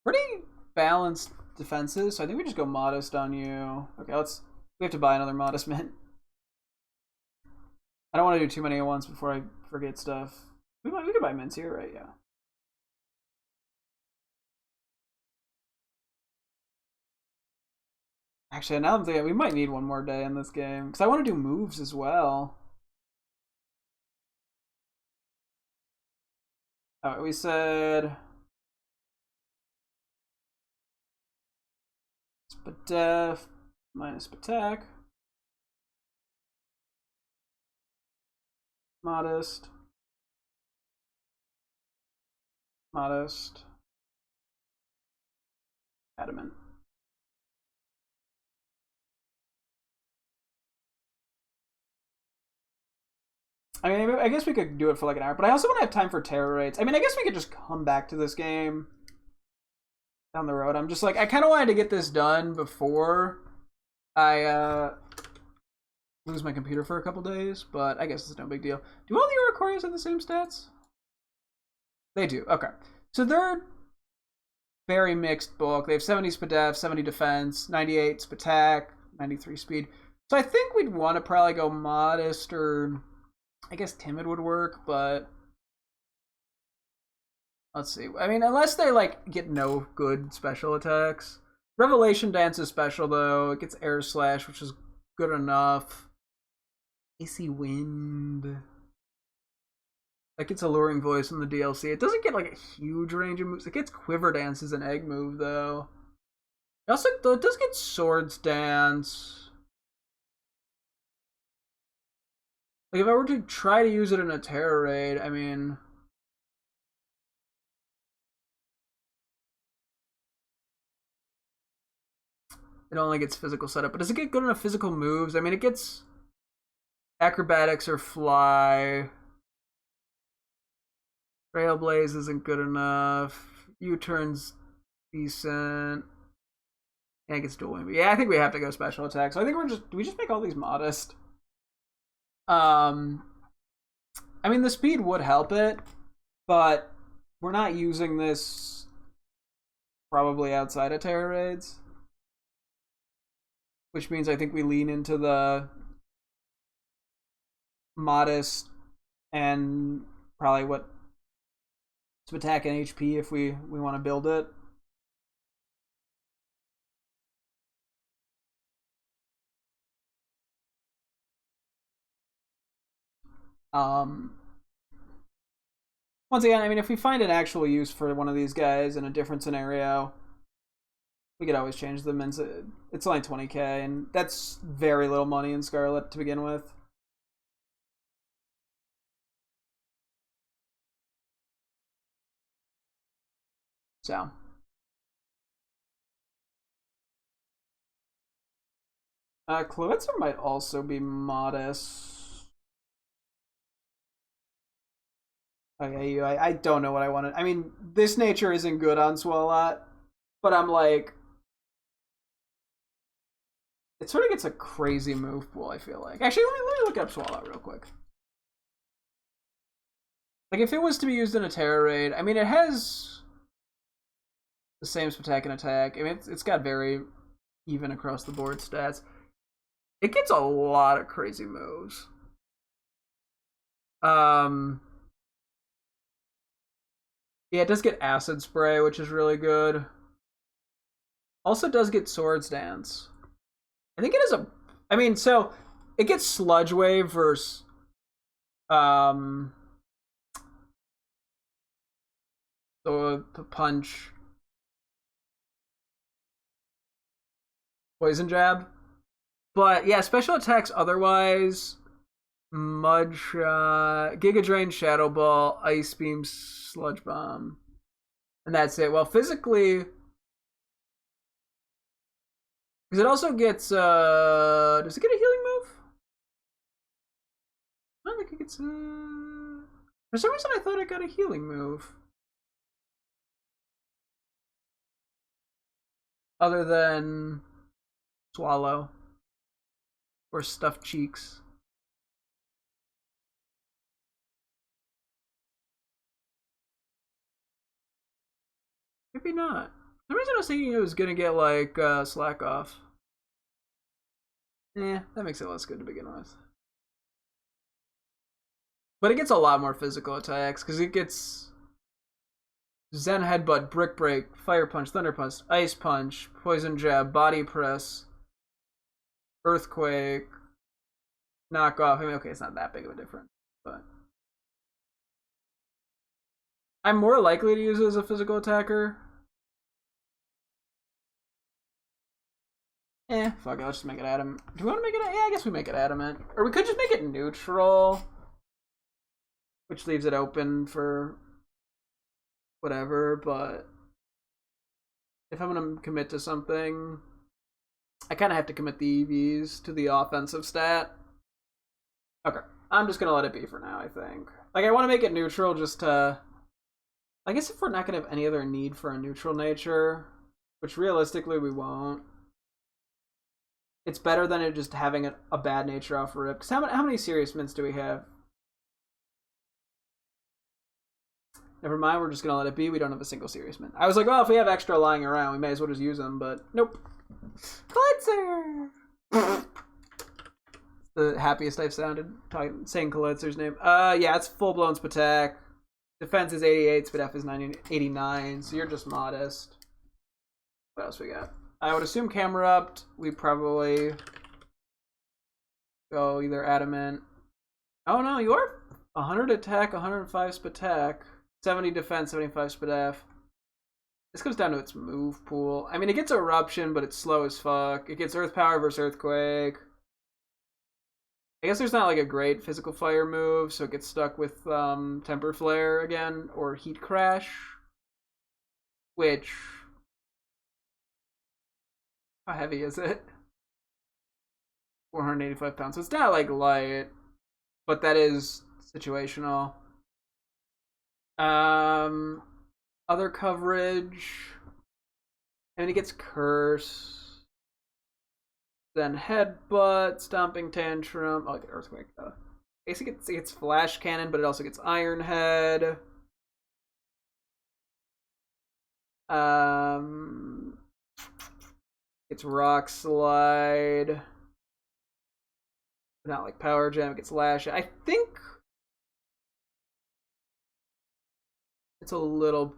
Pretty balanced defenses, so I think we just go Modest on you. Okay, we have to buy another Modest Mint. I don't want to do too many at once before I forget stuff. We could buy mints here, right? Yeah. Actually, now I'm thinking we might need one more day in this game because I want to do moves as well. Alright, we said Spadef minus attack. Modest. Modest. Adamant. I mean, I guess we could do it for like an hour, but I also want to have time for terror raids. I mean, I guess we could just come back to this game down the road. I'm just like, I kind of wanted to get this done before I lose my computer for a couple days, but I guess it's no big deal. Do all the Oricorias have the same stats? They do. Okay. So they're very mixed book. They have 70 Spadef, 70 defense, 98 attack, 93 speed. So I think we'd want to probably go Modest, or I guess Timid would work, but let's see. I mean, unless they like get no good special attacks. Revelation Dance is special though. It gets Air Slash, which is good enough. AC Wind. That gets Alluring Voice in the DLC. It doesn't get like a huge range of moves. It gets Quiver Dance as an egg move though. It also it does get Swords Dance. Like if I were to try to use it in a Terror Raid, I mean, it only gets physical setup, but does it get good enough physical moves? I mean, it gets Acrobatics or Fly. Trailblaze isn't good enough. U-turn's decent. Yeah, it gets dual wing. Yeah, I think we have to go special attack. So I think we just make all these modest. I mean, the speed would help it, but we're not using this probably outside of Terror Raids, which means I think we lean into the modest and probably what some attack and HP if we want to build it. Once again, I mean, if we find an actual use for one of these guys in a different scenario, we could always change them. And it's only 20k, and that's very little money in Scarlet to begin with. So. Cloetzer might also be modest. Okay, I don't know what I wanted. I mean, this nature isn't good on Swalot, but I'm like, it sort of gets a crazy move pool, I feel like. Actually, let me look up Swalot real quick. Like, if it was to be used in a Terror Raid, I mean, it has the same attack and attack. I mean, it's got very even across the board stats. It gets a lot of crazy moves. Yeah, it does get Acid Spray, which is really good. Also does get Swords Dance. I think it is I mean, so it gets Sludge Wave versus the Punch, Poison Jab. But yeah, special attacks otherwise Mud Shot, Giga Drain, Shadow Ball, Ice Beam, Sludge Bomb. And that's it. Well, physically, because it also gets, does it get a healing move? I don't think it gets, for some reason I thought it got a healing move. Other than Swallow or Stuffed Cheeks. Maybe not. The reason I was thinking it was gonna get like Slack Off. Yeah, that makes it less good to begin with. But it gets a lot more physical attacks because it gets Zen Headbutt, Brick Break, Fire Punch, Thunder Punch, Ice Punch, Poison Jab, Body Press, Earthquake, Knock Off. I mean, okay, it's not that big of a difference, but I'm more likely to use it as a physical attacker. Fuck it, let's just make it adamant. Do we want to make it? Yeah, I guess we make it adamant. Or we could just make it neutral, which leaves it open for whatever, but if I'm going to commit to something, I kind of have to commit the EVs to the offensive stat. Okay, I'm just going to let it be for now, I think. Like, I want to make it neutral just to... I guess if we're not going to have any other need for a neutral nature, which realistically we won't, it's better than it just having a bad nature off rip. Because how many serious mints do we have? Never mind, we're just going to let it be. We don't have a single serious mint. I was like, well, if we have extra lying around, we may as well just use them, but nope. Klitzer! The happiest I've sounded saying Klitzer's name. Yeah, it's full-blown Spatak. Defense is 88, Spadef is 89, so you're just modest. What else we got? I would assume camera upped. We probably go either adamant. Oh no, you are 100 attack, 105 Spatak, 70 defense, 75 Spadef. This comes down to its move pool. I mean, it gets Eruption, but it's slow as fuck. It gets Earth Power versus Earthquake. I guess there's not like a great physical fire move, so it gets stuck with Temper Flare again, or Heat Crash. Which... how heavy is it? 485 pounds. So it's not like light, but that is situational. Other coverage. And it gets Curse. Then Headbutt, Stomping Tantrum. Oh, I get Earthquake though. I guess it gets Flash Cannon, but it also gets Iron Head. It's Rock Slide. Not like Power Jam, it gets Lash. I think it's a little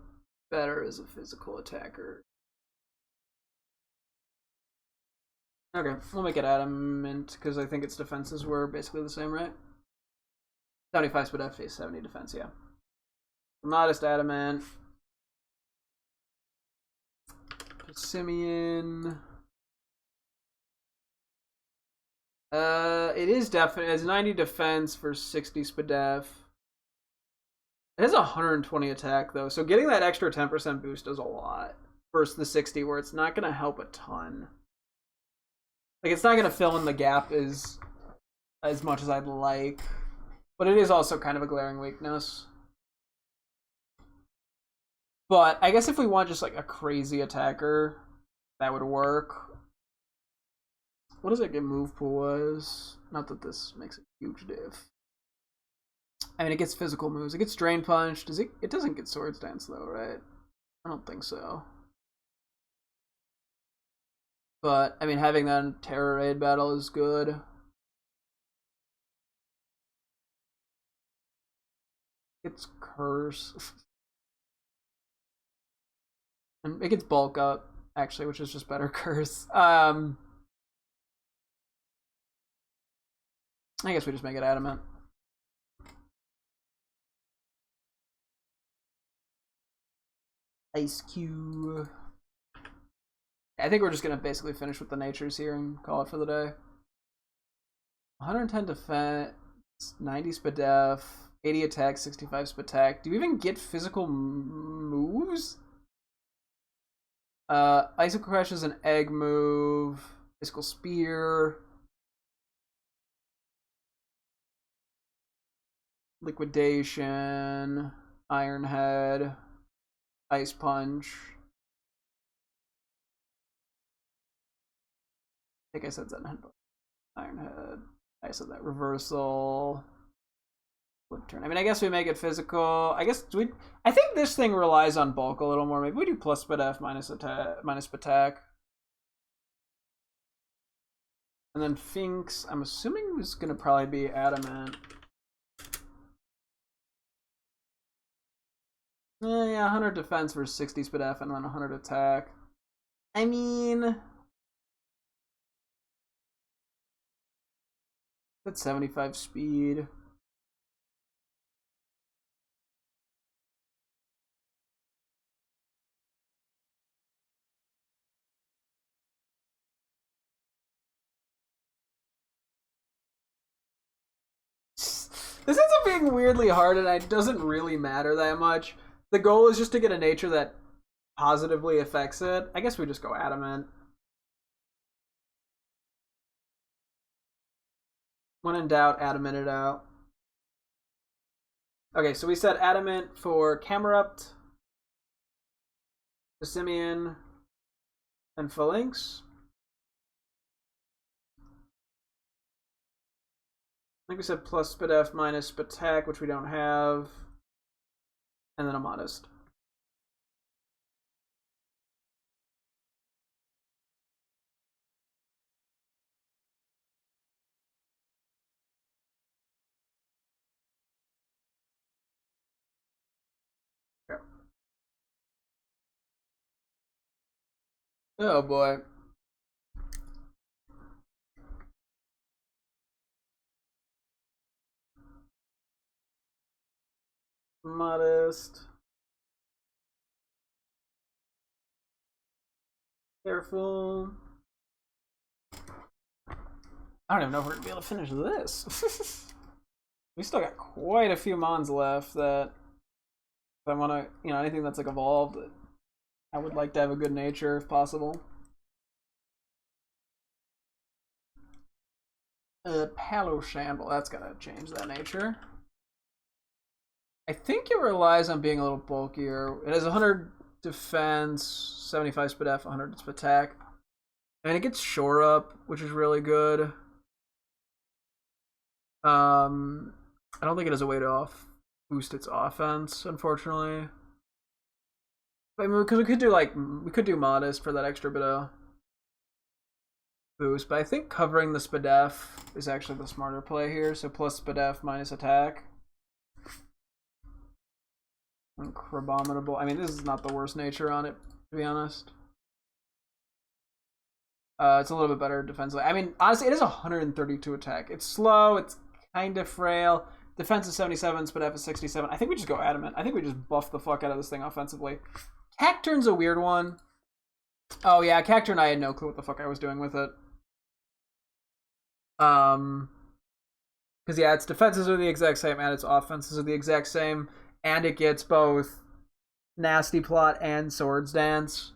better as a physical attacker. Okay, we'll make it adamant because I think its defenses were basically the same, right? 75 Spadef face, 70 defense, yeah. Modest adamant. Simeon. It is definitely, it has 90 defense for 60 Spadef. It has 120 attack though, so getting that extra 10% boost does a lot versus the 60 where it's not gonna help a ton. Like, it's not gonna fill in the gap as much as I'd like, but it is also kind of a glaring weakness. But I guess if we want just like a crazy attacker, that would work. What does it get move pool was? Not that this makes a huge diff. I mean, it gets physical moves. It gets Drain Punch. Does it? It doesn't get Swords Dance though, right? I don't think so. But I mean, having that in Terror Raid battle is good. It's Curse. And it gets Bulk Up, actually, which is just better Curse. I guess we just make it adamant. Ice Cube. I think we're just gonna basically finish with the natures here and call it for the day. 110 defense, 90 spadef, 80 attack, 65 spatak. Do you even get physical moves? Icicle Crush is an egg move. Physical Spear. Liquidation. Iron Head. Ice Punch. I think I said that. Iron Head. I said that. Reversal. Flip turn. I mean, I guess we make it physical. I guess I think this thing relies on bulk a little more. Maybe we do plus spadef minus attack. And then Finks, I'm assuming is gonna probably be adamant. Yeah, 100 defense versus 60 spadef and then 100 attack. I mean, that's 75 speed. This ends up being weirdly hard, and it doesn't really matter that much. The goal is just to get a nature that positively affects it. I guess we just go adamant. When in doubt, adamant it out. Okay, so we said adamant for Camerupt, Simeon, and Phalanx. I think we said plus spadef minus spatak, which we don't have, and then a modest. Okay. Oh boy. Modest. Careful. I don't even know if we're gonna be able to finish this. We still got quite a few mons left that if I want to, anything that's like evolved, I would like to have a good nature if possible. Palo Shamble, that's gotta change that nature. I think it relies on being a little bulkier. It has 100 defense, 75 spadef, 100 attack. And it gets shore up, which is really good. I don't think it has a way to boost its offense, unfortunately. But I mean, because we could do modest for that extra bit of boost, but I think covering the spadef is actually the smarter play here. So plus spadef minus attack. Crabominable. I mean, this is not the worst nature on it, to be honest. It's a little bit better defensively. I mean, honestly, it is 132 attack. It's slow. It's kind of frail. Defense is 77, spadef is 67. I think we just go adamant. I think we just buff the fuck out of this thing offensively. Cacturn's a weird one. Oh yeah, Cacturn, I had no clue what the fuck I was doing with it. Because yeah, its defenses are the exact same and its offenses are the exact same. And it gets both Nasty Plot and Swords Dance.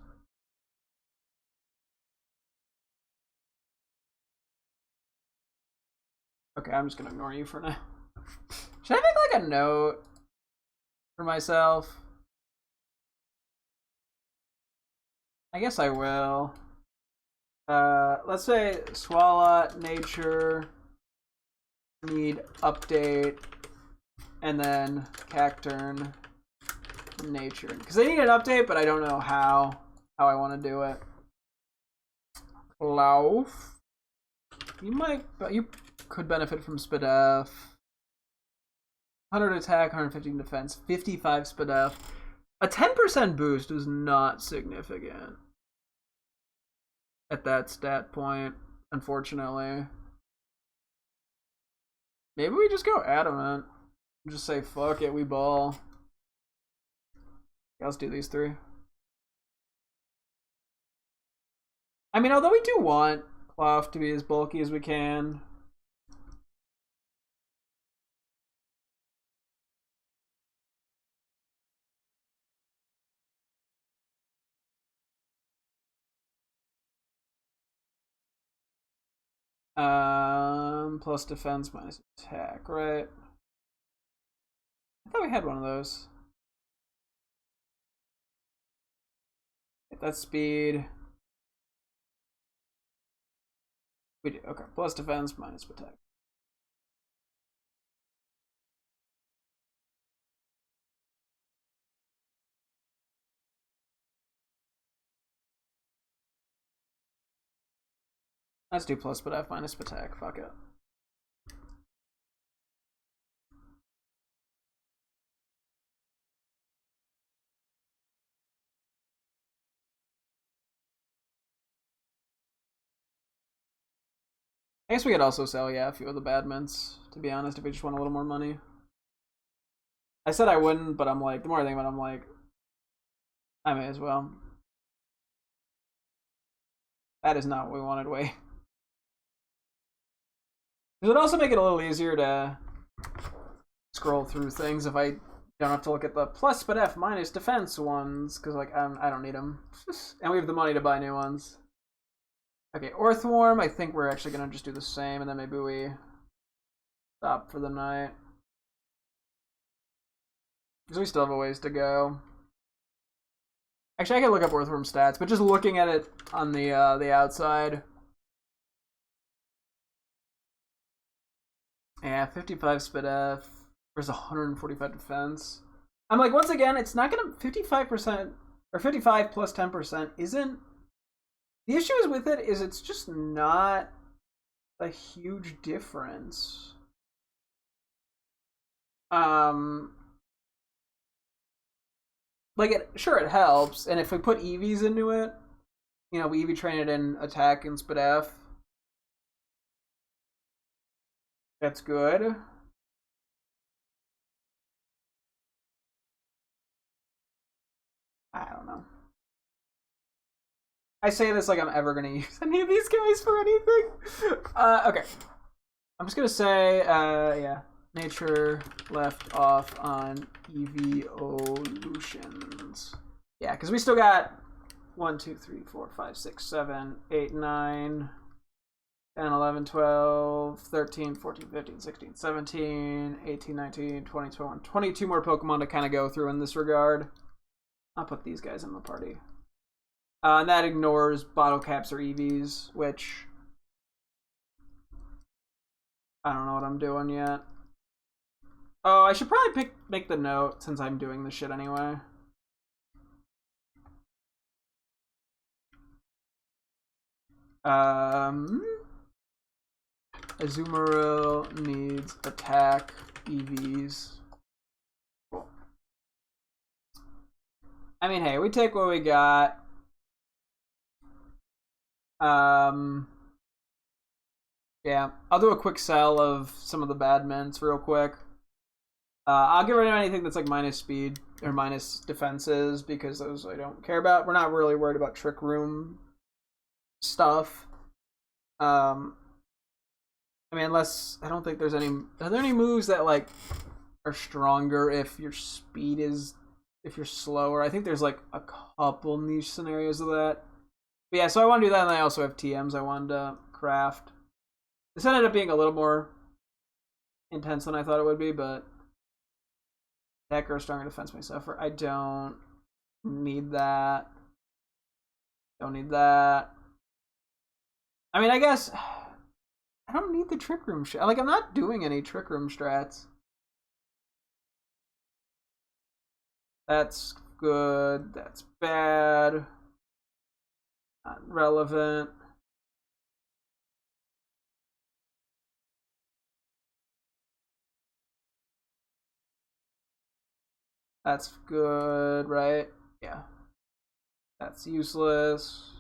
Okay, I'm just gonna ignore you for now. Should I make like a note for myself? I guess I will. Let's say Swalot, Nature, need update, and then Cacturn, Nature. Because they need an update, but I don't know how I want to do it. Lauf. You could benefit from spadef. 100 attack, 115 defense, 55 spadef. A 10% boost is not significant at that stat point, unfortunately. Maybe we just go adamant. Just say, fuck it, we ball. Yeah, let's do these three. I mean, although we do want Cloth to be as bulky as we can. Plus defense minus attack, right? I thought we had one of those. That's speed. We do. Okay. Plus defense minus attack. Let's do plus F minus attack. Fuck it. I guess we could also sell, yeah, a few of the bad mints, to be honest, if we just want a little more money. I said I wouldn't, but I'm like, the more I think about it, I'm like, I may as well. That is not what we wanted, way. It would also make it a little easier to scroll through things if I don't have to look at the plus F minus defense ones, because like I don't need them. And we have the money to buy new ones. Okay, Orthworm, I think we're actually going to just do the same, and then maybe we stop for the night. Because we still have a ways to go. Actually, I can look up Orthworm stats, but just looking at it on the outside. Yeah, 55 Spit F versus 145 defense. I'm like, once again, it's not going to 55% or 55 plus 10% isn't. The issue is with it is it's just not a huge difference. Like sure it helps, and if we put EVs into it, you know, we EV train it in attack and Spit F. That's good. I don't know. I say this like I'm ever gonna use any of these guys for anything. Okay. I'm just gonna say, yeah, nature left off on evolutions. Yeah, because we still got 1, 2, 3, 4, 5, 6, 7, 8, 9, 10, 11, 12, 13, 14, 15, 16, 17, 18, 19, 20, 21, 22 more Pokemon to kind of go through in this regard. I'll put these guys in the party. And that ignores bottle caps or EVs, which I don't know what I'm doing yet. Oh, I should probably make the note since I'm doing this shit anyway. Azumarill needs attack EVs. Cool. I mean, hey, we take what we got. Yeah, I'll do a quick sell of some of the bad mints real quick. I'll get rid of anything that's like minus speed or minus defenses because those I don't care about. We're not really worried about Trick Room stuff. I mean, unless I don't think there's any. Are there any moves that like are stronger if your speed is if you're slower? I think there's like a couple niche scenarios of that. But yeah, so I want to do that, and I also have TMs I wanted to craft. This ended up being a little more intense than I thought it would be, but attack or stronger defense may suffer. I don't need that. Don't need that. I mean, I guess I don't need the Trick Room shit. Like, I'm not doing any Trick Room strats. That's good. That's bad. Not relevant. That's good, right? Yeah. That's useless.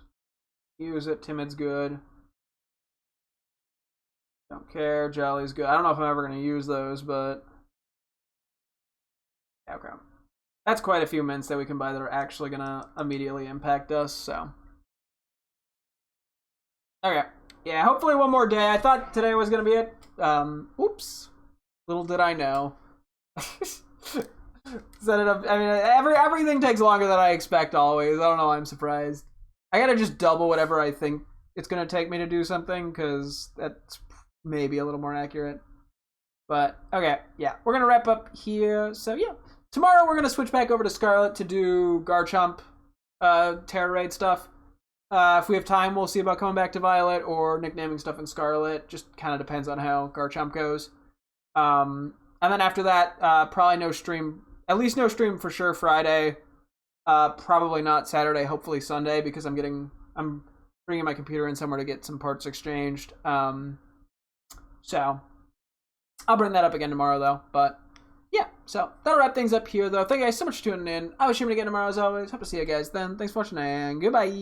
Use it. Timid's good. Don't care. Jolly's good. I don't know if I'm ever going to use those, but yeah, okay. That's quite a few mints that we can buy that are actually going to immediately impact us, so. Okay. Yeah, hopefully one more day. I thought today was going to be it. Oops. Little did I know. Set it up. I mean, everything takes longer than I expect always. I don't know why I'm surprised. I gotta just double whatever I think it's gonna take me to do something, because that's maybe a little more accurate. But okay, yeah, we're gonna wrap up here. So yeah, tomorrow we're gonna switch back over to Scarlet to do Garchomp Terra Raid stuff. If we have time, we'll see about coming back to Violet or nicknaming stuff in Scarlet. Just kind of depends on how Garchomp goes. And then after that, probably no stream. At least no stream for sure Friday. Probably not Saturday. Hopefully Sunday, because I'm bringing my computer in somewhere to get some parts exchanged. So I'll bring that up again tomorrow, though. But yeah, so that'll wrap things up here, though. Thank you guys so much for tuning in. I was streaming again tomorrow, as always. Hope to see you guys then. Thanks for watching, and goodbye.